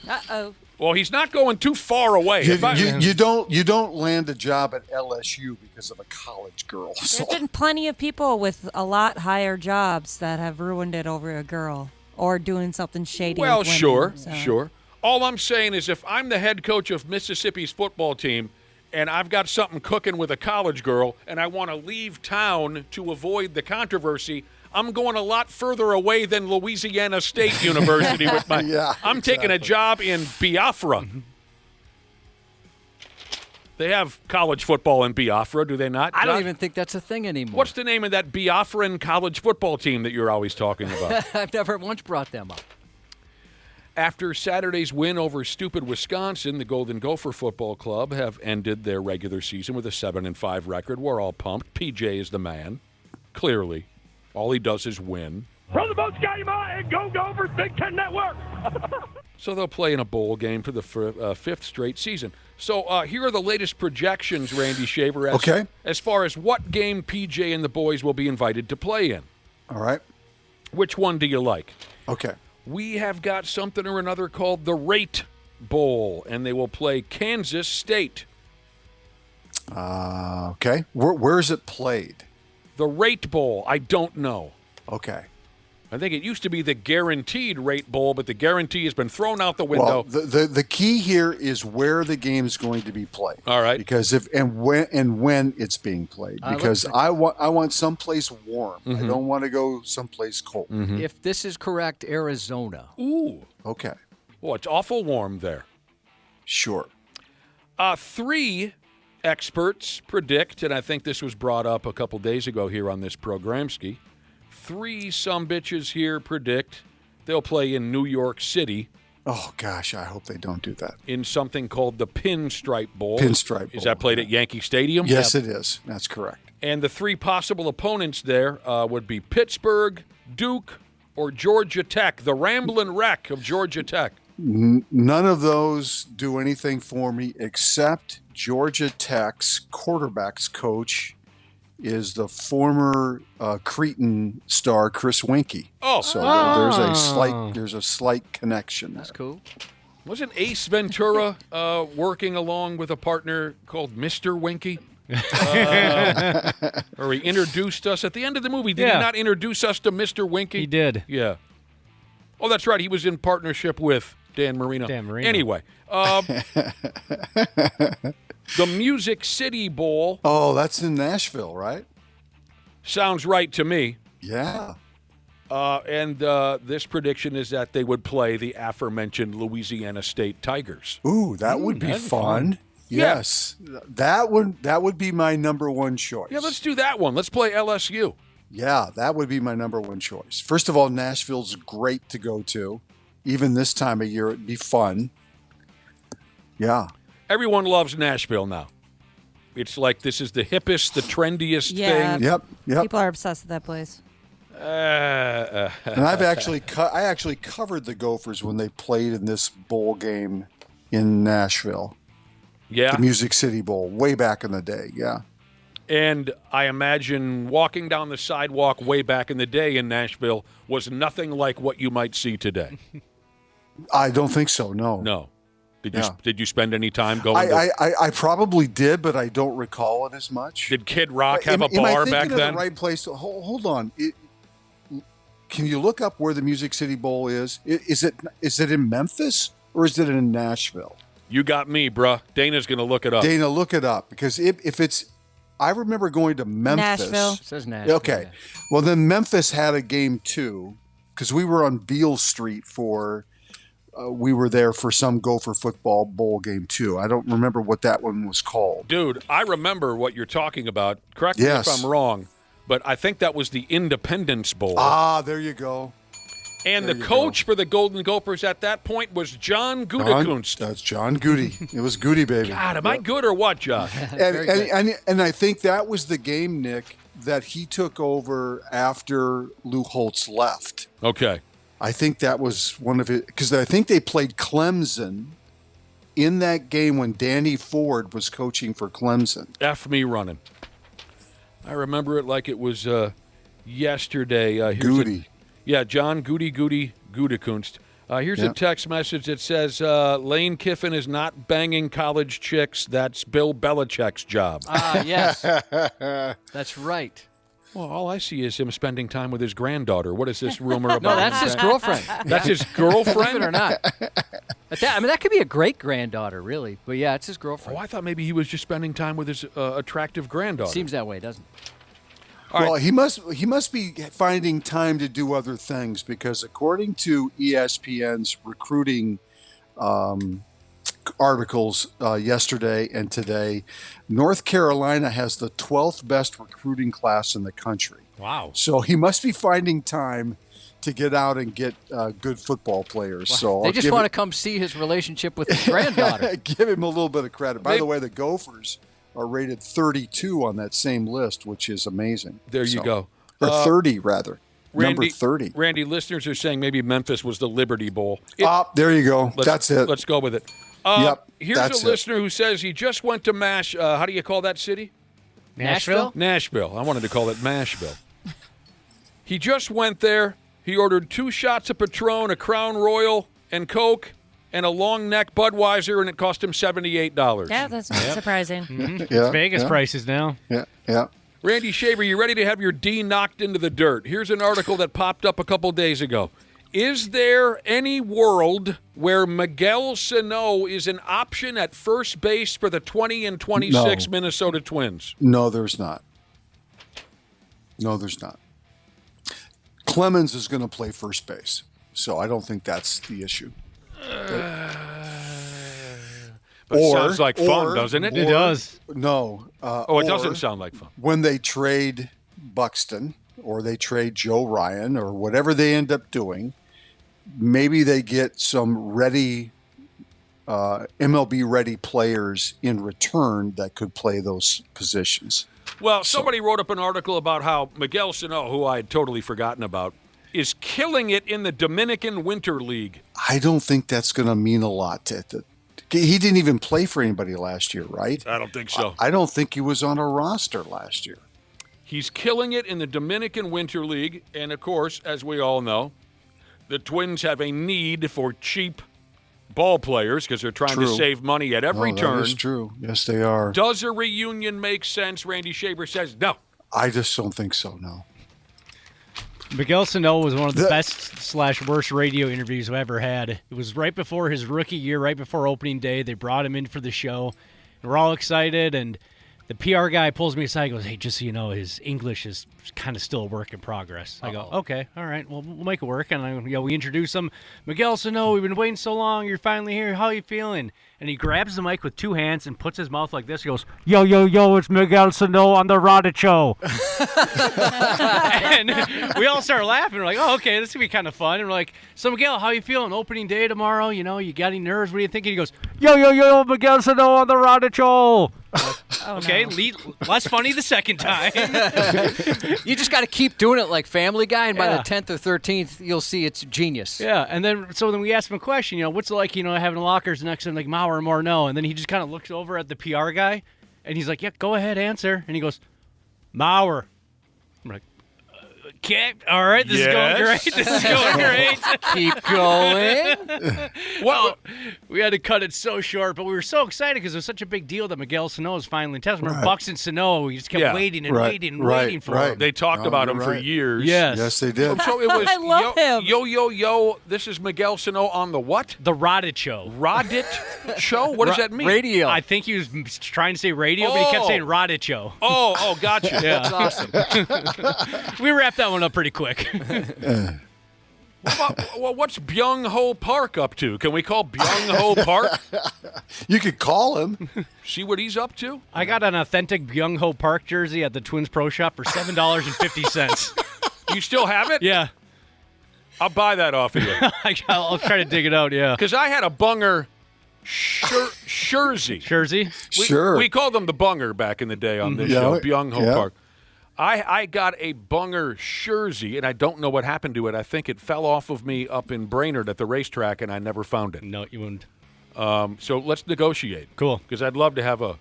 Uh-oh. Well, he's not going too far away. You don't land a job at LSU because of a college girl. So. There's been plenty of people with a lot higher jobs that have ruined it over a girl or doing something shady. Well, with women, sure. All I'm saying is if I'm the head coach of Mississippi's football team and I've got something cooking with a college girl and I want to leave town to avoid the controversy, I'm going a lot further away than Louisiana State University with my. I'm taking a job in Biafra. They have college football in Biafra, do they not? I don't even think that's a thing anymore. What's the name of that Biafran college football team that you're always talking about? I've never once brought them up. After Saturday's win over stupid Wisconsin, the Golden Gopher Football Club have ended their regular season with a 7-5 record. We're all pumped. PJ is the man, clearly. All he does is win. From the Boats Game and Go Gophers, Big Ten Network. So they'll play in a bowl game for the fifth straight season. So here are the latest projections, Randy Shaver, as far as what game PJ and the boys will be invited to play in. All right. Which one do you like? Okay. We have got something or another called the Rate Bowl, and they will play Kansas State. Okay. Where is it played? The Rate Bowl, I don't know. Okay. I think it used to be the Guaranteed Rate Bowl, but the guarantee has been thrown out the window. Well, the key here is where the game is going to be played. All right. Because when it's being played. Because I want someplace warm. Mm-hmm. I don't want to go someplace cold. Mm-hmm. If this is correct, Arizona. Ooh. Okay. Well, it's awful warm there. Sure. 3 experts predict, and I think this was brought up a couple days ago here on this programski, 3 sumbitches here predict they'll play in New York City. Oh, gosh, I hope they don't do that. In something called the Pinstripe Bowl. Pinstripe Bowl. Is that played at Yankee Stadium? Yes, it is. That's correct. And the 3 possible opponents there would be Pittsburgh, Duke, or Georgia Tech, the Ramblin' Wreck of Georgia Tech. None of those do anything for me except Georgia Tech's quarterbacks coach is the former Cretan star Chris Winkie. Oh, so there's a slight connection. That's cool. Wasn't Ace Ventura working along with a partner called Mr. Winkie? Or he introduced us at the end of the movie. Did he not introduce us to Mr. Winky? He did. Yeah. Oh, that's right. He was in partnership with Dan Marino. Anyway, the Music City Bowl. Oh, that's in Nashville, right? Sounds right to me. Yeah. And this prediction is that they would play the aforementioned Louisiana State Tigers. Ooh, that would be fun. Yes. Yeah. That would be my number one choice. Yeah, let's do that one. Let's play LSU. Yeah, that would be my number one choice. First of all, Nashville's great to go to. Even this time of year, it'd be fun. Yeah. Everyone loves Nashville now. It's like this is the hippest, the trendiest thing. Yep. People are obsessed with that place. And I actually covered the Gophers when they played in this bowl game in Nashville. Yeah. The Music City Bowl, way back in the day. Yeah. And I imagine walking down the sidewalk way back in the day in Nashville was nothing like what you might see today. I don't think so. No. No. Did you spend any time going? I probably did, but I don't recall it as much. Did Kid Rock have a bar back then? Am I thinking of the right place? Hold on. Can you look up where the Music City Bowl is? Is it in Memphis or is it in Nashville? You got me, bruh. Dana's going to look it up. Dana, look it up because if it's, I remember going to Memphis. Nashville. It says Nashville. Okay. Well, then Memphis had a game too because we were on Beale Street for. We were there for some Gopher football bowl game too. I don't remember what that one was called. Dude, I remember what you're talking about. Correct me if I'm wrong, but I think that was the Independence Bowl. Ah, there you go. And the coach for the Golden Gophers at that point was John Gutekunst. That's John Goody. It was Goody, baby. God, am I good or what, Josh? and I think that was the game, Nick, that he took over after Lou Holtz left. Okay. I think that was one of it because I think they played Clemson in that game when Danny Ford was coaching for Clemson. F me running. I remember it like it was yesterday. Goody. John Gutekunst. Here's a text message that says, Lane Kiffin is not banging college chicks. That's Bill Belichick's job. Yes. That's right. Well, all I see is him spending time with his granddaughter. What is this rumor about? No, that's his girlfriend. That's his girlfriend? Believe it or not. That could be a great-granddaughter, really. But, yeah, it's his girlfriend. Oh, I thought maybe he was just spending time with his attractive granddaughter. Seems that way, doesn't it? Well, he must be finding time to do other things because according to ESPN's recruiting articles yesterday and today, North Carolina has the 12th best recruiting class in the country. Wow. So he must be finding time to get out and get good football players. Well, so they just want to come see his relationship with his granddaughter. Give him a little bit of credit. By the way, the Gophers are rated 32 on that same list, which is amazing. There you go. Or 30, rather. Randy, number 30. Randy, listeners are saying maybe Memphis was the Liberty Bowl. There you go. That's it. Let's go with it. Here's a listener who says he just went to how do you call that city? Nashville? Nashville. I wanted to call it Mashville. He just went there. He ordered 2 shots of Patron, a Crown Royal, and Coke, and a long neck Budweiser, and it cost him $78. Yeah, that's not surprising. Mm-hmm. It's Vegas prices now. Yeah. Randy Shaver, you ready to have your D knocked into the dirt? Here's an article that popped up a couple days ago. Is there any world where Miguel Sano is an option at first base for the 20 and 26 Minnesota Twins? No, there's not. Clemens is going to play first base, so I don't think that's the issue. But it sounds like fun, doesn't it? It does. No. It doesn't sound like fun. When they trade Buxton or they trade Joe Ryan or whatever they end up doing, maybe they get some ready MLB-ready players in return that could play those positions. Well, somebody wrote up an article about how Miguel Sano, who I had totally forgotten about, is killing it in the Dominican Winter League. I don't think that's going to mean a lot. He didn't even play for anybody last year, right? I don't think so. I don't think he was on a roster last year. He's killing it in the Dominican Winter League. And, of course, as we all know, the Twins have a need for cheap ball players because they're trying to save money at every turn. That is true. Yes, they are. Does a reunion make sense? Randy Shaver says no. I just don't think so, no. Miguel Sano was one of the best/worst radio interviews I've ever had. It was right before his rookie year, right before opening day. They brought him in for the show. And we're all excited, and the PR guy pulls me aside and goes, hey, just so you know, his English is kind of still a work in progress. I go, okay, all right, well, we'll make it work. And we introduce him. Miguel Sano, we've been waiting so long. You're finally here. How are you feeling? And he grabs the mic with two hands and puts his mouth like this. He goes, yo, yo, yo, it's Miguel Sano on the Rada Show. And we all start laughing. We're like, oh, okay, this is going to be kind of fun. And we're like, so, Miguel, how you feeling? Opening day tomorrow? You know, you got any nerves? What are you thinking? He goes, yo, yo, yo, Miguel Sano on the Rada Show. Okay, less funny the second time. You just got to keep doing it like Family Guy, and by the 10th or 13th, you'll see it's genius. Yeah, and then we asked him a question, what's it like, having lockers next to him, like Mauer or more? No, and then he just kind of looks over at the PR guy, and he's like, yeah, go ahead, answer. And he goes, Mauer. I'm like, okay, all right, this is going great. This is going great. Keep going. Well, we had to cut it so short, but we were so excited because it was such a big deal that Miguel Sano was finally tested. Remember Bucks and Sano, we just kept waiting and waiting for him. They talked about him for years. Yes, they did. So it was I love him. Yo, this is Miguel Sano on the what? The Rodit Show. Rodit Show? What does that mean? Radio. I think he was trying to say radio, but he kept saying Rodit Show. Oh, gotcha. Yeah. That's awesome. We wrapped that one up pretty quick. Well, what's Byung Ho Park up to? Can we call Byung Ho Park? You could call him. See what he's up to? I got an authentic Byung Ho Park jersey at the Twins Pro Shop for $7.50. You still have it? Yeah. I'll buy that off of you. I'll try to dig it out, yeah. Because I had a Bunger Jersey. Jersey? Sure. We called them the Bunger back in the day on this show, Byung Ho Park. I got a Bunger jersey, and I don't know what happened to it. I think it fell off of me up in Brainerd at the racetrack, and I never found it. No, you wouldn't. So let's negotiate. Cool. Because I'd love to have a...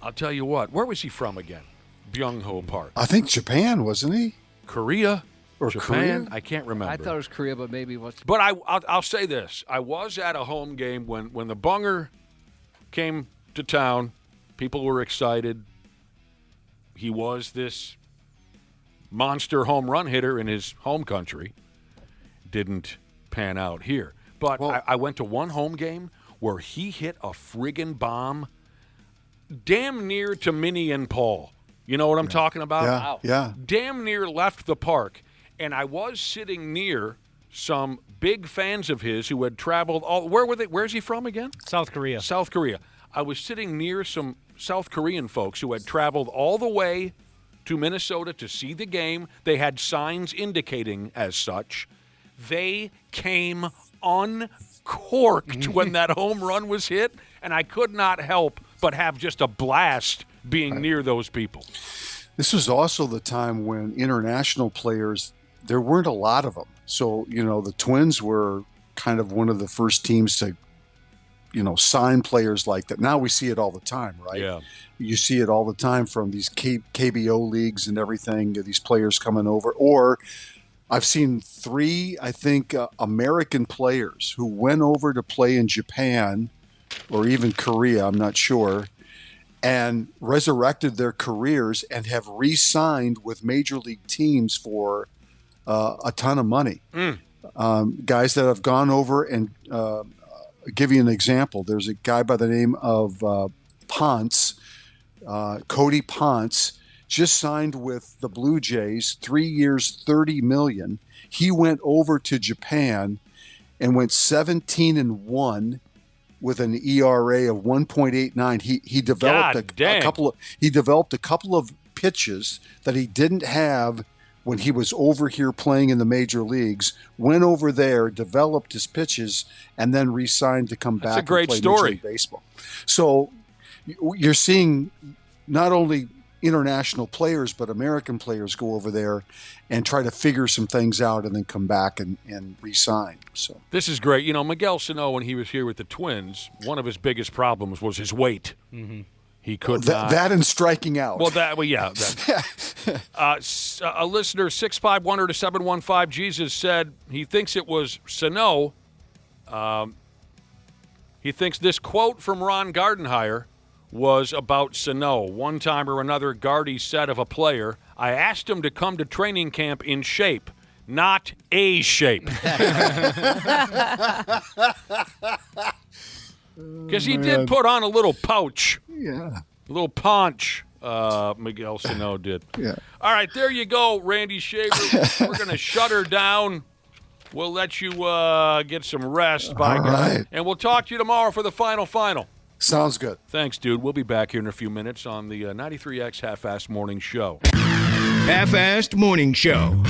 I'll tell you what. Where was he from again? Byung Ho Park. I think Japan, wasn't he? Korea. Or Japan? Korea? I can't remember. I thought it was Korea, but maybe it was. But I'll say this. I was at a home game when the Bunger came to town. People were excited. He was this monster home run hitter in his home country. Didn't pan out here. But I went to one home game where he hit a friggin' bomb damn near to Minnie and Paul. You know what I'm talking about? Yeah. Damn near left the park. And I was sitting near some big fans of his who had traveled all. Where were they? Where's he from again? South Korea. South Korea. I was sitting near some South Korean folks who had traveled all the way to Minnesota to see the game. They had signs indicating as such. They came uncorked when that home run was hit, and I could not help but have just a blast being near those people. This was also the time when international players, there weren't a lot of them. So, the Twins were kind of one of the first teams to sign players like that. Now we see it all the time, right? Yeah. You see it all the time from these KBO leagues and everything, these players coming over. Or I've seen 3, I think, American players who went over to play in Japan or even Korea, I'm not sure, and resurrected their careers and have re-signed with major league teams for a ton of money. Guys that have gone over and give you an example. There's a guy by the name of Ponce, Cody Ponce, just signed with the Blue Jays, 3 years, $30 million. He went over to Japan and went 17-1 with an ERA of 1.89. He developed a couple of pitches that he didn't have when he was over here playing in the major leagues, went over there, developed his pitches, and then re-signed to come back and play Major League Baseball. So you're seeing not only international players, but American players go over there and try to figure some things out and then come back and re-sign. So this is great. Miguel Sano, when he was here with the Twins, one of his biggest problems was his weight. Mm-hmm. He could not. That and striking out. Yeah. A listener, 651-715, Jesus said he thinks it was Sano. He thinks this quote from Ron Gardenhire was about Sano. One time or another, Gardy said of a player, I asked him to come to training camp in shape, not a shape. Because he did put on a little pouch. Yeah. A little paunch, Miguel Sano did. Yeah. All right, there you go, Randy Shaver. We're going to shut her down. We'll let you get some rest, by God. Right. And we'll talk to you tomorrow for the final. Sounds good. Thanks, dude. We'll be back here in a few minutes on the 93X Half-Assed Morning Show. Half-Assed Morning Show.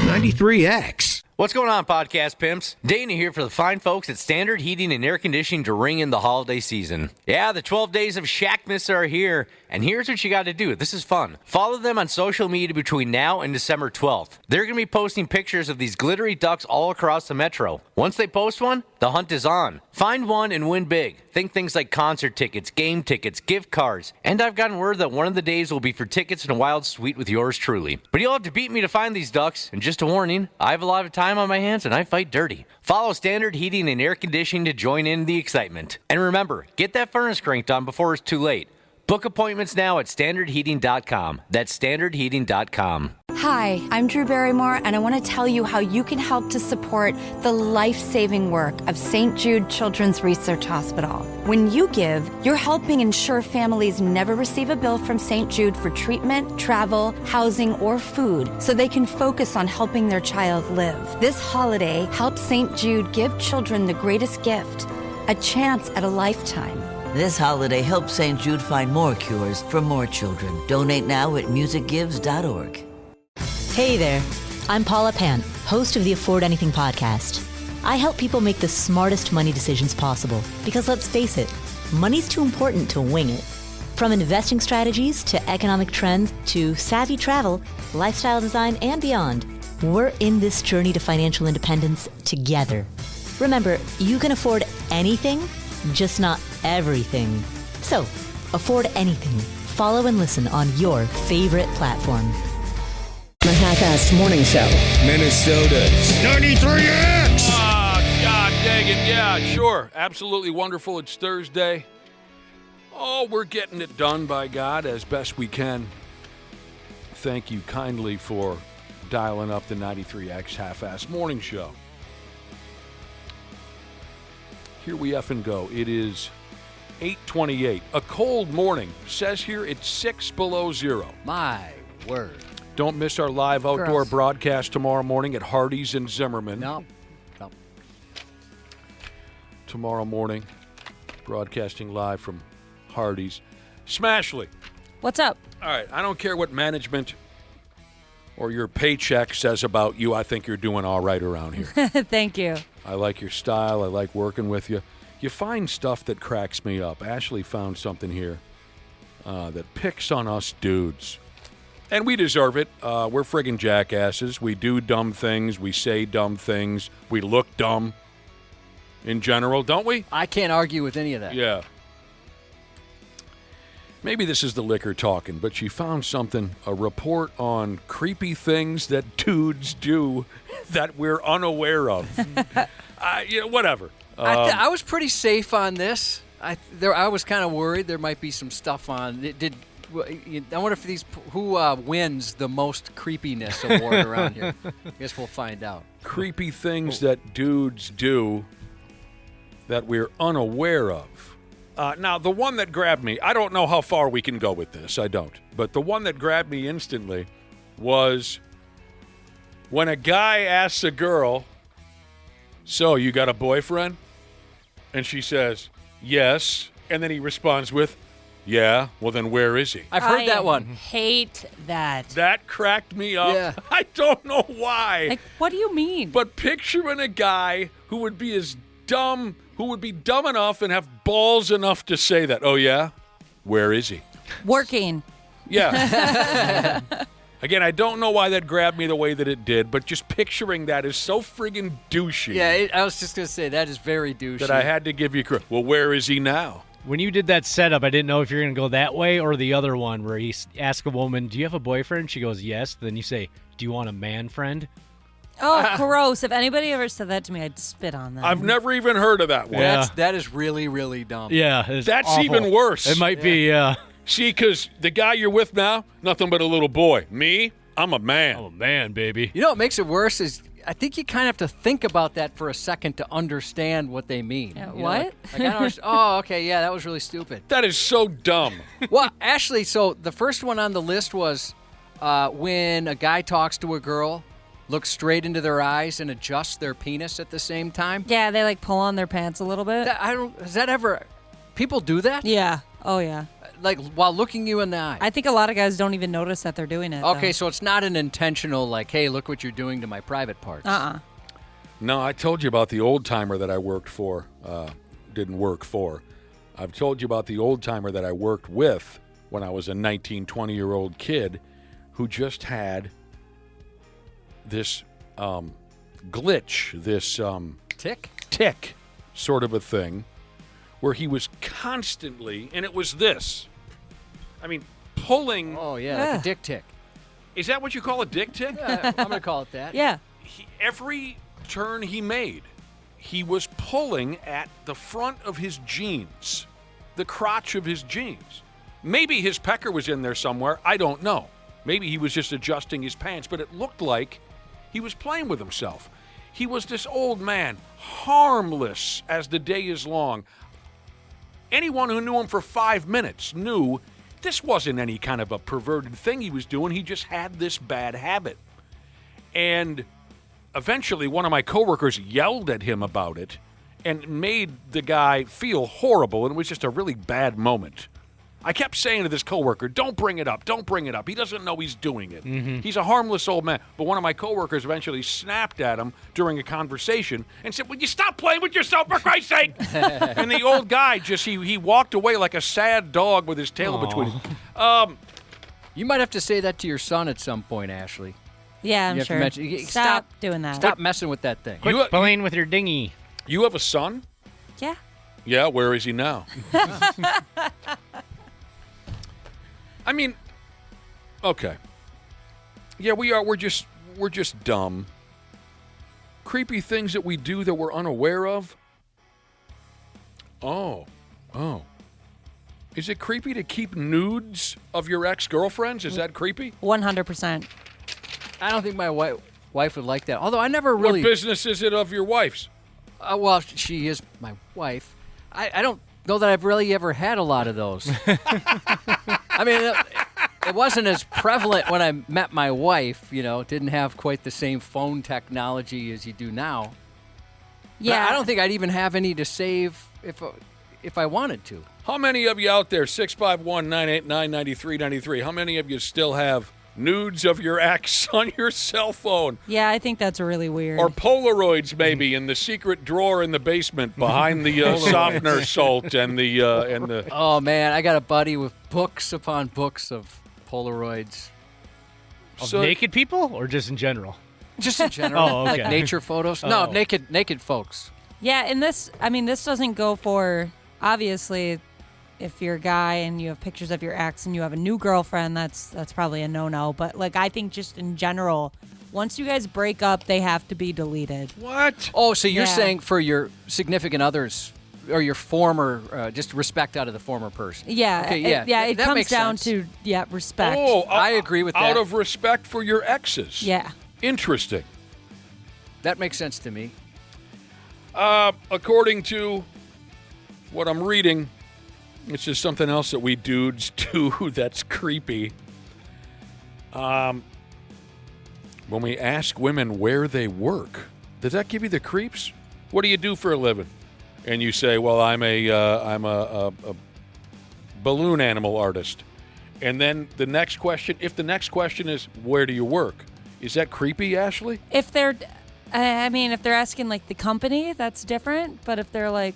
93X. What's going on, podcast pimps? Dana here for the fine folks at Standard Heating and Air Conditioning to ring in the holiday season. Yeah, the 12 days of Shackmas are here, and here's what you got to do. This is fun. Follow them on social media between now and December 12th. They're going to be posting pictures of these glittery ducks all across the metro. Once they post one, the hunt is on. Find one and win big. Think things like concert tickets, game tickets, gift cards, and I've gotten word that one of the days will be for tickets in a wild suite with yours truly. But you'll have to beat me to find these ducks, and just a warning, I have a lot of time on my hands and I fight dirty. Follow Standard Heating and Air Conditioning to join in the excitement. And remember, get that furnace cranked on before it's too late. Book appointments now at standardheating.com. That's standardheating.com. Hi, I'm Drew Barrymore, and I want to tell you how you can help to support the life-saving work of St. Jude Children's Research Hospital. When you give, you're helping ensure families never receive a bill from St. Jude for treatment, travel, housing, or food, so they can focus on helping their child live. This holiday, help St. Jude give children the greatest gift, a chance at a lifetime. This holiday, help St. Jude find more cures for more children. Donate now at musicgives.org. Hey there, I'm Paula Pant, host of the Afford Anything podcast. I help people make the smartest money decisions possible because let's face it, money's too important to wing it. From investing strategies to economic trends to savvy travel, lifestyle design, and beyond, we're in this journey to financial independence together. Remember, you can afford anything, just not everything. So, afford anything. Follow and listen on your favorite platform. The Half-Assed Morning Show. Minnesota's 93X. God dang it. Yeah, sure. Absolutely wonderful. It's Thursday. Oh, we're getting it done, by God, as best we can. Thank you kindly for dialing up the 93X Half-Assed Morning Show. Here we effing go. It is 8:28. A cold morning. Says here it's 6 below zero. My word. Don't miss our live outdoor Gross. broadcast tomorrow morning at Hardee's in Zimmerman. No. Tomorrow morning, broadcasting live from Hardee's. Smashley. What's up? All right, I don't care what management or your paycheck says about you. I think you're doing all right around here. Thank you. I like your style. I like working with you. You find stuff that cracks me up. Ashley found something here that picks on us dudes. And we deserve it. We're friggin' jackasses. We do dumb things. We say dumb things. We look dumb in general, don't we? I can't argue with any of that. Yeah. Maybe this is the liquor talking, but she found something, a report on creepy things that dudes do that we're unaware of. Whatever. I was pretty safe on this. I was kind of worried there might be some stuff on it. I wonder if who wins the most creepiness award around here. I guess we'll find out. Creepy things that dudes do that we're unaware of. Now, the one that grabbed me, I don't know how far we can go with this. I don't. But the one that grabbed me instantly was when a guy asks a girl, "So, you got a boyfriend?" And she says, "Yes." And then he responds with, "Yeah, well then where is he?" I've heard that one. Hate that. That cracked me up. Yeah. I don't know why. Like, what do you mean? But picturing a guy who would be dumb enough and have balls enough to say that. "Oh yeah? Where is he?" Working. Yeah. Again, I don't know why that grabbed me the way that it did, but just picturing that is so friggin' douchey. Yeah, I was just going to say, that is very douchey. That I had to give you credit. Well, where is he now? When you did that setup, I didn't know if you're going to go that way or the other one where you ask a woman, do you have a boyfriend? She goes, yes. Then you say, do you want a man friend? Oh, gross. If anybody ever said that to me, I'd spit on them. I've never even heard of that one. That is really, really dumb. Yeah. That's awful. even worse. It might be, yeah. See, because the guy you're with now, nothing but a little boy. Me, I'm a man. I'm a man, baby. You know what makes it worse is I think you kind of have to think about that for a second to understand what they mean. Yeah, You know, what? like, I don't understand. Oh, okay, yeah, that was really stupid. That is so dumb. Well, Ashley, so the first one on the list was when a guy talks to a girl, looks straight into their eyes and adjusts their penis at the same time. Yeah, they like pull on their pants a little bit. Has that ever... People do that? Yeah. Oh, yeah. Like, while looking you in the eye? I think a lot of guys don't even notice that they're doing it. Okay, so it's not an intentional, like, hey, look what you're doing to my private parts. No, I told you about the old timer that I worked for. Didn't work for. I've told you about the old timer that I worked with when I was a 19, 20-year-old kid who just had this glitch, this tick sort of a thing, where he was constantly, and it was this. I mean, pulling. Oh, yeah, like a dick tick. Is that what you call a dick tick? Yeah, I'm going to call it that. Yeah. Every turn he made, he was pulling at the front of his jeans, the crotch of his jeans. Maybe his pecker was in there somewhere. I don't know. Maybe he was just adjusting his pants, but it looked like he was playing with himself. He was this old man, harmless as the day is long. Anyone who knew him for 5 minutes knew this wasn't any kind of a perverted thing he was doing. He just had this bad habit. And eventually one of my coworkers yelled at him about it and made the guy feel horrible, and it was just a really bad moment. I kept saying to this coworker, don't bring it up, don't bring it up. He doesn't know he's doing it. Mm-hmm. He's a harmless old man. But one of my coworkers eventually snapped at him during a conversation and said, will you stop playing with yourself, for Christ's sake? And the old guy just, he walked away like a sad dog with his tail between his... You might have to say that to your son at some point, Ashley. Yeah, I'm sure. Stop doing that. Stop messing with that thing. Quit playing with your dinghy. You have a son? Yeah. Yeah, where is he now? I mean, okay. Yeah, we are. We're just dumb. Creepy things that we do that we're unaware of. Oh. Is it creepy to keep nudes of your ex-girlfriends? Is that creepy? 100%. I don't think my wife would like that. Although I never really... What business is it of your wife's? Well, she is my wife. I don't know that I've really ever had a lot of those. I mean, it wasn't as prevalent when I met my wife, you know. It didn't have quite the same phone technology as you do now. Yeah. But I don't think I'd even have any to save if I wanted to. How many of you out there, 651-989-9393, how many of you still have nudes of your ex on your cell phone? Yeah, I think that's really weird. Or Polaroids, maybe, in the secret drawer in the basement behind the softener salt and the. Oh man, I got a buddy with books upon books of Polaroids. Of naked people, or just in general? Just in general. Oh, okay. Like nature photos. No, naked folks. Yeah, and this doesn't go for, obviously, if you're a guy and you have pictures of your ex and you have a new girlfriend, that's probably a no-no. But, like, I think just in general, once you guys break up, they have to be deleted. What? Oh, so you're saying for your significant others or your former, just respect out of the former person. Yeah. Okay, yeah. It comes down to, respect. Oh, I agree with that. Out of respect for your exes. Yeah. Interesting. That makes sense to me. According to what I'm reading, it's just something else that we dudes do that's creepy. When we ask women where they work, does that give you the creeps? What do you do for a living? And you say, well, I'm a balloon animal artist. And then the next question, if the next question is, where do you work? Is that creepy, Ashley? If they're asking, like, the company, that's different. But if they're like,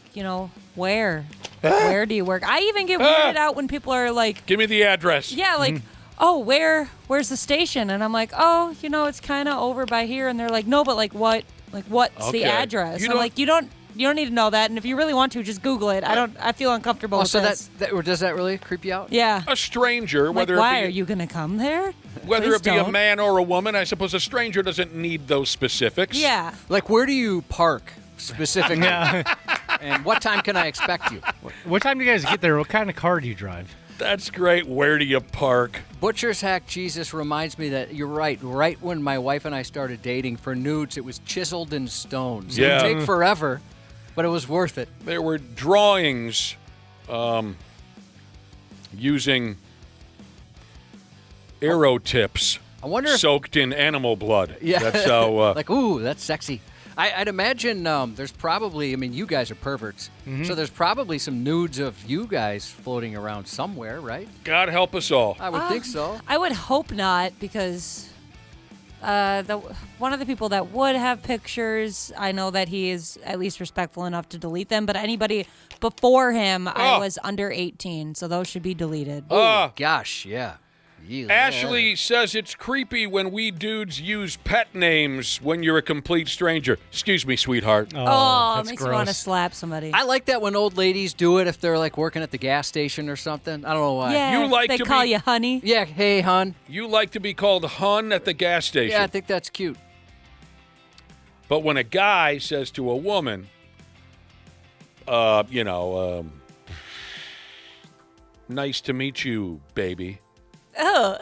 where do you work? I even get weirded out when people are like, give me the address. Yeah, like, oh, where's the station? And I'm like, it's kind of over by here. And they're like, no, but like what? Like, what's the address? I'm like, you don't You don't need to know that. And if you really want to, just Google it. I feel uncomfortable with so this. or does that really creep you out? Yeah. A stranger, Like, whether why it are be you going to come there? whether Please it be a don't. man or a woman, I suppose a stranger doesn't need those specifics. Yeah. Like, where do you park specifically? And what time can I expect you? What time do you guys get there? What kind of car do you drive? That's great. Where do you park? Butcher's Hack Jesus reminds me that you're right. Right when my wife and I started dating, for nudes, it was chiseled in stone. So Yeah. it would take forever, but it was worth it. There were drawings using arrow tips soaked in animal blood. Yeah. That's how... like, ooh, that's sexy. I'd imagine there's probably, I mean, you guys are perverts, so there's probably some nudes of you guys floating around somewhere, right? God help us all. I would think so. I would hope not, because one of the people that would have pictures, I know that he is at least respectful enough to delete them, but anybody before him, I was under 18, so those should be deleted. Oh, gosh, yeah. Ashley says it's creepy when we dudes use pet names when you're a complete stranger. Excuse me, sweetheart. Oh, it makes you want to slap somebody. I like that when old ladies do it if they're like working at the gas station or something. I don't know why. Yeah, You like they to call be- you honey. Yeah, hey, hon. You like to be called hun at the gas station. Yeah, I think that's cute. But when a guy says to a woman, nice to meet you, baby. Oh,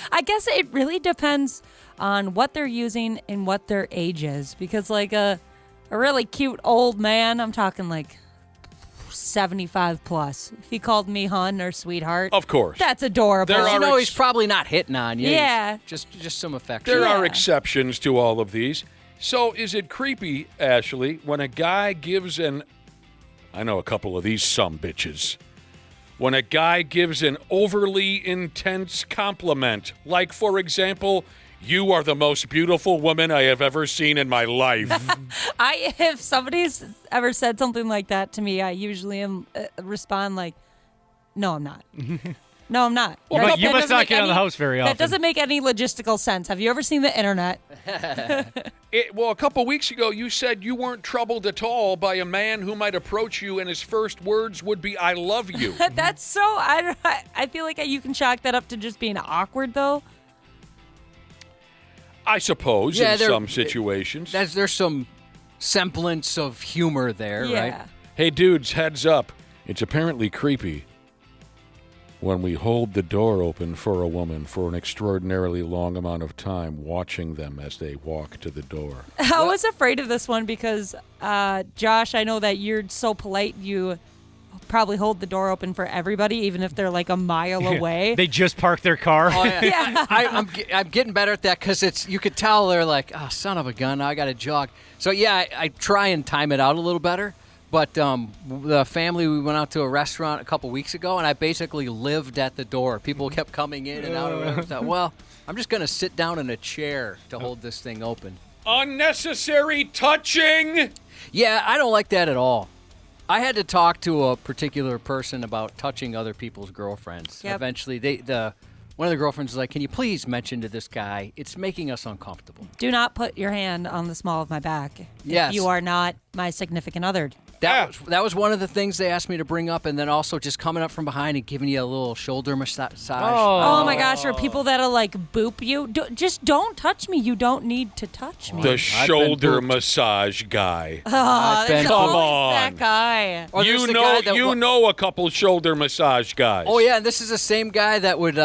I guess it really depends on what they're using and what their age is. Because like a really cute old man, I'm talking like 75 plus. If he called me hun or sweetheart, Of course. that's adorable. He's probably not hitting on you. Yeah. Just some affection. There are exceptions to all of these. So is it creepy, Ashley, when a guy gives I know a couple of these sumbitches. When a guy gives an overly intense compliment, like, for example, you are the most beautiful woman I have ever seen in my life. If somebody's ever said something like that to me, I usually respond like, "No, I'm not. No, I'm not." Well, you That must doesn't not make get on the house very often. That doesn't make any logistical sense. Have you ever seen the internet? Well, a couple weeks ago, you said you weren't troubled at all by a man who might approach you and his first words would be, I love you. That's so. I feel like you can chalk that up to just being awkward, though. I suppose in some situations. There's some semblance of humor there, right? Hey, dudes, heads up. It's apparently creepy when we hold the door open for a woman for an extraordinarily long amount of time, watching them as they walk to the door. I was afraid of this one because, Josh, I know that you're so polite, you probably hold the door open for everybody, even if they're like a mile away. They just parked their car. Oh, yeah. Yeah. I'm getting better at that because you could tell they're like, oh, son of a gun, I got to jog. So, yeah, I try and time it out a little better. But the family, we went out to a restaurant a couple weeks ago, and I basically lived at the door. People kept coming in and out. And I thought, well, I'm just going to sit down in a chair to hold this thing open. Unnecessary touching! Yeah, I don't like that at all. I had to talk to a particular person about touching other people's girlfriends. Yep. Eventually, one of the girlfriends was like, can you please mention to this guy, it's making us uncomfortable. Do not put your hand on the small of my back. Yes. If you are not my significant other. That was one of the things they asked me to bring up, and then also just coming up from behind and giving you a little shoulder massage. Oh my gosh, or people that'll like boop you. Just don't touch me. You don't need to touch me. The shoulder massage guy. Oh, there's Come always on. that guy. Or there's the guy that you know a couple shoulder massage guys. Oh yeah, and this is the same guy that would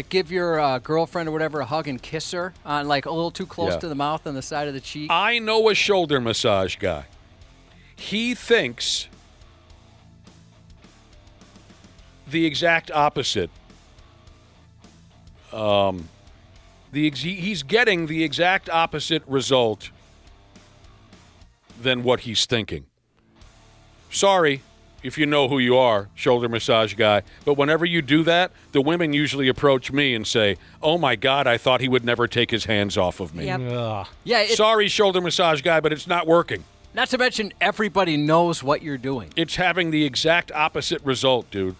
give your girlfriend or whatever a hug and kiss her on like a little too close to the mouth on the side of the cheek. I know a shoulder massage guy. He thinks the exact opposite. He's getting the exact opposite result than what he's thinking. Sorry if you know who you are, shoulder massage guy, but whenever you do that, the women usually approach me and say, oh my God, I thought he would never take his hands off of me. Yep. Yeah. Sorry, shoulder massage guy, but it's not working. Not to mention, everybody knows what you're doing. It's having the exact opposite result, dude.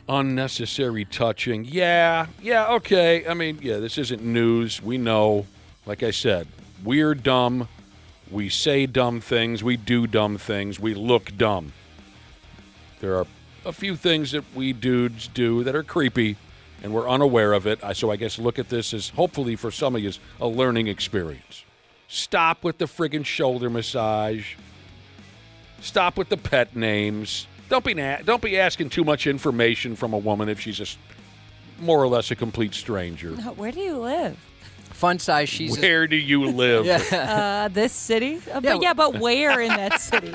Unnecessary touching. Yeah, okay. I mean, this isn't news. We know. Like I said, We're dumb. We say dumb things. We do dumb things. We look dumb. There are a few things that we dudes do that are creepy, and we're unaware of it. So I guess look at this as, hopefully for some of you, a learning experience. Stop with the friggin' shoulder massage. Stop with the pet names. Don't be asking too much information from a woman if she's just more or less a complete stranger. Where do you live? Fun size. She's. Where do you live? This city. But where in that city?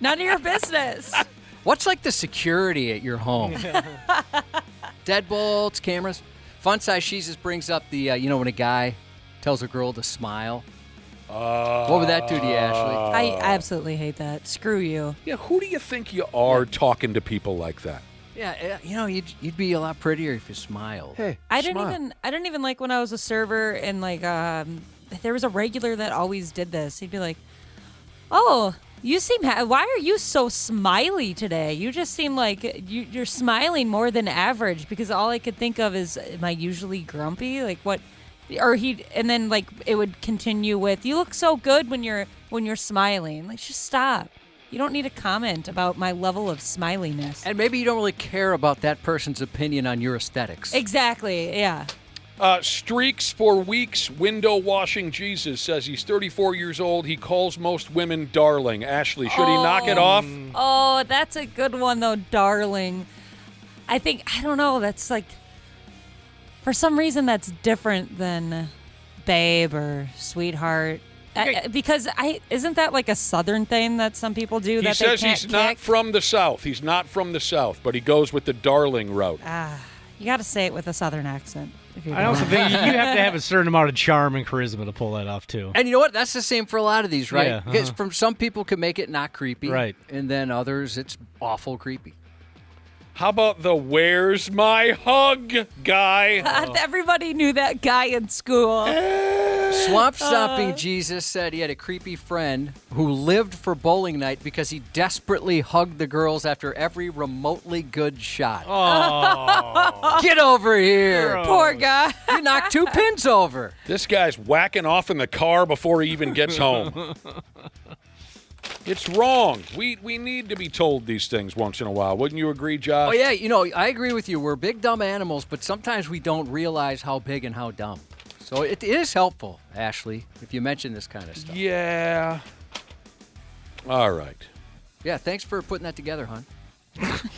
None of your business. What's like the security at your home? Deadbolts, cameras. Fun size. She just brings up the when a guy tells a girl to smile. What would that do to you, Ashley? I absolutely hate that. Screw you. Yeah, who do you think you are talking to people like that? Yeah, you'd be a lot prettier if you smiled. Hey, I didn't even like when I was a server and there was a regular that always did this. He'd be like, "Oh, you seem why are you so smiley today? You just seem like you're smiling more than average." Because all I could think of is, am I usually grumpy? Like what? And then it would continue with, "You look so good when you're smiling." Like, just stop. You don't need to comment about my level of smiliness. And maybe you don't really care about that person's opinion on your aesthetics. Exactly. Yeah. Streaks for weeks. Window washing Jesus says he's 34 years old. He calls most women darling. Ashley, should he knock it off? Oh, that's a good one though, darling. I don't know. That's for some reason, that's different than babe or sweetheart. Because isn't that like a Southern thing that some people do? He says he's not from the South. He's not from the South, but he goes with the darling route. You got to say it with a Southern accent. I also think you have to have a certain amount of charm and charisma to pull that off, too. And you know what? That's the same for a lot of these, right? Yeah, Because from some people can make it not creepy. Right. And then others, it's awful creepy. How about the "where's my hug" guy? Everybody knew that guy in school. Swamp Stomping Jesus said he had a creepy friend who lived for bowling night because he desperately hugged the girls after every remotely good shot. Oh. Get over here. Poor guy. You knocked 2 pins over. This guy's whacking off in the car before he even gets home. It's wrong. We need to be told these things once in a while. Wouldn't you agree, Josh? Oh, yeah. I agree with you. We're big, dumb animals, but sometimes we don't realize how big and how dumb. So it is helpful, Ashley, if you mention this kind of stuff. Yeah. All right. Yeah, thanks for putting that together, hon.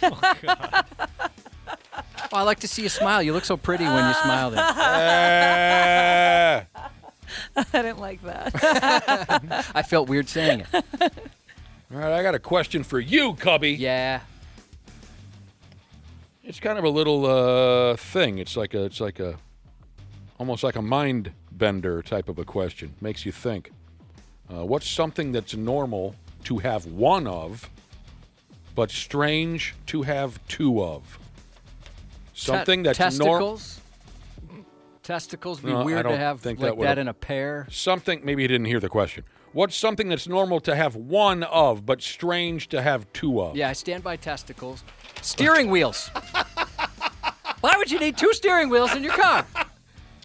Oh, God. I like to see you smile. You look so pretty when you smile there. I didn't like that. I felt weird saying it. All right, I got a question for you, Cubby. Yeah. It's kind of a little thing. It's like a almost like a mind bender type of a question. Makes you think. What's something that's normal to have one of, but strange to have two of? Something that's normal. Testicles? Testicles be weird to have that in a pair. Something, maybe you didn't hear the question. What's something that's normal to have one of, but strange to have two of? Yeah, I stand by testicles. Steering wheels. Why would you need 2 steering wheels in your car?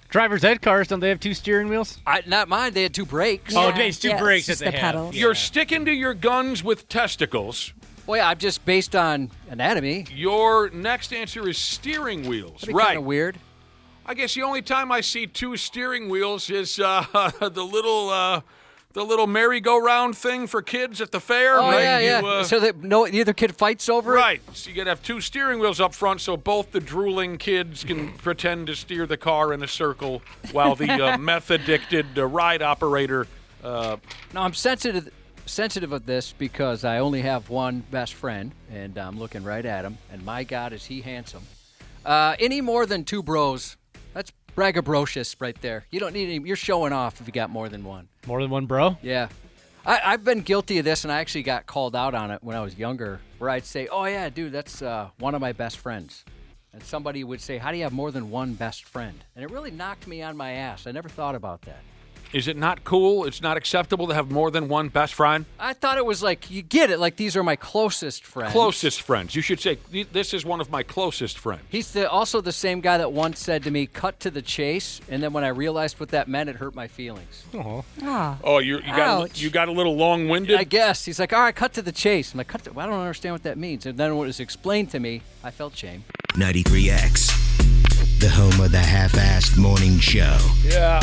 Driver's ed cars, don't they have 2 steering wheels? Not mine. They had 2 brakes. Yeah. It's 2 brakes that they have. Pedals. Yeah. You're sticking to your guns with testicles. Well, yeah, I'm just based on anatomy. Your next answer is steering wheels. That'd be right. kind of weird. I guess the only time I see 2 steering wheels is the little merry-go-round thing for kids at the fair. Oh, right? yeah. So that neither kid fights over it? Right. So you got to have 2 steering wheels up front so both the drooling kids can pretend to steer the car in a circle while the meth-addicted ride operator... Now, I'm sensitive of this because I only have one best friend, and I'm looking right at him, and my God, is he handsome. Any more than 2 bros, that's braggadocious right there. You don't need any. You're showing off if you got more than one. More than one bro? Yeah. I've been guilty of this, and I actually got called out on it when I was younger, where I'd say, oh, yeah, dude, that's one of my best friends. And somebody would say, how do you have more than one best friend? And it really knocked me on my ass. I never thought about that. Is it not cool? It's not acceptable to have more than one best friend? I thought it was like, you get it, like these are my closest friends. Closest friends. You should say, this is one of my closest friends. He's also the same guy that once said to me, cut to the chase, and then when I realized what that meant, it hurt my feelings. Oh, you got a little long-winded? I guess. He's like, all right, cut to the chase. I'm like, I don't understand what that means. And then when it was explained to me, I felt shame. 93X, the home of the half-assed morning show. Yeah.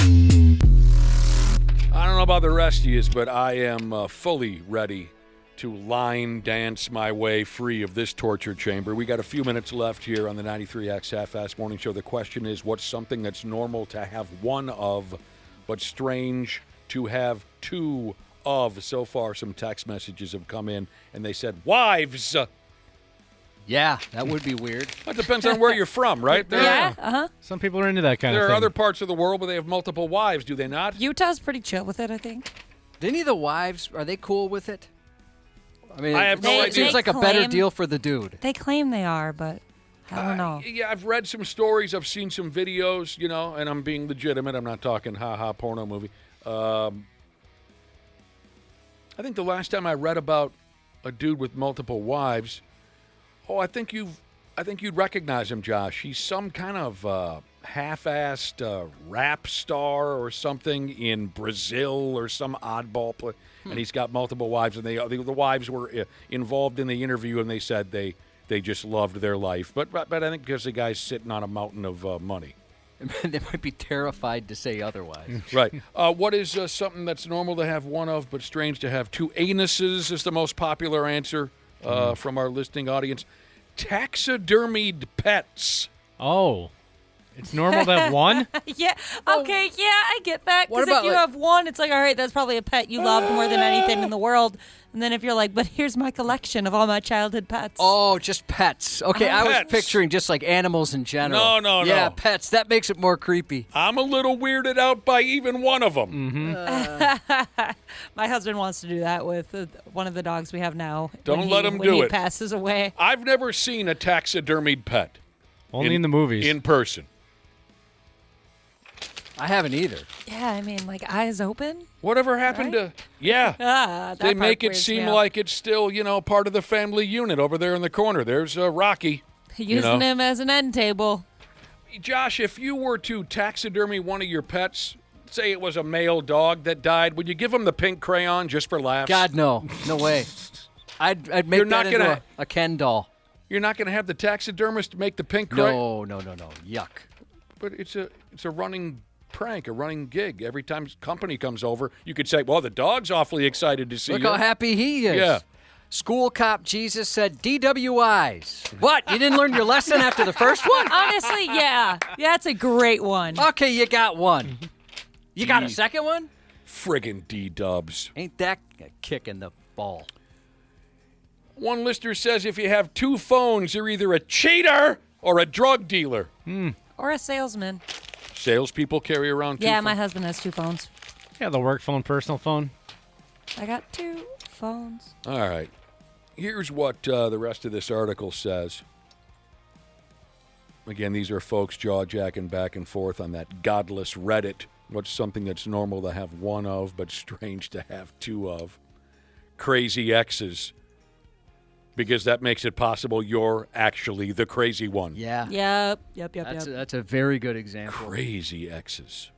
I don't know about the rest of you, but I am fully ready to line dance my way free of this torture chamber. We got a few minutes left here on the 93X Half-Assed Morning Show. The question is, what's something that's normal to have one of, but strange to have two of? So far, some text messages have come in, and they said, wives. Yeah, that would be weird. That depends on where you're from, right? Some people are into that kind of thing. There are other parts of the world where they have multiple wives, do they not? Utah's pretty chill with it, I think. Any of the wives, are they cool with it? I mean, I have no idea. It seems like a better deal for the dude. They claim they are, but I don't know. Yeah, I've read some stories. I've seen some videos, and I'm being legitimate. I'm not talking ha-ha porno movie. I think the last time I read about a dude with multiple wives, I think you'd recognize him, Josh. He's some kind of half-assed rap star or something in Brazil or some oddball place. And he's got multiple wives, and the wives were involved in the interview, and they said they just loved their life. But I think because the guy's sitting on a mountain of money. They might be terrified to say otherwise. Right. What is something that's normal to have one of, but strange to have two? Anuses is the most popular answer from our listening audience. Taxidermied pets. Oh. It's normal to have one? Yeah. Okay, yeah, I get that. What Because if about, you like- have one, it's like, all right, that's probably a pet you loved more than anything in the world. And then if you're like, but here's my collection of all my childhood pets. Oh, just pets. Okay, I was Pets. picturing just like animals in general. No. Yeah, pets. That makes it more creepy. I'm a little weirded out by even one of them. My husband wants to do that with one of the dogs we have now. Don't let him do when it. he passes away. I've never seen a taxidermied pet. Only in the movies. In person. I haven't either. Yeah, I mean, like eyes open. Whatever happened to... Yeah. That They part make it weirds seem me out. like it's still, part of the family unit over there in the corner. There's Rocky. Using him as an end table. Josh, if you were to taxidermy one of your pets, say it was a male dog that died, would you give him the pink crayon just for laughs? God, no. No way. I'd make that into a Ken doll. You're not going to have the taxidermist make the pink crayon? No. Yuck. But it's a running prank, a running gig. Every time company comes over, you could say, well, the dog's awfully excited to see Look you. how happy he is. Yeah. School cop Jesus said DWIs. What? You didn't learn your lesson after the first one? Honestly, yeah. Yeah, it's a great one. Okay, you got one. You got a second one? Friggin' D-dubs. Ain't that a kick in the ball? One listener says if you have two phones, you're either a cheater or a drug dealer. Or a salesman. Salespeople carry around two Yeah, my phones. husband has two phones. Yeah, the work phone, personal phone. I got two phones. All right. Here's what the rest of this article says. Again, these are folks jaw-jacking back and forth on that godless Reddit. What's something that's normal to have one of, but strange to have two of? Crazy exes. Because that makes it possible you're actually the crazy one. Yeah. Yep. That's a very good example. Crazy exes.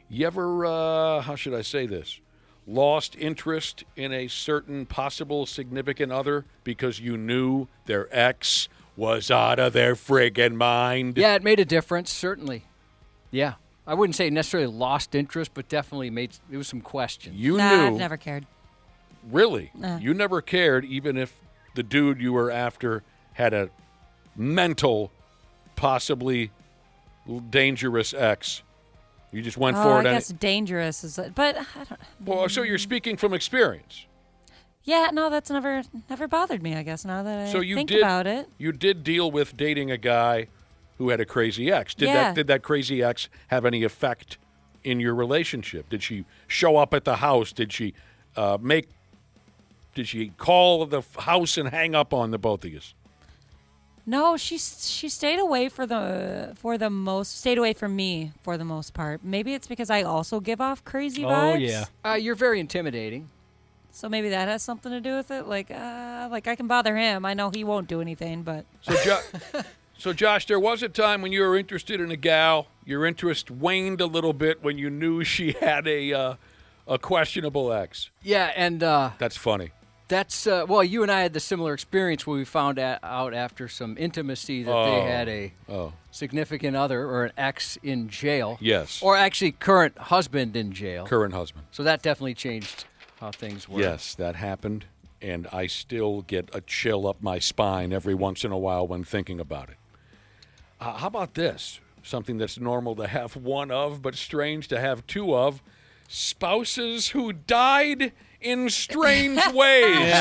You ever, how should I say this? Lost interest in a certain possible significant other because you knew their ex was out of their friggin' mind? Yeah, it made a difference, certainly. Yeah. I wouldn't say necessarily lost interest, but definitely it was some questions. You Nah, knew. I've never cared. Really? Nah. You never cared, even if the dude you were after had a mental, possibly dangerous ex. You just went for it. I guess dangerous is, but I don't. Well, so you're speaking from experience. Yeah, no, that's never bothered me. I guess now that So I you think did, about it. You did deal with dating a guy who had a crazy ex. Did Yeah. that crazy ex have any effect in your relationship? Did she show up at the house? Did she Did she call the house and hang up on the both of you? No, she stayed away stayed away from me for the most part. Maybe it's because I also give off crazy vibes. Oh, yeah. You're very intimidating. So maybe that has something to do with it. Like I can bother him. I know he won't do anything, but. So Josh, there was a time when you were interested in a gal. Your interest waned a little bit when you knew she had a questionable ex. Yeah, and that's funny. That's well, you and I had the similar experience where we found out after some intimacy that they had a significant other or an ex in jail. Yes. Or actually current husband in jail. Current husband. So that definitely changed how things were. Yes, that happened, and I still get a chill up my spine every once in a while when thinking about it. How about this? Something that's normal to have one of, but strange to have two of. Spouses who died in strange ways.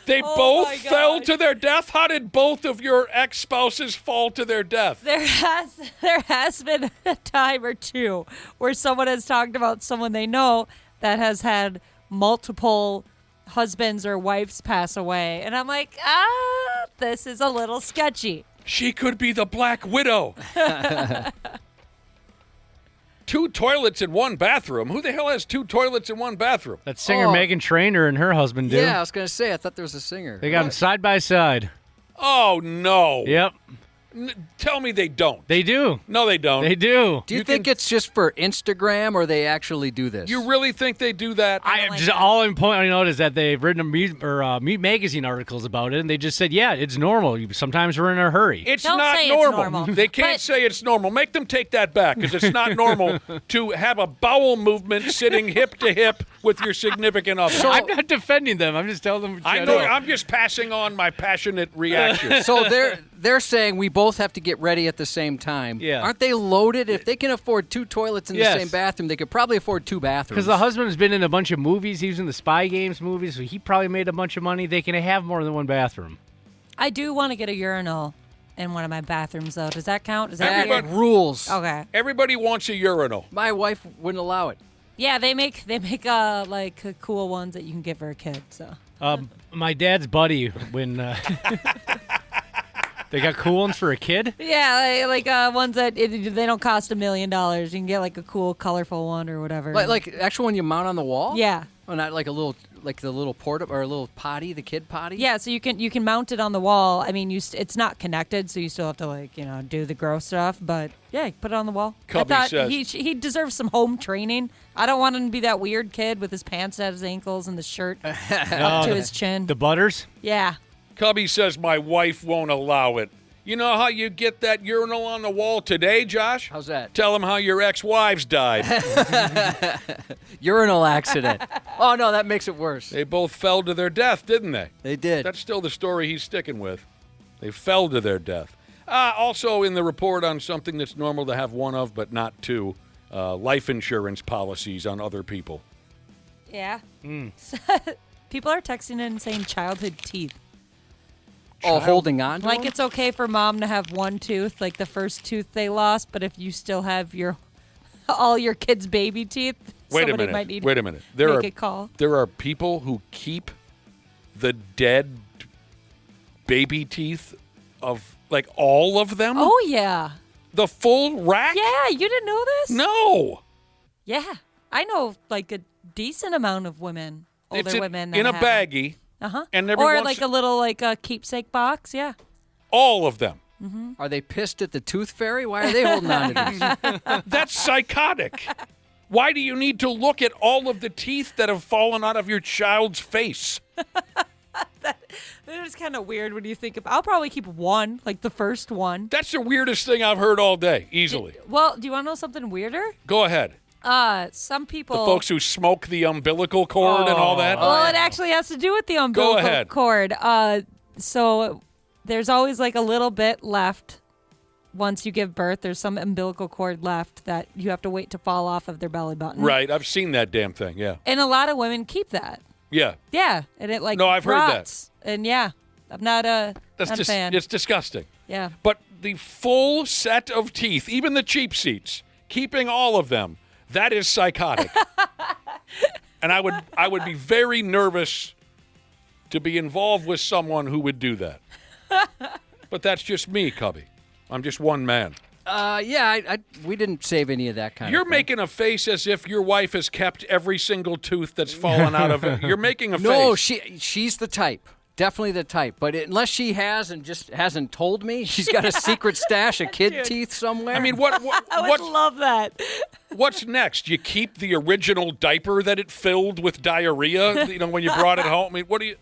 They both fell to their death? How did both of your ex-spouses fall to their death? There has been a time or two where someone has talked about someone they know that has had multiple husbands or wives pass away. And I'm like, this is a little sketchy. She could be the Black Widow. 2 toilets in 1 bathroom. Who the hell has 2 toilets in 1 bathroom? That singer Meghan Trainor and her husband do. Yeah, I was going to say, I thought there was a singer. They got them side by side. Oh, no. Yep. Tell me they don't. They do. No, they don't. They do. Do you think it's just for Instagram or they actually do this? You really think they do that? All I'm pointing out is that they've written Meat magazine articles about it, and they just said, yeah, it's normal. Sometimes we're in a hurry. It's Don't not say normal. it's normal. They can't say it's normal. Make them take that back, because it's not normal to have a bowel movement sitting hip to hip with your significant other. So I'm not defending them. I'm just telling them. I know. I'm just passing on my passionate reaction. So they're saying we both have to get ready at the same time. Yeah. Aren't they loaded? If they can afford 2 toilets in the same bathroom, they could probably afford 2 bathrooms. Because the husband's been in a bunch of movies. He was in the Spy Games movies, so he probably made a bunch of money. They can have more than 1 bathroom. I do want to get a urinal in one of my bathrums, though. Does that count? Does that Everybody- rules. Okay. Everybody wants a urinal. My wife wouldn't allow it. Yeah, they make cool ones that you can get for a kid. So. My dad's buddy, when they got cool ones for a kid. Yeah, like ones that they don't cost $1 million. You can get like a cool, colorful one or whatever. Like actual one you mount on the wall? Yeah. Oh, not like the little porta or a little potty, the kid potty. Yeah, so you can mount it on the wall. I mean, it's not connected, so you still have to do the gross stuff. But yeah, put it on the wall. Cubby I thought says- he deserves some home training. I don't want him to be that weird kid with his pants at his ankles and the shirt up to his chin. The butters? Yeah. Cubby says my wife won't allow it. You know how you get that urinal on the wall today, Josh? How's that? Tell them how your ex-wives died. Urinal accident. Oh, no, that makes it worse. They both fell to their death, didn't they? They did. That's still the story he's sticking with. They fell to their death. Also in the report on something that's normal to have 1 of but not 2, life insurance policies on other people. Yeah. People are texting in and saying childhood teeth. Oh, holding on to Like them? it's okay for mom to have 1 tooth, like the first tooth they lost, but if you still have all your kids' baby teeth, somebody might need Wait a minute. to make a call. There are people who keep the dead baby teeth of, like, all of them? Oh, yeah. The full rack? Yeah, you didn't know this? No. Yeah. I know, like, a decent amount of women, older It's women. That in a have baggie. Uh-huh. And every or once- like a little, like a keepsake box, yeah. All of them. Mm-hmm. Are they pissed at the tooth fairy? Why are they holding on to these? That's psychotic. Why do you need to look at all of the teeth that have fallen out of your child's face? That is kind of weird when you think of. I'll probably keep 1, like the first one. That's the weirdest thing I've heard all day, easily. Well, do you want to know something weirder? Go ahead. Some people. The folks who smoke the umbilical cord and all that. Well, it actually has to do with the umbilical ahead. cord. So there's always like a little bit left. Once you give birth, there's some umbilical cord left that you have to wait to fall off of their belly button. Right, I've seen that damn thing, yeah. And a lot of women keep that. Yeah. Yeah, and it like No, I've heard that. rots. And yeah, I'm not a fan. It's disgusting. Yeah. But the full set of teeth, even the cheap seats, keeping all of them, that is psychotic. And I would be very nervous to be involved with someone who would do that. But that's just me, Cubby. I'm just one man. We didn't save any of that kind You're of thing. making a face as if your wife has kept every single tooth that's fallen out of it. You're making a face. No, she's the type. Definitely the type. But unless she has and just hasn't told me, she's got a secret stash of kid teeth somewhere. I mean, what I would love that. What's next? You keep the original diaper that it filled with diarrhea, when you brought it home? I mean, what do you...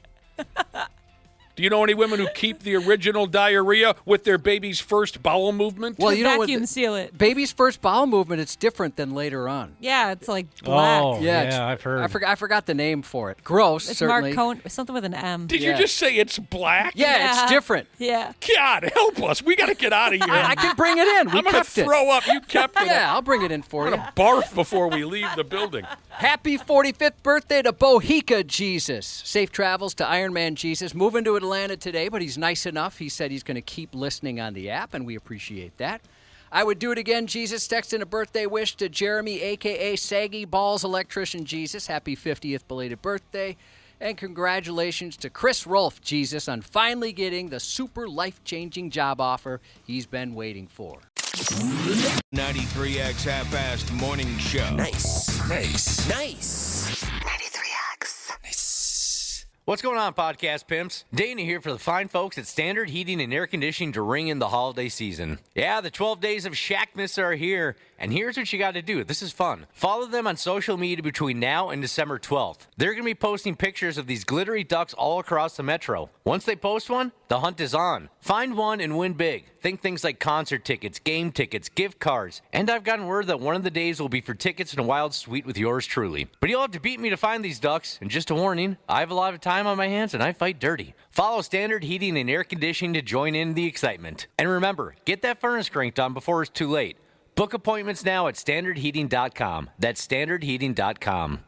Do you know any women who keep the original diarrhea with their baby's first bowel movement? Well, Vacuum seal it. Baby's first bowel movement, it's different than later on. Yeah, it's like black. Oh, yeah, I've heard. I forgot the name for it. Gross, It's certainly. something with an M. Did you just say it's black? Yeah, it's different. Yeah. God, help us. We got to get out of here. I can bring it in. I'm going to throw up. You kept it. Yeah, I'll bring it in for I'm you. going to barf before we leave the building. Happy 45th birthday to Bohica Jesus. Safe travels to Ironman Jesus. Moving to Atlanta today, but he's nice enough. He said he's going to keep listening on the app, and we appreciate that. I would do it again, Jesus. Texting a birthday wish to Jeremy, a.k.a. Saggy Balls Electrician Jesus. Happy 50th belated birthday. And congratulations to Chris Rolfe, Jesus, on finally getting the super life-changing job offer he's been waiting for. 93X Half-Assed Morning Show. Nice. 93X. Nice. What's going on, podcast pimps? Dana here for the fine folks at Standard Heating and Air Conditioning to ring in the holiday season. Yeah, the 12 days of Shackmas are here, and here's what you got to do. This is fun. Follow them on social media between now and December 12th. They're going to be posting pictures of these glittery ducks all across the metro. Once they post one, the hunt is on. Find one and win big. Think things like concert tickets, game tickets, gift cards, and I've gotten word that one of the days will be for tickets in a wild suite with yours truly. But you'll have to beat me to find these ducks, and just a warning, I have a lot of time on my hands and I fight dirty. Follow Standard Heating and Air Conditioning to join in the excitement. And remember, get that furnace cranked on before it's too late. Book appointments now at standardheating.com. That's standardheating.com.